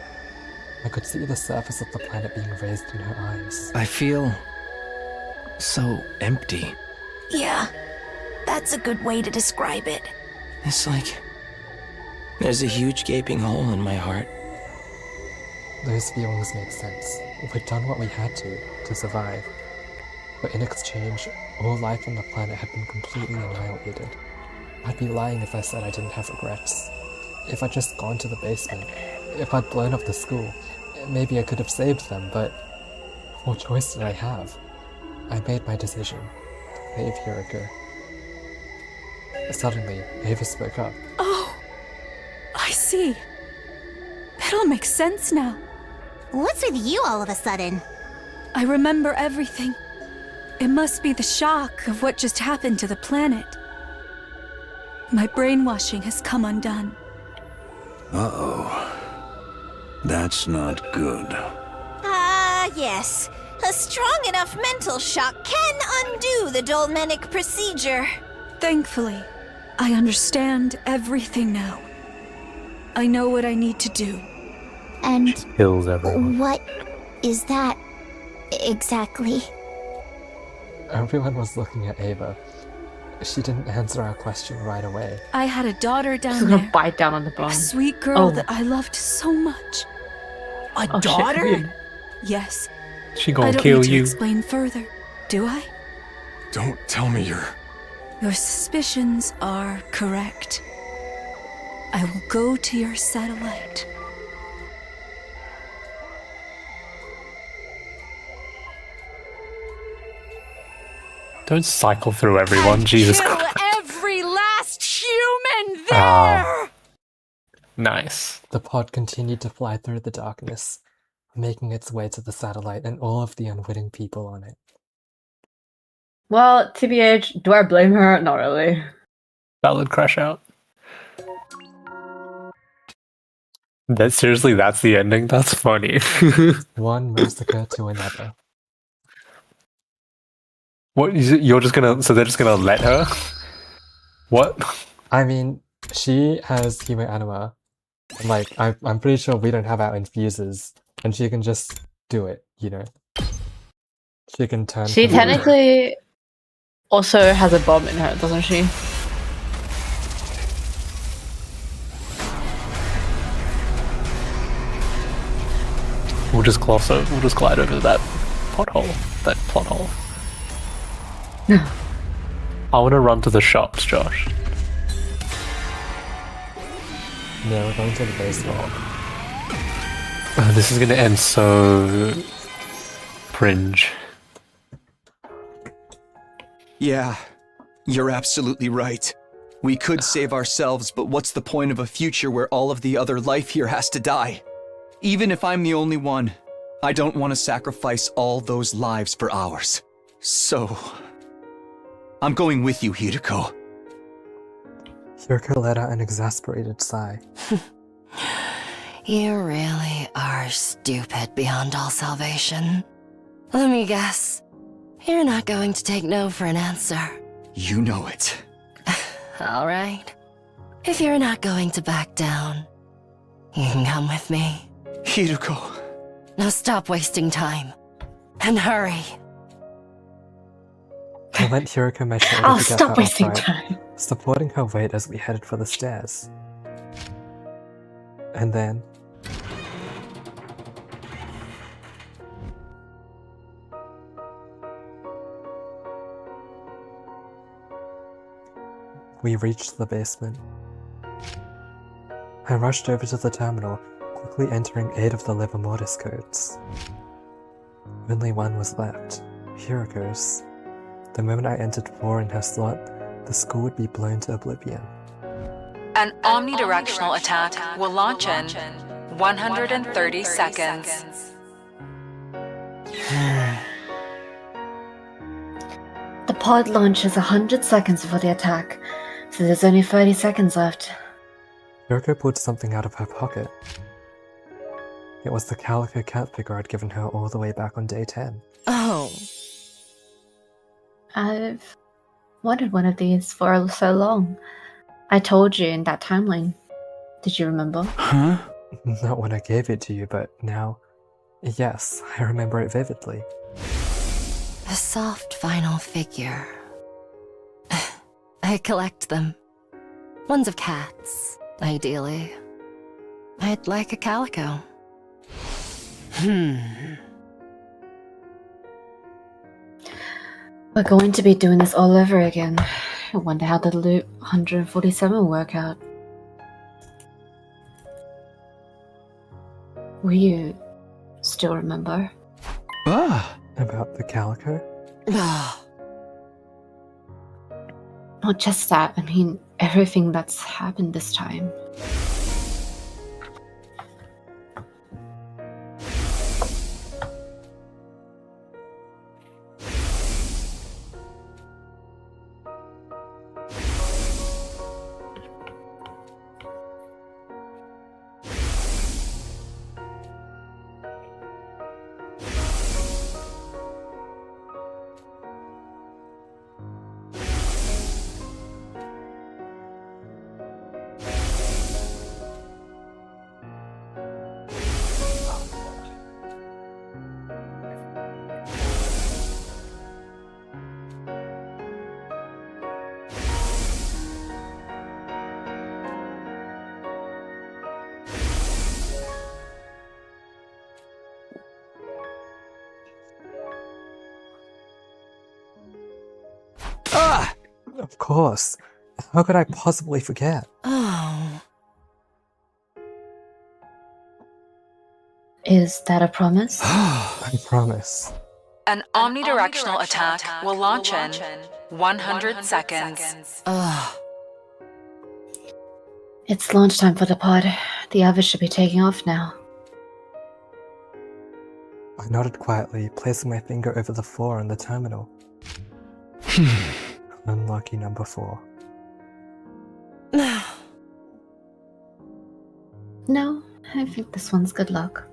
I could see the surface of the planet being raised in her eyes. I feel so empty. Yeah, that's a good way to describe it. It's like there's a huge gaping hole in my heart. Those feelings made sense. We'd done what we had to survive. But in exchange, all life on the planet had been completely annihilated. I'd be lying if I said I didn't have regrets. If I'd just gone to the basement, if I'd blown up the school, maybe I could have saved them, but what choice did I have? I made my decision. Save Hiroko. Suddenly, Ava spoke up. Oh, I see. It all makes sense now. What's with you all of a sudden? I remember everything. It must be the shock of what just happened to the planet. My brainwashing has come undone. Uh-oh. That's not good. Ah, yes. A strong enough mental shock can undo the Dolmenic procedure. Thankfully, I understand everything now. I know what I need to do. And Kills everyone. what is that exactly? Everyone was looking at Ava. She didn't answer our question right away. I had a daughter down She's there. gonna bite down on the bone. A sweet girl Oh. that I loved so much. A Oh, shit. daughter? Yes. She I gonna don't kill need to you. explain further, do I? Don't tell me you're... Your suspicions are correct. I will go to your satellite. Don't cycle through everyone, Jesus Kill Christ. every last human there! Ah. Nice. The pod continued to fly through the darkness, making its way to the satellite and all of the unwitting people on it. Well, TBH, do I blame her? Not really. Valid crash out. That seriously, that's the ending? That's funny. One massacre to another. What is it? You're just gonna, so they're just gonna let her? What? I mean, she has human anima. Like, I'm pretty sure we don't have our infuses, and she can just do it, you know? She can turn... She from- technically also has a bomb in her, doesn't she? We'll just gloss over, we'll just glide over that pothole, that plot hole. I want to run to the shops, Josh. No, we're going to the basement. This is gonna end so... cringe. Yeah, you're absolutely right. We could save ourselves, but what's the point of a future where all of the other life here has to die? Even if I'm the only one, I don't want to sacrifice all those lives for ours. So, I'm going with you, Hiroko. Hiroko let out an exasperated sigh. You really are stupid beyond all salvation. Let me guess. You're not going to take no for an answer. You know it. All right. If you're not going to back down, you can come with me. Hiroko. Now stop wasting time. And hurry. I lent Hiroko my shoulder I'll to get stop her wasting upright, time. supporting her weight as we headed for the stairs. And then... we reached the basement. I rushed over to the terminal, quickly entering 8 of the Liver Mortis codes. Only one was left, Hiriko's. The moment I entered 4 in her slot, the school would be blown to oblivion. An omnidirectional attack will launch in 130 seconds. The pod launches 100 seconds before the attack, so there's only 30 seconds left. Hiriko pulled something out of her pocket. It was the calico cat figure I'd given her all the way back on day 10. Oh. I've wanted one of these for so long. I told you in that timeline. Did you remember? Huh? Not when I gave it to you, but now... Yes, I remember it vividly. A soft vinyl figure. I collect them. Ones of cats, ideally. I'd like a calico. We're going to be doing this all over again. I wonder how the loop 147 will work out. Will you still remember? About the calico? Not just that, I mean everything that's happened this time. Of course. How could I possibly forget? Oh. Is that a promise? I promise. An omnidirectional attack will launch in 100 seconds. It's launch time for the pod. The others should be taking off now. I nodded quietly, placing my finger over the 4 on the terminal. Unlucky number 4. No, I think this one's good luck.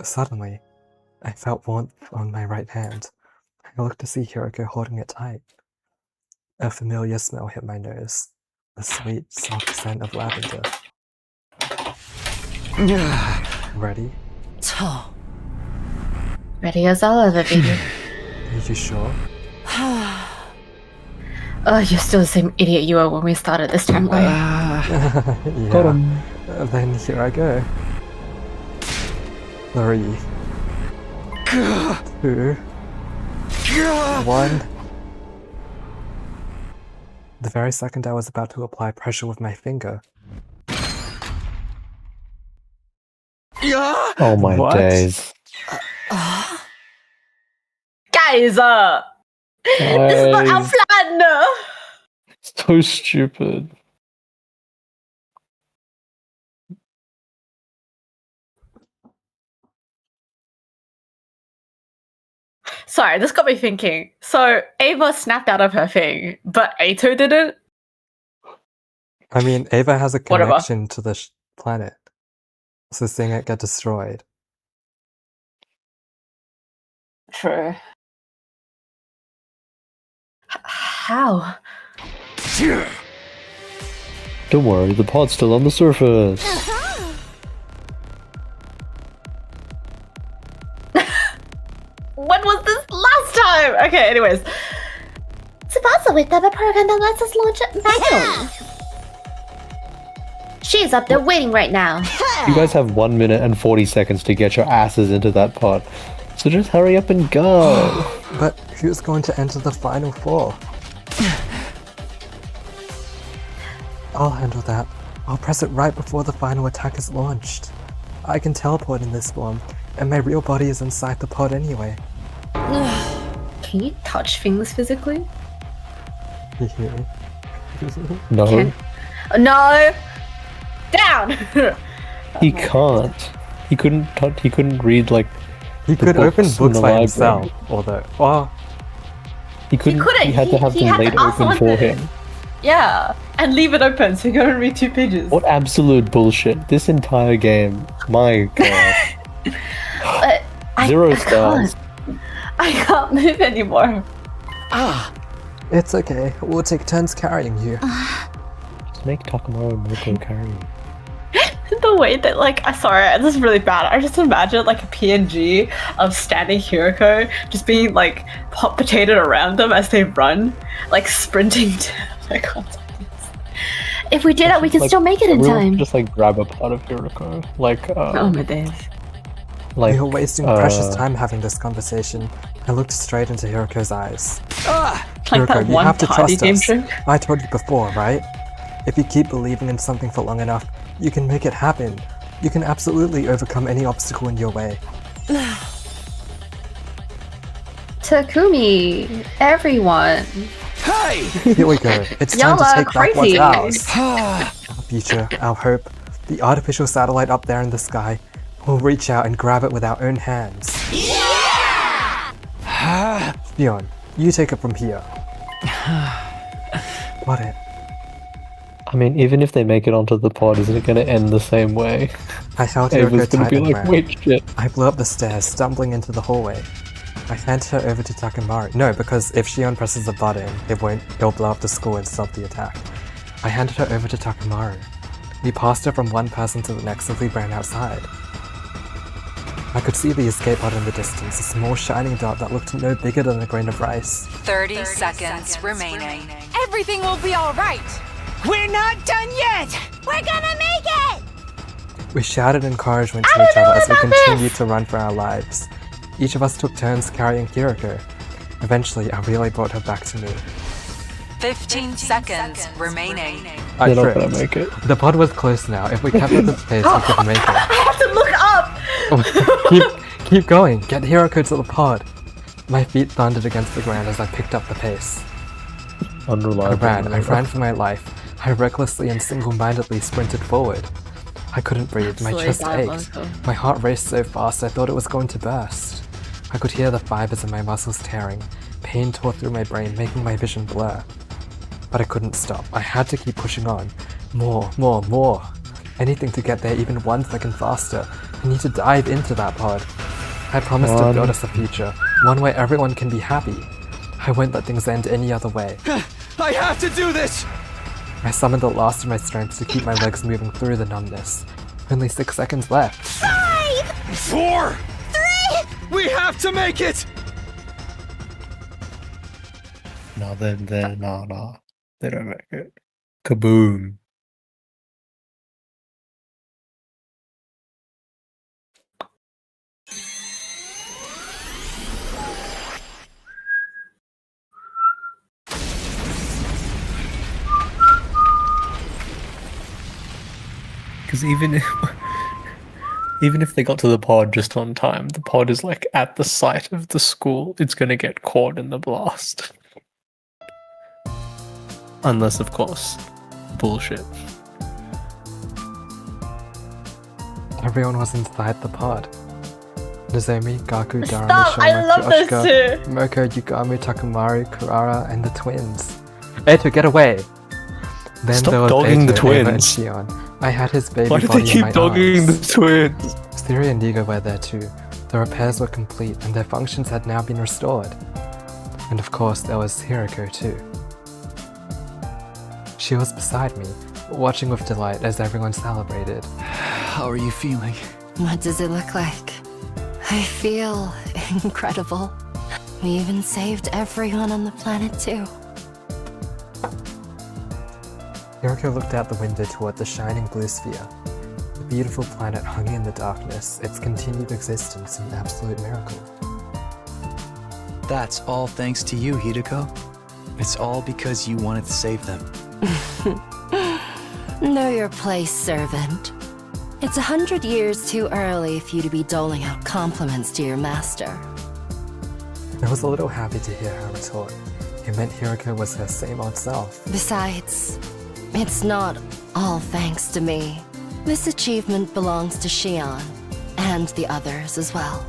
Suddenly, I felt warmth on my right hand. I looked to see Hiriko holding it tight. A familiar smell hit my nose. The sweet, soft scent of lavender. Ready? Ready as I'll ever be. Are you sure? Oh, you're still the same idiot you were when we started this time, Yeah. Then here I go. 3, 2, 1. The very second I was about to apply pressure with my finger. Oh my What? days. Guys, this is not our plan! So stupid. Sorry, this got me thinking. So, Ava snapped out of her thing, but Ato didn't? I mean, Ava has a Whatever. connection to the planet. So seeing it get destroyed. True. How? Don't worry, the pod's still on the surface. When was this last time? Okay, anyways. Supposedly, they have a program that lets us launch it manually. She's up there waiting right now. You guys have 1 minute and 40 seconds to get your asses into that pod. So just hurry up and go. But who's going to enter the final 4? I'll handle that. I'll press it right before the final attack is launched. I can teleport in this form, and my real body is inside the pod anyway. Can you touch things physically? No. No! Down! He can't. He couldn't touch. He couldn't read like. He the could open in books the by library. himself, although. Well, He couldn't. He, couldn't. had to have He them had laid to ask open for someone to- him. Yeah, and leave it open so you can only read 2 pages. What absolute bullshit! This entire game. My god. But Zero stars. I can't move anymore. it's okay. We'll take turns carrying you. Just make Takamaru Moko carry you. The way that, like, I'm sorry, this is really bad. I just imagine, like, a PNG of standing Hiroko just being, like, hot potatoed around them as they run, like, sprinting to, like, If we did it, we could Like, still make it in everyone time. Just like grab a part of Hiroko. Like. Oh my days. Like. We are wasting precious time having this conversation. I looked straight into Hiroko's eyes. Like Hiroko, that you one have to party trust game us. trick. I told you before, right? If you keep believing in something for long enough, you can make it happen. You can absolutely overcome any obstacle in your way. Takumi, everyone. Hey! Here we go. It's time Y'all to are take back what's crazy. ours. Our future, our hope, the artificial satellite up there in the sky. We'll reach out and grab it with our own hands. Shion, you take it from here. What it? I mean, even if they make it onto the pod, isn't it going to end the same way? I held Ava's Hiroko gonna tight be and like, ran. wait, shit. I flew up the stairs, stumbling into the hallway. I handed her over to Takamaru. No, because if Shion presses the button, he'll blow up the school and stop the attack. I handed her over to Takamaru. We passed her from one person to the next as we ran outside. I could see the escape pod in the distance, a small shining dot that looked no bigger than a grain of rice. 30 seconds remaining. Everything will be alright. We're not done yet. We're gonna make it. We shouted encouragement to each other as we continued to run for our lives. Each of us took turns carrying Hiroko. Eventually, I really brought her back to me. 15 seconds remaining. I You're not tripped. gonna make it. The pod was close now. If we kept at this pace, we could make it. I have to look up! keep going. Get Hiroko to the pod. My feet thundered against the ground as I picked up the pace. Unreliable. I ran for my life. I recklessly and single-mindedly sprinted forward. I couldn't breathe. My Absolutely chest diabolical. ached. My heart raced so fast I thought it was going to burst. I could hear the fibers in my muscles tearing. Pain tore through my brain, making my vision blur. But I couldn't stop. I had to keep pushing on. More, more, more. Anything to get there even 1 second faster. I need to dive into that pod. I promised to build us a future, one where everyone can be happy. I won't let things end any other way. I have to do this! I summoned the last of my strength to keep my legs moving through the numbness. Only 6 seconds left. 5, 4, 3. we have to make it! No, no. They don't make it. Kaboom. Because even if they got to the pod just on time, the pod is like at the site of the school. It's gonna get caught in the blast. Unless, of course, bullshit. Everyone was inside the pod. Nozomi, Gaku, Dara, Stop! I Mishima, love this Kyoshika, too. Moko, Yugami, Takamaru, Kurara, and the twins. Eto, get away! Then Stop there was dogging the Eto, Eva, and twins. Shion. I had his baby Why do body they in keep my dogging arms. the twins? Siri and Nigo were there too. The repairs were complete and their functions had now been restored. And of course there was Hiroko too. She was beside me, watching with delight as everyone celebrated. How are you feeling? What does it look like? I feel incredible. We even saved everyone on the planet too. Hiroko looked out the window toward the shining blue sphere. The beautiful planet hung in the darkness, its continued existence an absolute miracle. That's all thanks to you, Hideko. It's all because you wanted to save them. Know your place, servant. It's 100 years too early for you to be doling out compliments to your master. I was a little happy to hear her retort. It meant Hiroko was her same old self. Besides, it's not all thanks to me. This achievement belongs to Shion, and the others as well.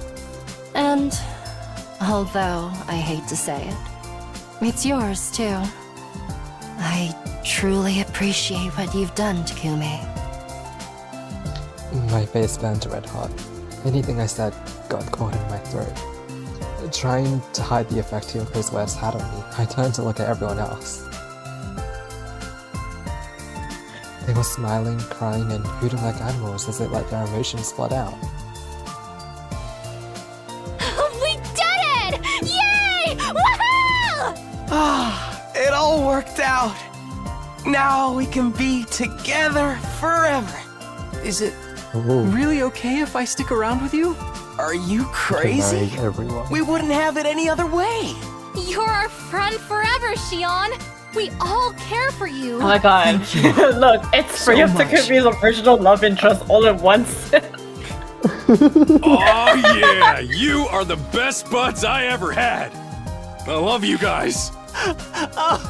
And, although I hate to say it, it's yours too. I truly appreciate what you've done, Takumi. My face burned red hot. Anything I said got caught in my throat. Trying to hide the effect Hiroko's words had on me, I turned to look at everyone else. They were smiling, crying, and hooting like animals as they let their emotions flood out. We did it! Yay! Woohoo! Ah, it all worked out. Now we can be together forever. Is it really okay if I stick around with you? Are you crazy? Everyone. We wouldn't have it any other way. You're our friend forever, Shion. We all care for you. Oh my god. Look, it's So Free of much. Takumi's original love interest all at once. Oh yeah, you are the best buds I ever had. I love you guys. I'm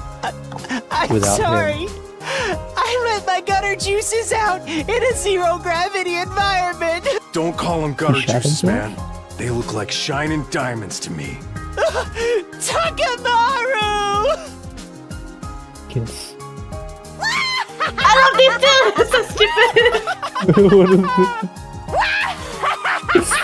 Without sorry. I let my gutter juices out in a zero-gravity environment. Don't call them gutter shat juices, himself? man. They look like shining diamonds to me. Takamaru! Kiss. I love these two! It's so stupid! What is this?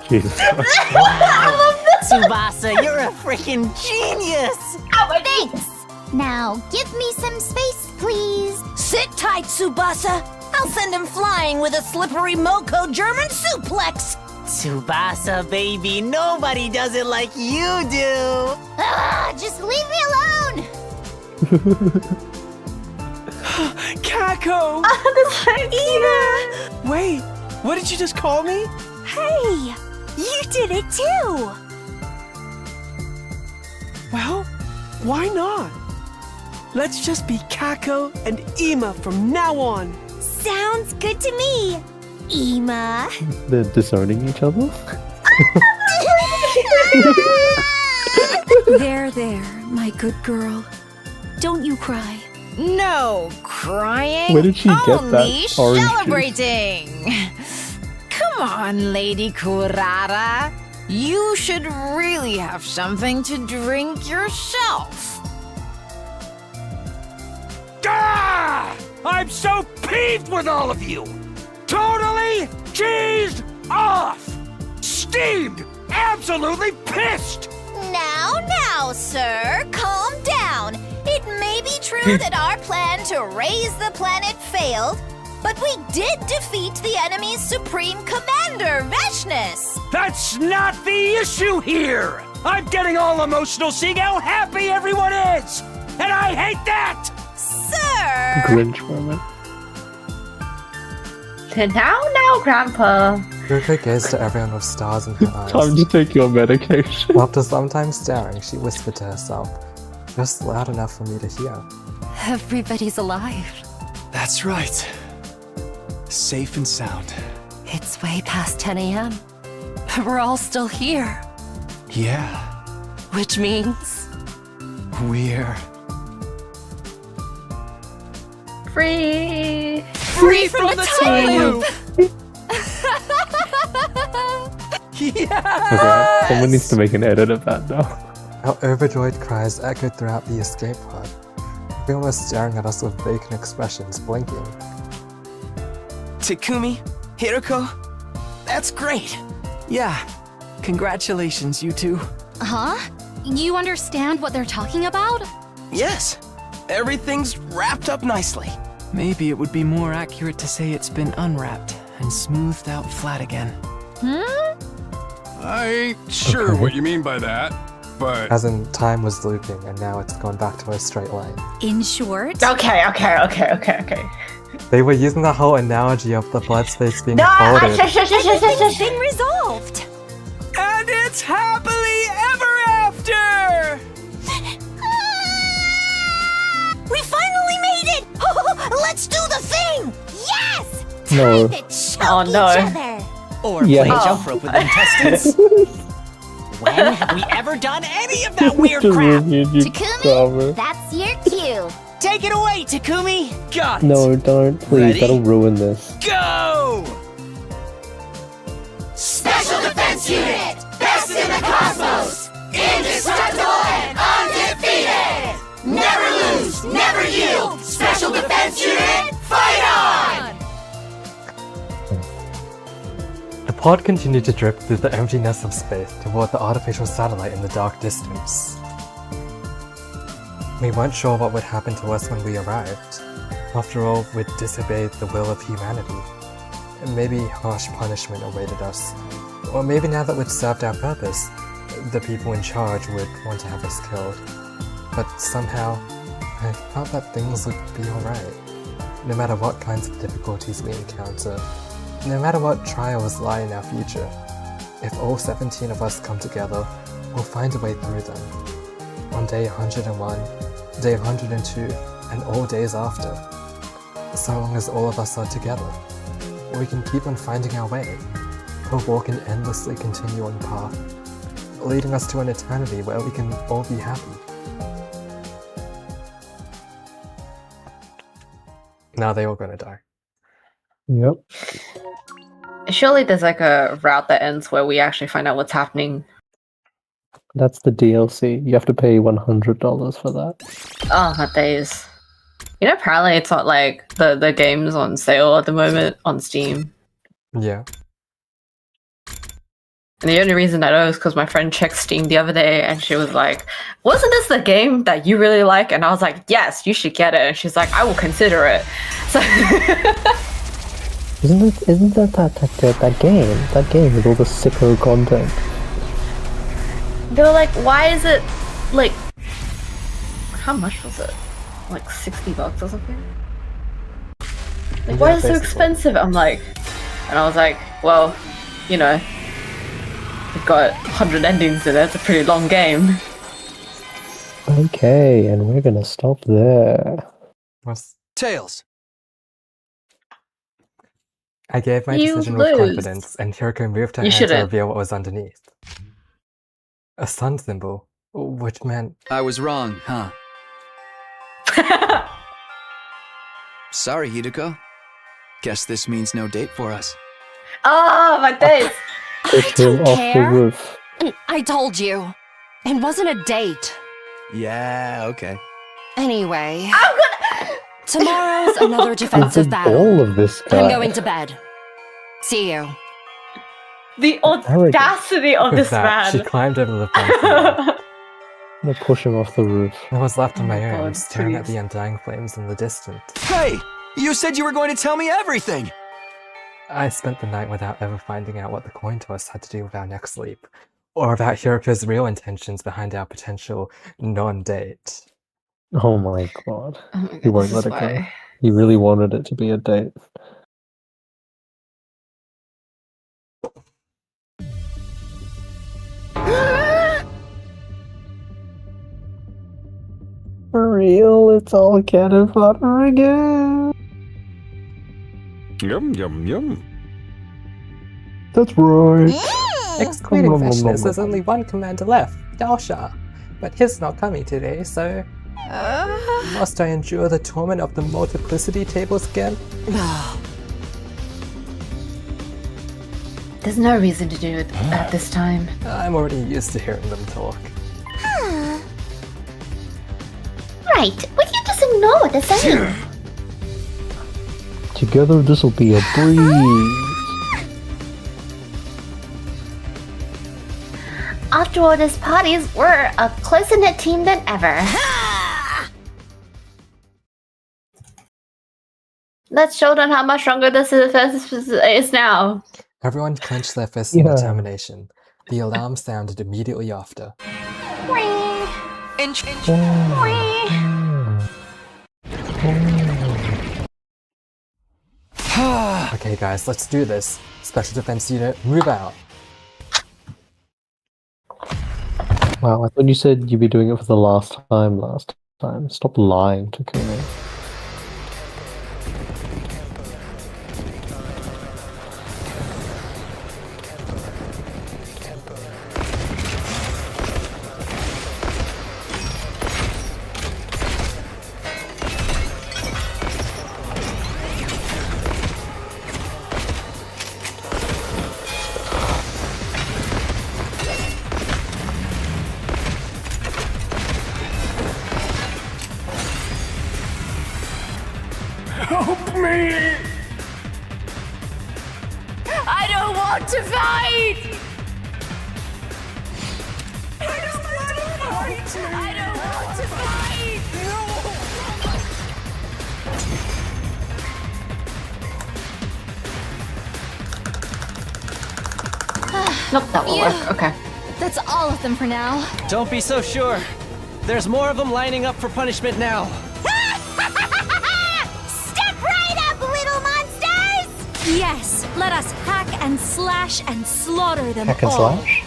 Jesus Christ. I love this! Tsubasa, you're a freaking genius! Oh, thanks! Now, give me some space, please. Sit tight, Tsubasa. I'll send him flying with a slippery Moko German suplex. Tsubasa, baby, nobody does it like you do! Ah, just leave me alone! Kako! Ina! Wait, what did you just call me? Hey, you did it too! Well, why not? Let's just be Kako and Ima from now on. Sounds good to me. Ima. They're disowning each other? There, my good girl. Don't you cry. No crying. Where did she get that Only orange juice? celebrating. Come on, Lady Kurara. You should really have something to drink yourself. Ah! I'm so peeved with all of you! Totally cheesed off! Steamed! Absolutely pissed! Now, sir, calm down. It may be true that our plan to raise the planet failed, but we did defeat the enemy's supreme commander, Veshnus. That's not the issue here! I'm getting all emotional seeing how happy everyone is! And I hate that! Sir! Grinch moment. Now, Grandpa. Hiroko gazed at everyone with stars in her eyes. Time to take your medication. After some time staring, she whispered to herself, just loud enough for me to hear. Everybody's alive. That's right. Safe and sound. It's way past 10 a.m. But we're all still here. Yeah, Which means we're Free! Free from the time loop! Okay, someone needs to make an edit of that now. Our overjoyed cries echoed throughout the escape pod. Everyone was staring at us with vacant expressions, blinking. Takumi, Hiroko, that's great. Yeah, congratulations, you two. Huh? You understand what they're talking about? Yes, everything's wrapped up nicely. Maybe it would be more accurate to say it's been unwrapped and smoothed out flat again. I ain't sure Okay. what you mean by that, but As in, time was looping, and now it's gone back to a straight line. In short, Okay. They were using the whole analogy of the blood space being No, folded. Everything's been resolved. And lives happily ever after! We finally made it! Let's do the thing! Yes! No. Time to choke Oh, no. each other! Or Yeah. play Oh. jump rope with intestines. When have we ever done any of that weird crap? Takumi, that's your cue. Take it away, Takumi! Got it! No, don't, please. Ready? That'll ruin this. Go! Special Defense Unit! Best in the cosmos! Indestructible and undefeated! Never lose, never yield! Special Defense Unit, fight on! The pod continued to drift through the emptiness of space toward the artificial satellite in the dark distance. We weren't sure what would happen to us when we arrived. After all, we'd disobeyed the will of humanity. Maybe harsh punishment awaited us. Or maybe now that we'd served our purpose, the people in charge would want to have us killed. But somehow, I felt that things would be alright. No matter what kinds of difficulties we encounter, no matter what trials lie in our future, if all 17 of us come together, we'll find a way through them. On day 101, day 102, and all days after. So long as all of us are together, we can keep on finding our way. We'll walk an endlessly continuing path, leading us to an eternity where we can all be happy. Now they all gonna die. Yep. Surely there's like a route that ends where we actually find out what's happening. That's the DLC. You have to pay $100 for that. Oh my days. You know, apparently it's not like the game's on sale at the moment on Steam. Yeah. And the only reason I know is because my friend checked Steam the other day and she was like, wasn't this the game that you really like? And I was like, yes, you should get it. And she's like, I will consider it. So Isn't that game? That game with all the sicko content. they were like, why is it like, how much was it? Like $60 or something? Like, why Yeah, is it so basically. expensive? I'm like, and I was like, well, you know, it's got 100 endings in it. It's a pretty long game. Okay, and we're gonna stop there. Tails. I gave my You decision lose. with confidence, and Hiroko moved her You hand to shouldn't. reveal what was underneath. A sun symbol, which meant I was wrong, huh? Sorry, Hideko. Guess this means no date for us. Oh, my days. Push him off the care. roof. I told you. It wasn't a date. Yeah, okay. Anyway. Tomorrow's another defensive Did battle. all of this guy. I'm going to bed. See you. The audacity of with this that, she man. climbed over the fence. and I'm gonna push him off the roof. I was left on my Oh my own, God, staring at please. the undying flames in the distance. Hey! You said you were going to tell me everything! I spent the night without ever finding out what the coin toss had to do with our next sleep, or about Hiroko's real intentions behind our potential non-date. Oh my god. Oh my He God, won't this let is it go. why. He really wanted it to be a date. For real, it's all cannon fodder again. Yum, yum, yum. That's right. Excluding Nom, nom, nom, Vashnis, nom, there's nom. only one commander left, Dalsha. But he's not coming today, so... Must I endure the torment of the multiplicity tables again? There's no reason to do it at this time. I'm already used to hearing them talk. Right, we can just ignore what they're saying. Together, this'll be a breeze. After all, these parties, we're a closer knit team than ever. Let's show them how much stronger this is now. Everyone clenched their fists in Yeah. determination. The alarm sounded immediately after. Okay guys, let's do this. Special Defense Unit, move out. Wow, I thought you said you'd be doing it for the last time. Stop lying to Kume. Help me! I don't want to fight! I don't want to fight! I don't want to fight! Nope, that will work. Okay. That's all of them for now. Don't be so sure. There's more of them lining up for punishment now. Step right up, little monsters! Yes, let us hack and slash and slaughter them Hack and all. slash?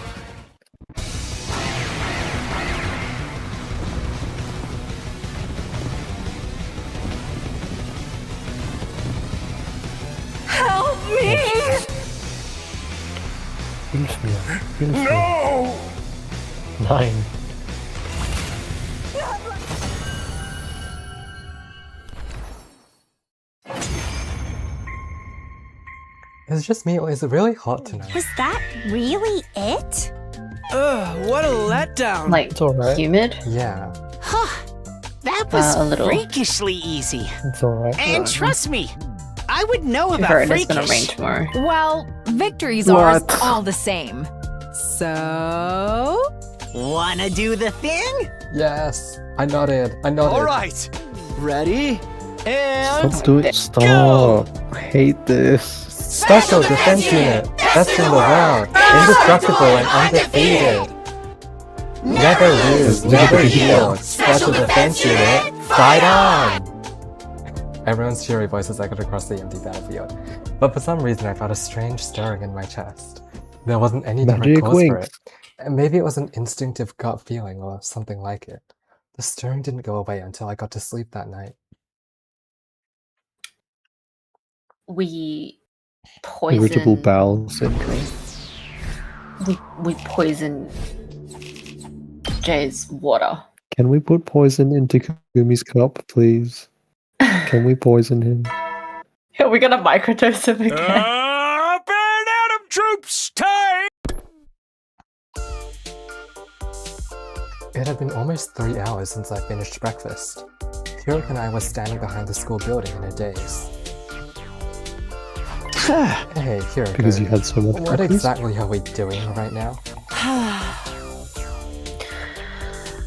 Help me! No! 9. It's just me, or is it really hot tonight? Was that really it? Ugh, what a letdown. Like, It's alright. humid? Yeah. That was A little. freakishly easy. It's alright. And trust me, I would know To be about fair, it is gonna rain freakish. tomorrow. Well, victory's ours What? all the same. So. Wanna do the thing? Yes, I nodded. All right. Ready? And Stop doing. Stop. I hate this. Special Defense Unit, best in the world, indestructible and undefeated. Never lose, never yield. Special Defense Unit, fight on! Everyone's cheery voices echoed across the empty battlefield, but for some reason I felt a strange stirring in my chest. There wasn't any direct Magic cause for wings. it, and maybe it was an instinctive gut feeling or something like it. The stirring didn't go away until I got to sleep that night. We Irritable poison. bowel syndrome. We poison Jay's water. Can we put poison into Kumi's cup, please? Can we poison him? Are we gonna microdose him again? up and Adam troops time. It had been almost 3 hours since I finished breakfast. Hirok and I were standing behind the school building in a daze. Hey, Hiroko. Because you had so much What breakfast? exactly are we doing right now?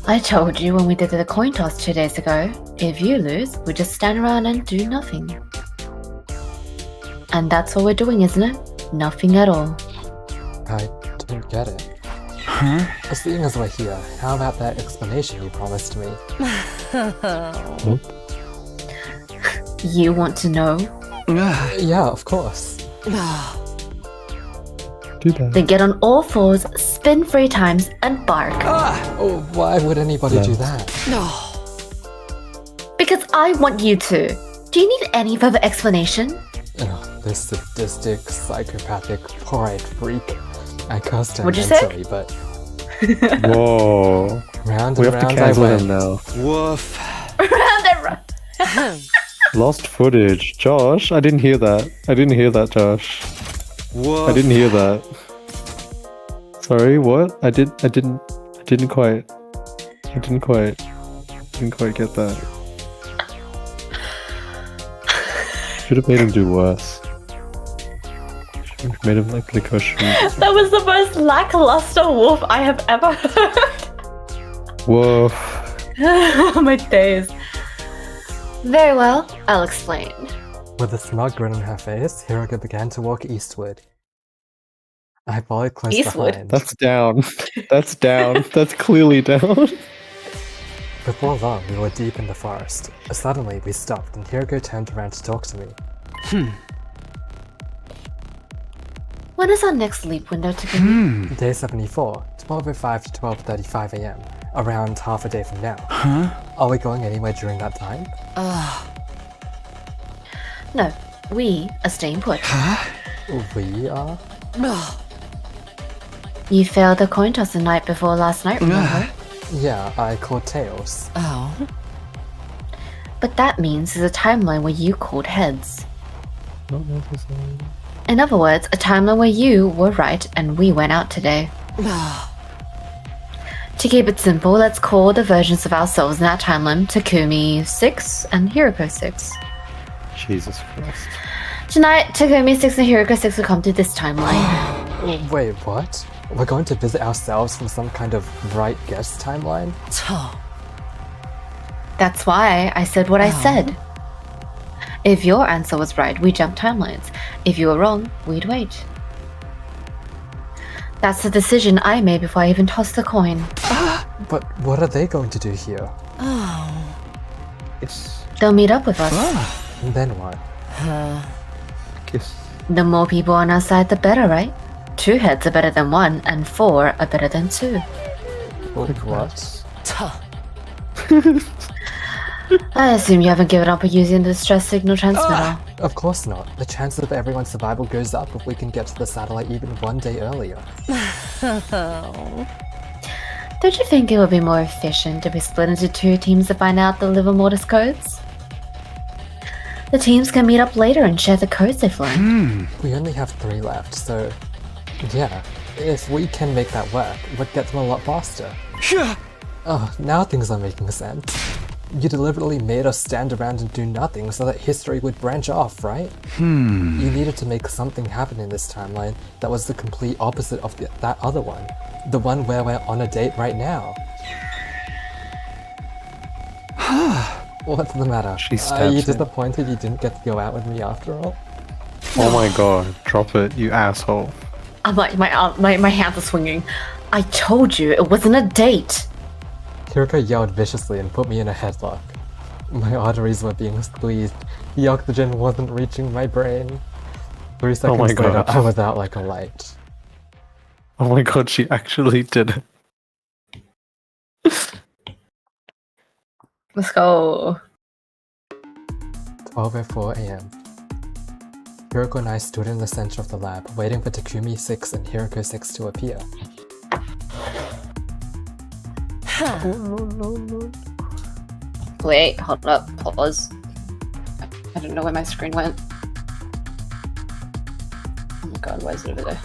I told you when we did the coin toss 2 days ago, if you lose, we just stand around and do nothing. And that's what we're doing, isn't it? Nothing at all. I don't get it. Huh? Seeing as we're here, how about that explanation you promised me? You want to know? Yeah, of course. Too bad. Then get on all fours, spin 3 times, and bark. Oh, why would anybody do that? Because I want you to. Do you need any further explanation? Oh, this sadistic, psychopathic, poor-eyed freak. I cursed him What'd you say? mentally, but Whoa. round We and have to round I cancel went. him now. Woof. Round and round. Lost footage. Josh, I didn't hear that. I didn't hear that, Josh. Woof. I didn't hear that. Sorry, what? I didn't quite get that. Should have made him do worse. Should have made him like the question. That was the most lackluster wolf I have ever heard. Whoa. Oh my days. Very well, I'll explain. With a smug grin on her face, Hiroko began to walk eastward. I followed close Eastward? behind. That's down. That's down. That's clearly down. Before long, we were deep in the forest. Suddenly, we stopped, and Hiroko turned around to talk to me. When is our next sleep window to be? Day 74, 12:05 to 12:35 a.m. Around half a day from now. Huh? Are we going anywhere during that time? No, we are staying put. We are? You failed the coin toss the night before last night, remember? Yeah, I called tails. Oh. But that means there's a timeline where you called heads. Not necessarily. In other words, a timeline where you were right and we went out today. To keep it simple, let's call the versions of ourselves in that timeline Takumi 6 and Hiroko 6. Jesus Christ. Tonight, Takumi 6 and Hiroko 6 will come to this timeline. Wait, what? We're going to visit ourselves from some kind of right guess timeline? That's why I said what I said. If your answer was right, we jump timelines. If you were wrong, we'd wait. That's the decision I made before I even tossed the coin. But what are they going to do here? They'll meet up with us. And then what? The more people on our side, the better, right? 2 heads are better than 1, and 4 are better than 2. Like what? I assume you haven't given up on using the distress signal transmitter. Of course not. The chances of everyone's survival goes up if we can get to the satellite even 1 day earlier. Don't you think it would be more efficient if we split into 2 teams to find out the Livermortis codes? The teams can meet up later and share the codes they've learned. We only have 3 left, so yeah, if we can make that work, we'd get them a lot faster. Oh, now things are making sense. You deliberately made us stand around and do nothing so that history would branch off, right? You needed to make something happen in this timeline that was the complete opposite of that other one. The one where we're on a date right now. What's the matter? She Are stabs you him. disappointed you didn't get to go out with me after all? Oh my god, drop it, you asshole. I'm like, my hands are swinging. I told you it wasn't a date. Hiroko yelled viciously and put me in a headlock. My arteries were being squeezed. The oxygen wasn't reaching my brain. 3 seconds my later, God. I was out like a light. Oh my god, she actually did it. Let's go. 12:04 a.m. Hiroko and I stood in the center of the lab, waiting for Takumi 6 and Hiroko 6 to appear. Wait, hold up, pause. I don't know where my screen went. Oh my god, why is it over there?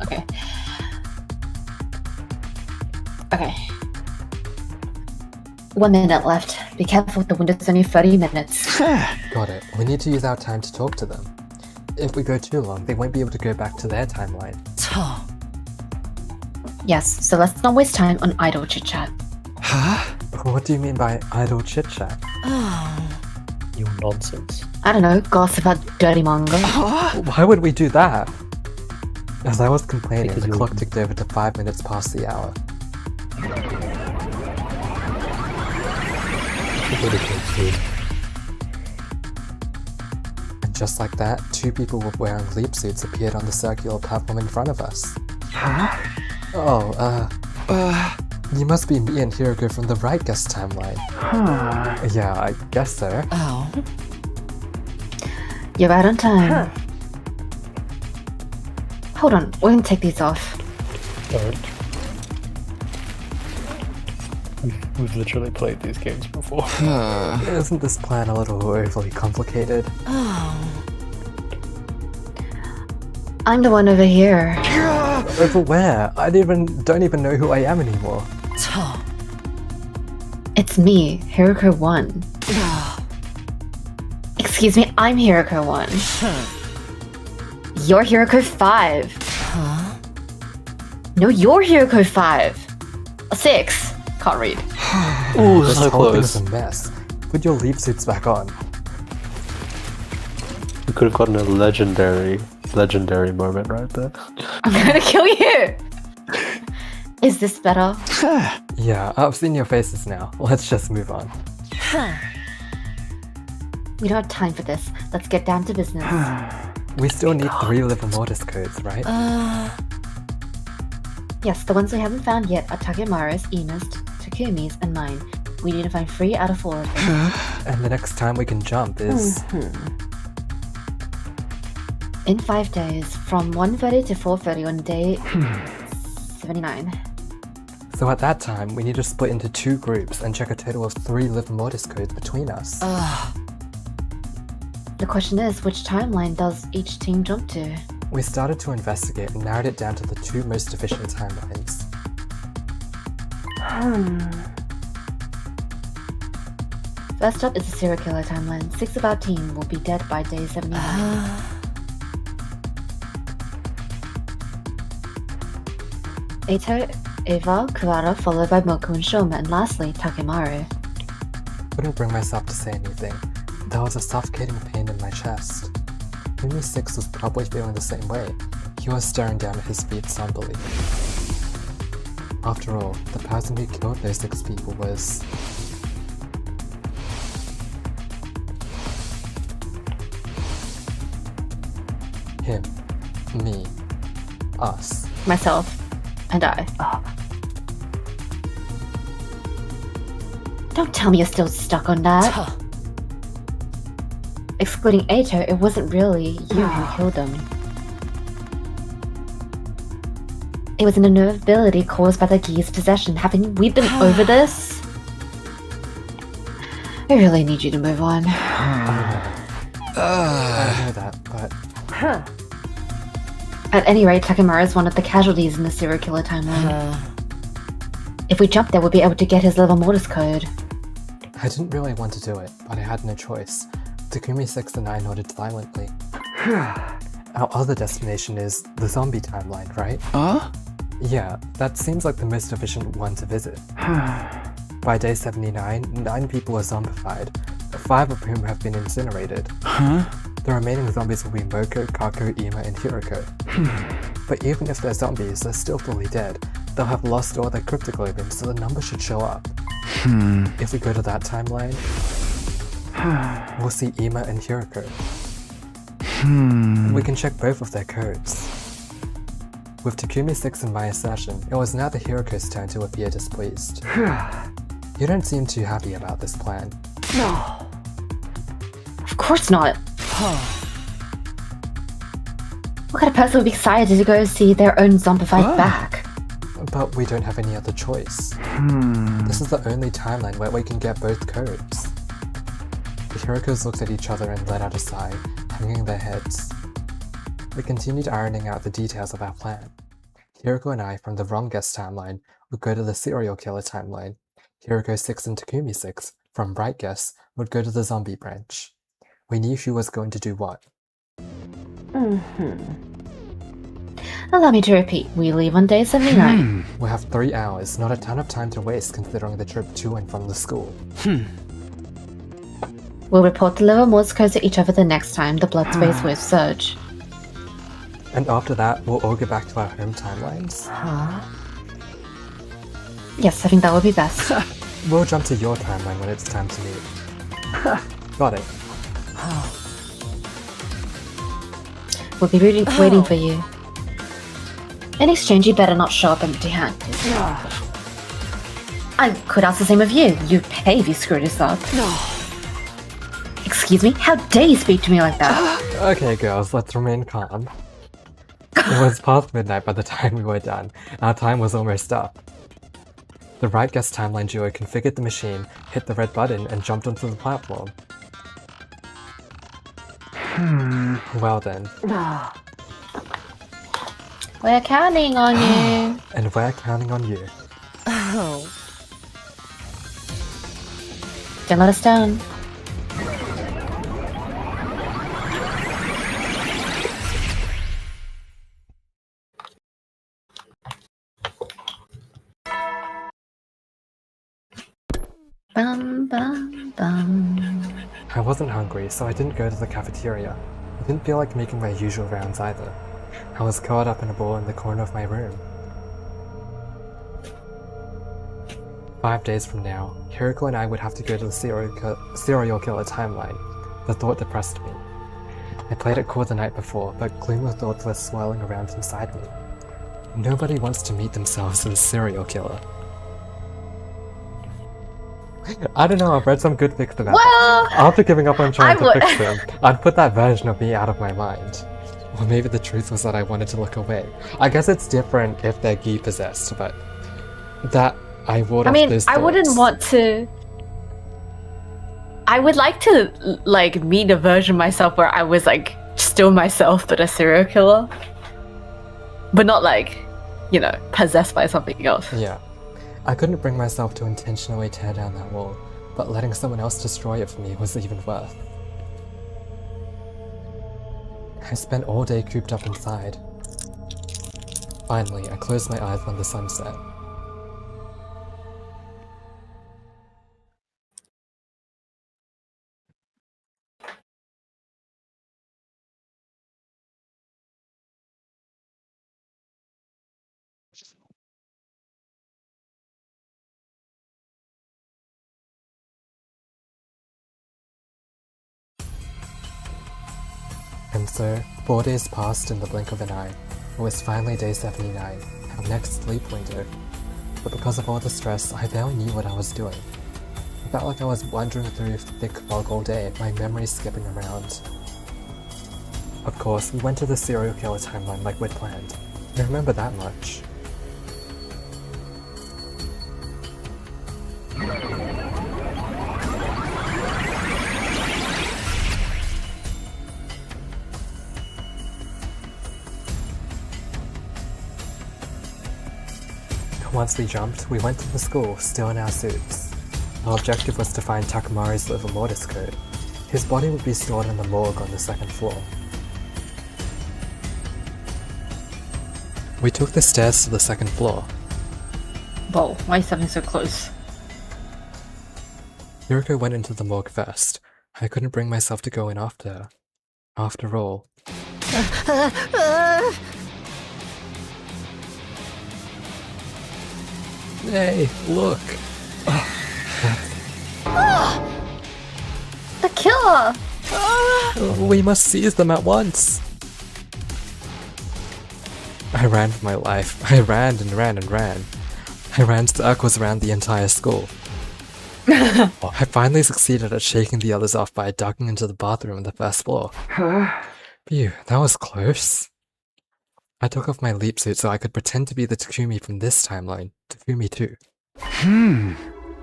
Okay. Okay. 1 minute left. Be careful, the window's only 30 minutes. Got it. We need to use our time to talk to them. If we go too long, they won't be able to go back to their timeline. Yes, so let's not waste time on idle chit-chat. What do you mean by idle chit-chat? You nonsense. I don't know, gossip about dirty manga. Why would we do that? As I was complaining, Because the you're- clock ticked over to 5 minutes past the hour. And just like that, 2 people wearing leap suits appeared on the circular platform in front of us. Oh, you must be me and Hiroko from the right guess timeline. Yeah, I guess so. Oh. You're right on time. Hold on, we're gonna take these off. Don't. We've literally played these games before. Isn't this plan a little overly complicated? I'm the one over here. Over where? I don't even know who I am anymore. It's me, Hiroko 1. Excuse me, I'm Hiroko 1. You're Hiroko 5. No, you're Hiroko 5. 6. Can't read. Ooh, This so whole thing's close. a mess. Put your leap suits back on. We could have gotten a legendary moment right there. I'm gonna kill you! Is this better? Yeah, I've seen your faces now. Let's just move on. We don't have time for this. Let's get down to business. We still need 3 liver mortis codes, right? Yes, the ones we haven't found yet are Takemaru's, Ima's, Takumi's, and mine. We need to find 3 out of 4 of them. And the next time we can jump is... In 5 days, from 1:30 to 4:30 on day 79. So at that time, we need to split into 2 groups and check a total of 3 liver mortis codes between us. The question is, which timeline does each team jump to? We started to investigate and narrowed it down to the 2 most efficient timelines. First up is the serial killer timeline. 6 of our team will be dead by day 79. Eito, Eva, Kurara, followed by Moku and Shoma, and lastly, Takemaru. Couldn't bring myself to say anything. There was a suffocating pain in my chest. Kumi 6 was probably feeling the same way. He was staring down at his feet somberly. After all, the person who killed those 6 people was... him. Me. Us. Myself. And I. Don't tell me you're still stuck on that. Excluding Eito, it wasn't really you who killed them. It was an inability caused by the gear's possession. Haven't we been over this? I really need you to move on. I know that, but... At any rate, Takemaru is one of the casualties in the serial killer timeline. If we jump there, we'll be able to get his liver mortis code. I didn't really want to do it, but I had no choice. Takumi 6 and I nodded silently. Our other destination is the zombie timeline, right? Yeah, that seems like the most efficient one to visit. By day 79, 9 people are zombified, 5 of whom have been incinerated. The remaining zombies will be Moko, Kako, Ima, and Hiroko. But even if they're zombies, they're still fully dead. They'll have lost all their cryptoglobin, so the number should show up. If we go to that timeline, we'll see Ima and Hiroko. We can check both of their codes. With Takumi 6 in my assertion, it was now the Hiroko's turn to appear displeased. You don't seem too happy about this plan. No. Of course not. What kind of person would be excited to go see their own zombified back? But we don't have any other choice. This is the only timeline where we can get both codes. The Hirokos looked at each other and let out a sigh, hanging their heads. We continued ironing out the details of our plan. Hiroko and I from the wrong guest timeline would go to the serial killer timeline. Hiroko 6 and Takumi 6 from right guess would go to the zombie branch. We knew who was going to do what. Allow me to repeat, we leave on day 79. We have 3 hours, not a ton of time to waste considering the trip to and from the school. We'll report the liver mortis codes to each other the next time the blood space waves surge. And after that, we'll all get back to our home timelines. Yes, I think that would be best. We'll jump to your timeline when it's time to meet. Got it. We'll be waiting for you. In exchange, you better not show up empty-handed. I could ask the same of you. You'd pay if you screwed us up. Excuse me? How dare you speak to me like that? Okay, girls, let's remain calm. It was past midnight by the time we were done. Our time was almost up. The right guest timeline duo configured the machine, hit the red button, and jumped onto the platform. Well then. We're counting on you. And we're counting on you. Don't let us down. Bum, bum, bum. I wasn't hungry, so I didn't go to the cafeteria. I didn't feel like making my usual rounds either. I was curled up in a ball in the corner of my room. 5 days from now, Hiroko and I would have to go to the serial killer timeline. The thought depressed me. I played it cool the night before, but gloomy thoughts were swirling around inside me. Nobody wants to meet themselves as a serial killer. I don't know, I've read some good fics about Well, that. After giving up on trying I to would- fix him, I'd put that version of me out of my mind. Or maybe the truth was that I wanted to look away. I guess it's different if they're Gi possessed, but that I ward I off mean, those I wouldn't thoughts. want to. I would like to like meet a version of myself where I was like still myself but a serial killer, but not like, you know, possessed by something else. Yeah. I couldn't bring myself to intentionally tear down that wall, but letting someone else destroy it for me was even worse. I spent all day cooped up inside. Finally, I closed my eyes when the sun set. And so, 4 days passed in the blink of an eye. It was finally day 79, our next sleep window. But because of all the stress, I barely knew what I was doing. It felt like I was wandering through thick fog all day, my memories skipping around. Of course, we went to the serial killer timeline like we'd planned. I remember that much. Once we jumped, we went to the school, still in our suits. Our objective was to find Takamari's little mortis code. His body would be stored in the morgue on the second floor. We took the stairs to the second floor. Whoa, why is something so close? Yuriko went into the morgue first. I couldn't bring myself to go in after her. After all, hey, look! The killer! We must seize them at once! I ran for my life. I ran and ran and ran. I ran circles around the entire school. I finally succeeded at shaking the others off by ducking into the bathroom on the first floor. Phew, that was close. I took off my leap suit so I could pretend to be the Takumi from this timeline, Takumi 2.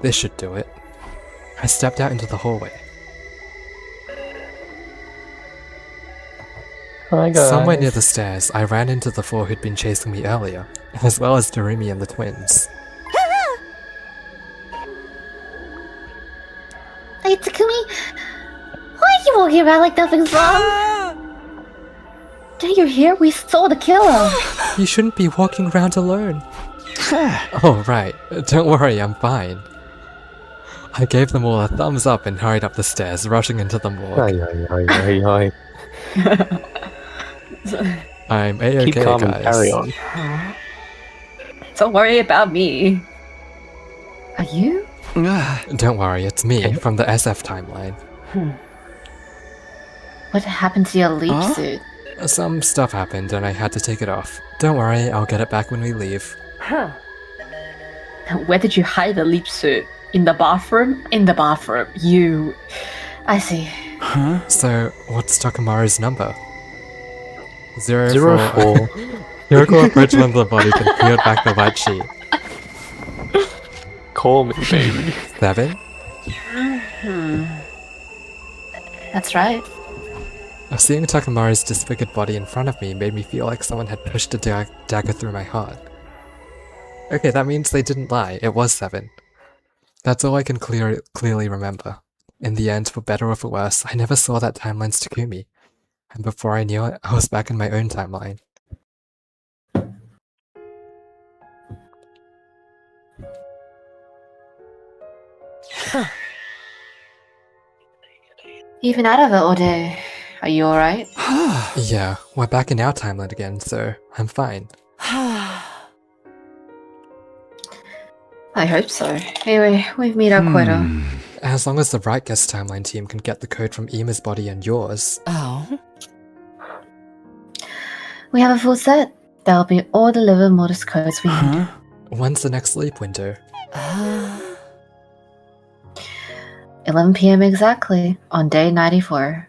This should do it. I stepped out into the hallway. Hi guys. Somewhere near the stairs, I ran into the four who'd been chasing me earlier, as well as Darumi and the twins. Hey, Takumi! Why are you walking around like nothing's wrong? Did you hear? We saw the killer! You shouldn't be walking around alone. Oh, right. Don't worry, I'm fine. I gave them all a thumbs up and hurried up the stairs, rushing into the morgue. I'm A-okay, Keep calm and guys. carry on. Don't worry about me. Are you? Don't worry, it's me, from the SF timeline. What happened to your leap suit? Some stuff happened and I had to take it off. Don't worry, I'll get it back when we leave. Huh. Where did you hide the leap suit? In the bathroom? In the bathroom. You... I see. Huh? So, what's Takamari's number? 04. Yuriko approached one of the body and peeled back the white sheet. Call me, baby. 7? That's right. Seeing Takamari's disfigured body in front of me made me feel like someone had pushed a dagger through my heart. Okay, that means they didn't lie, it was 7. That's all I can clearly remember. In the end, for better or for worse, I never saw that timeline's Takumi. And before I knew it, I was back in my own timeline. You've been out of it all day. Are you alright? Yeah, we're back in our timeline again, so I'm fine. I hope so. Anyway, we've made our quota. As long as the Bright Guest Timeline team can get the code from Ima's body and yours. Oh? We have a full set. That'll be all the liver modus codes we need. When's the next sleep window? 11 p.m. exactly, on day 94.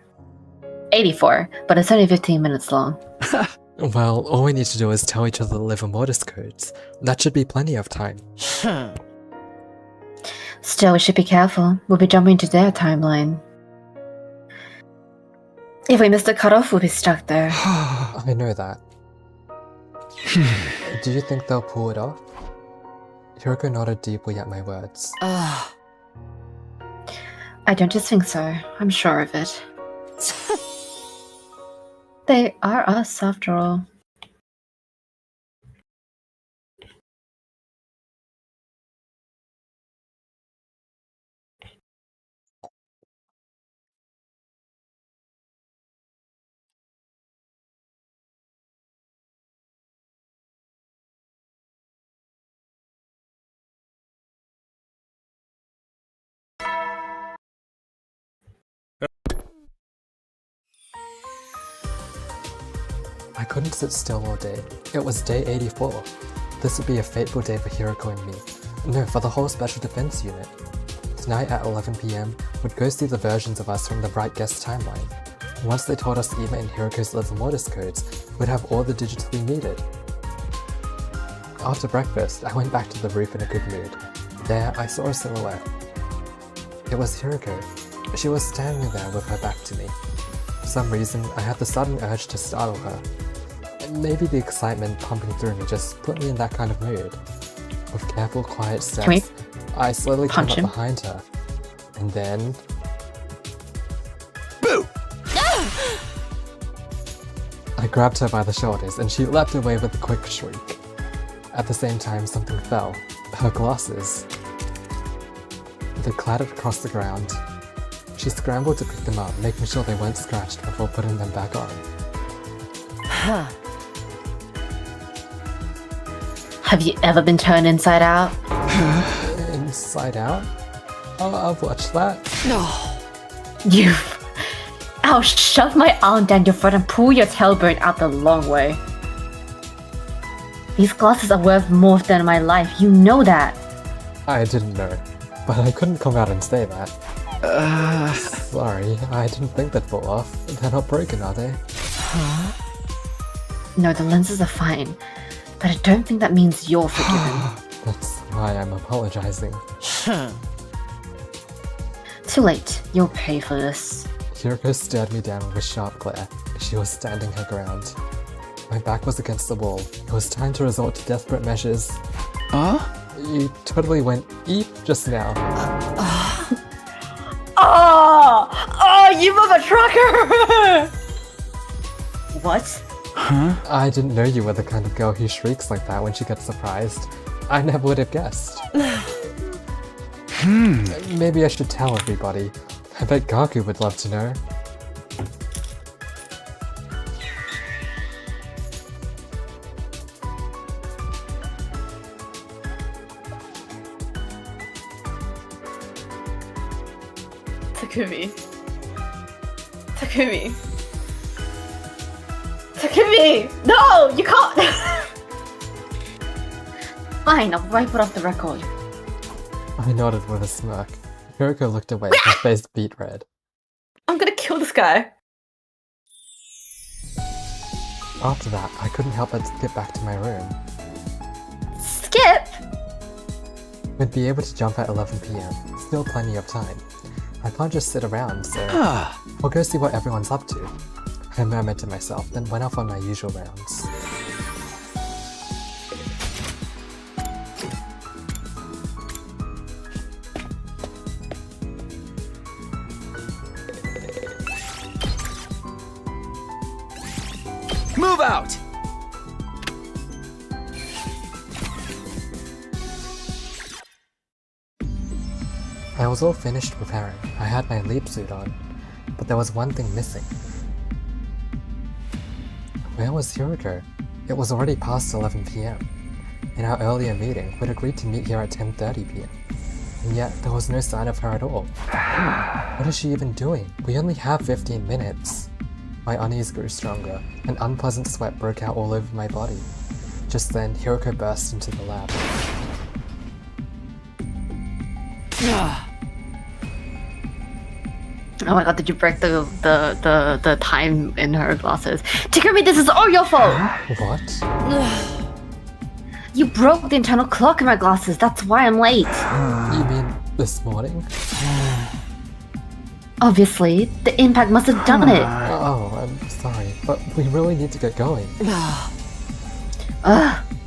84, but it's only 15 minutes long. Well, all we need to do is tell each other the liver mortis codes. That should be plenty of time. Still, we should be careful. We'll be jumping to their timeline. If we miss the cutoff, we'll be stuck there. I know that. Do you think they'll pull it off? Hiroko nodded deeply at my words. I don't just think so. I'm sure of it. They are us, after all. I couldn't sit still all day. It was day 84. This would be a fateful day for Hiroko and me. No, for the whole Special Defense Unit. Tonight at 11 PM, we'd go see the versions of us from the Bright Guest timeline. Once they told us Ima and Hiroko's liver mortis codes, we'd have all the digits we needed. After breakfast, I went back to the roof in a good mood. There, I saw a silhouette. It was Hiroko. She was standing there with her back to me. For some reason, I had the sudden urge to startle her. Maybe the excitement pumping through me just put me in that kind of mood. With careful, quiet steps, I slowly came up behind her. And then... Boo! I grabbed her by the shoulders and she leapt away with a quick shriek. At the same time, something fell. Her glasses. They clattered across the ground. She scrambled to pick them up, making sure they weren't scratched before putting them back on. Have you ever been turned inside out? Inside out? Oh, I've watched that. No. I'll shove my arm down your throat and pull your tailbone out the long way. These glasses are worth more than my life, you know that. I didn't know, but I couldn't come out and say that. Sorry, I didn't think they'd fall off. They're not broken, are they? No, the lenses are fine, but I don't think that means you're forgiven. That's why I'm apologizing. Too late, you'll pay for this. Hiroko stared me down with a sharp glare. She was standing her ground. My back was against the wall. It was time to resort to desperate measures. You totally went eep just now. Oh, you mother trucker! What? I didn't know you were the kind of girl who shrieks like that when she gets surprised. I never would have guessed. Maybe I should tell everybody. I bet Gaku would love to know. Takumi! No! You can't! Fine, I'll wipe it off the record. I nodded with a smirk. Hiroko looked away, her face beet red. I'm gonna kill this guy. After that, I couldn't help but skip back to my room. Skip? We'd be able to jump at 11 PM. Still plenty of time. I can't just sit around, so I'll go see what everyone's up to. I murmured to myself, then went off on my usual rounds. Move out! I was all finished preparing. I had my leap suit on, but there was one thing missing. Where was Hiroko? It was already past 11 PM. In our earlier meeting, we'd agreed to meet here at 10:30 PM. and yet there was no sign of her at all. What is she even doing? We only have 15 minutes. My unease grew stronger. An unpleasant sweat broke out all over my body. Just then, Hiroko burst into the lab. Oh my god, did you break the time in her glasses? Takumi, this is all your fault! What? You broke the internal clock in my glasses, that's why I'm late. You mean this morning? Obviously, the impact must have done it. Oh, I'm sorry, but we really need to get going.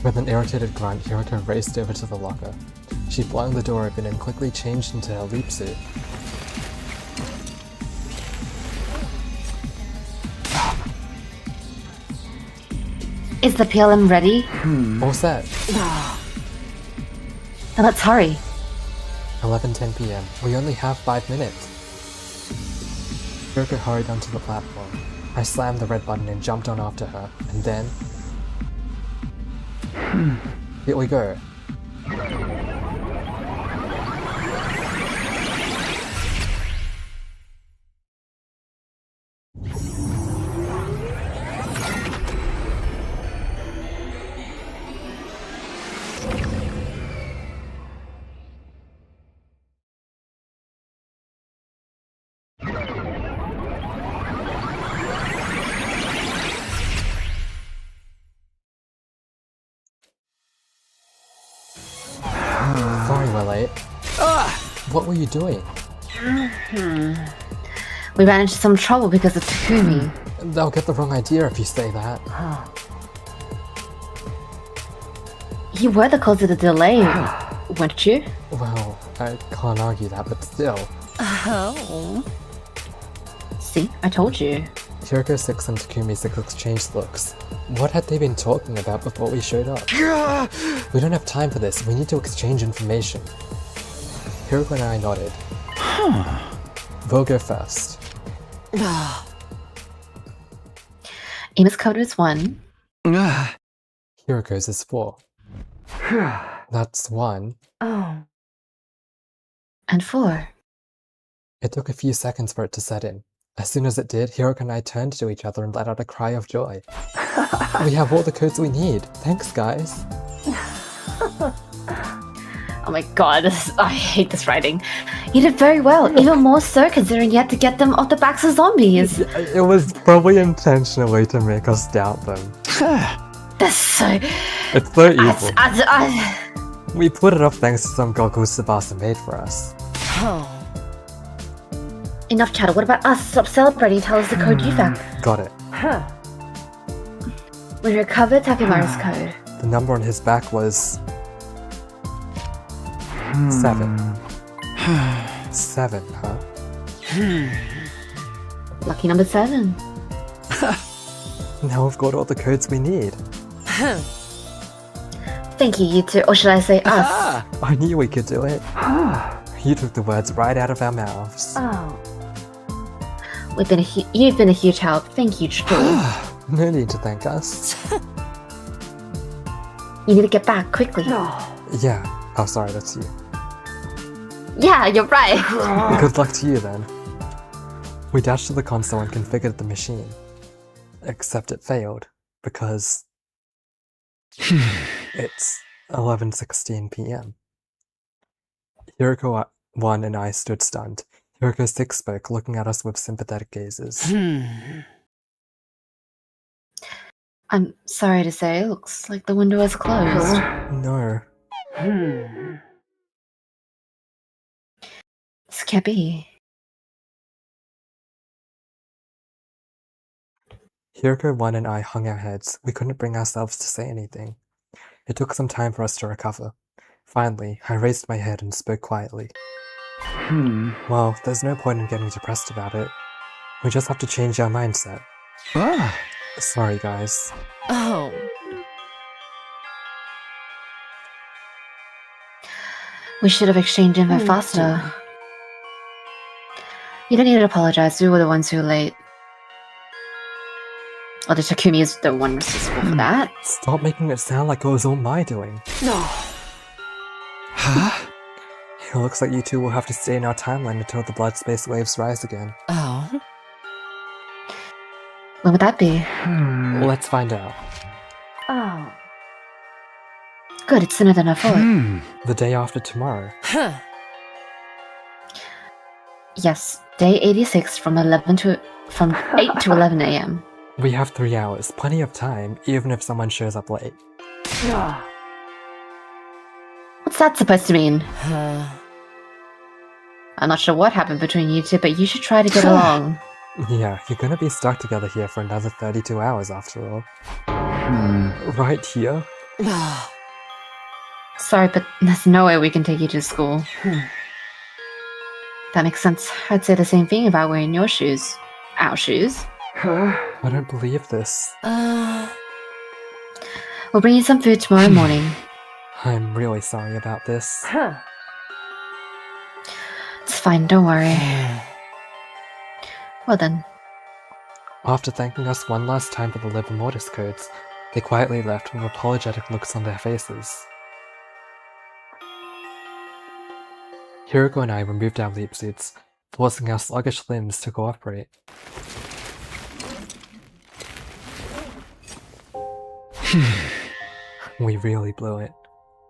With an irritated grunt, Hiroko raced over to the locker. She flung the door open and quickly changed into her leap suit. Is the PLM ready? All set. Then let's hurry. 11:10 p.m. We only have 5 minutes. Hiroko hurried onto the platform. I slammed the red button and jumped on after her, and then... Here we go. Sorry we're late. What were you doing? We ran into some trouble because of Takumi. They'll get the wrong idea if you say that. You were the cause of the delay, weren't you? Well, I can't argue that, but still. Oh. See, I told you. Hiroko 6 and Takumi 6 exchanged looks. What had they been talking about before we showed up? We don't have time for this, we need to exchange information. Hiroko and I nodded. We'll go first. Amos code is 1. Hiroko's is 4. That's 1. Oh. And 4. It took a few seconds for it to set in. As soon as it did, Hiroko and I turned to each other and let out a cry of joy. We have all the codes we need. Thanks, guys. Oh my god, I hate this writing. You did very well, even more so considering you had to get them off the backs of zombies. It was probably intentionally to make us doubt them. That's so... It's so evil. We put it off thanks to some goggles Tsubasa made for us. Enough chatter, what about us? Stop celebrating, tell us the code you found. Got it. We recovered Takemaru's code. The number on his back was... 7. 7, huh? Lucky number 7. Now we've got all the codes we need. Thank you, you two, or should I say us? I knew we could do it. You took the words right out of our mouths. Oh. You've been a huge help. Thank you, Chidori. No need to thank us. You need to get back quickly. Yeah. Oh, sorry, that's you. Yeah, you're right. Good luck to you then. We dashed to the console and configured the machine. Except it failed, because... it's 11:16 p.m. Hiroko 1 and I stood stunned. Hiroko 6 spoke, looking at us with sympathetic gazes. I'm sorry to say, it looks like the window is closed. No. This can't be. Hiroko 1 and I hung our heads. We couldn't bring ourselves to say anything. It took some time for us to recover. Finally, I raised my head and spoke quietly. Well, there's no point in getting depressed about it. We just have to change our mindset. Sorry, guys. Oh. We should have exchanged info faster. You don't need to apologize, we were the ones who were late. Although Takumi is the one responsible for that. Stop making it sound like it was all my doing. No. Huh? It looks like you two will have to stay in our timeline until the blood space waves rise again. Oh? When would that be? Let's find out. Oh. Good, it's sooner than I thought. The day after tomorrow. Huh. Yes, day 86 from 8 to 11 a.m. We have 3 hours, plenty of time, even if someone shows up late. What's that supposed to mean? I'm not sure what happened between you two, but you should try to get along. Yeah, you're gonna be stuck together here for another 32 hours after all. Right here? Sorry, but there's no way we can take you to school. That makes sense. I'd say the same thing if I were in your shoes. Our shoes. I don't believe this. We'll bring you some food tomorrow morning. I'm really sorry about this. It's fine, don't worry. Well then. After thanking us one last time for the Livor Mortis codes, they quietly left with apologetic looks on their faces. Hiroko and I removed our leap suits, forcing our sluggish limbs to cooperate. We really blew it.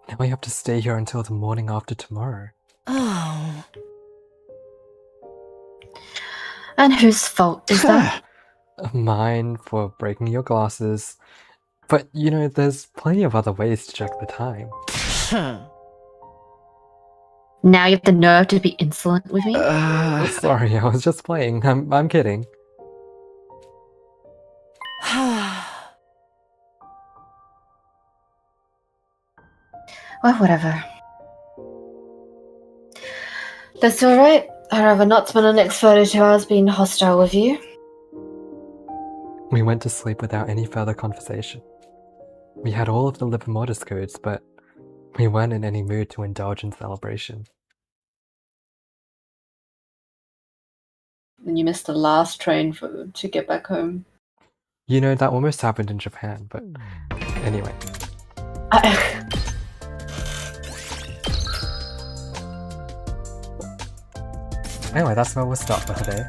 Now we have to stay here until the morning after tomorrow. Oh. And whose fault is that? Mine for breaking your glasses. But, you know, there's plenty of other ways to check the time. Now you have the nerve to be insolent with me? Sorry, I was just playing. I'm kidding. Well, whatever. That's alright. I'd rather not spend the next 32 hours being hostile with you. We went to sleep without any further conversation. We had all of the Livor Mortis codes, but we weren't in any mood to indulge in celebration. And you missed the last train to get back home. You know, that almost happened in Japan, but anyway. Anyway, that's where we'll stop for today.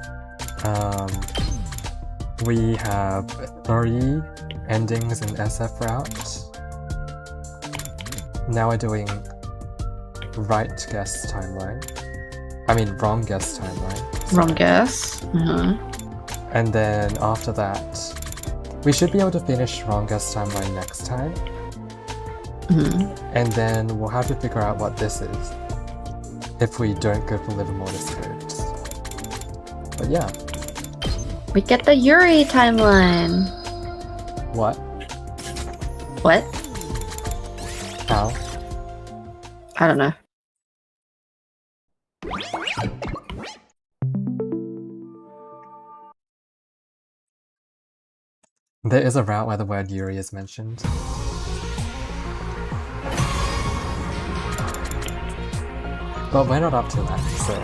We have 3 endings in SF route. Now we're doing right guess timeline. I mean, wrong guess timeline. Wrong guess. And then after that, we should be able to finish wrong guess timeline next time. And then we'll have to figure out what this is if we don't go for Livor Mortis codes. But yeah. We get the Yuri timeline. What? What? How? I don't know. There is a route where the word Yuri is mentioned. But we're not up to that, so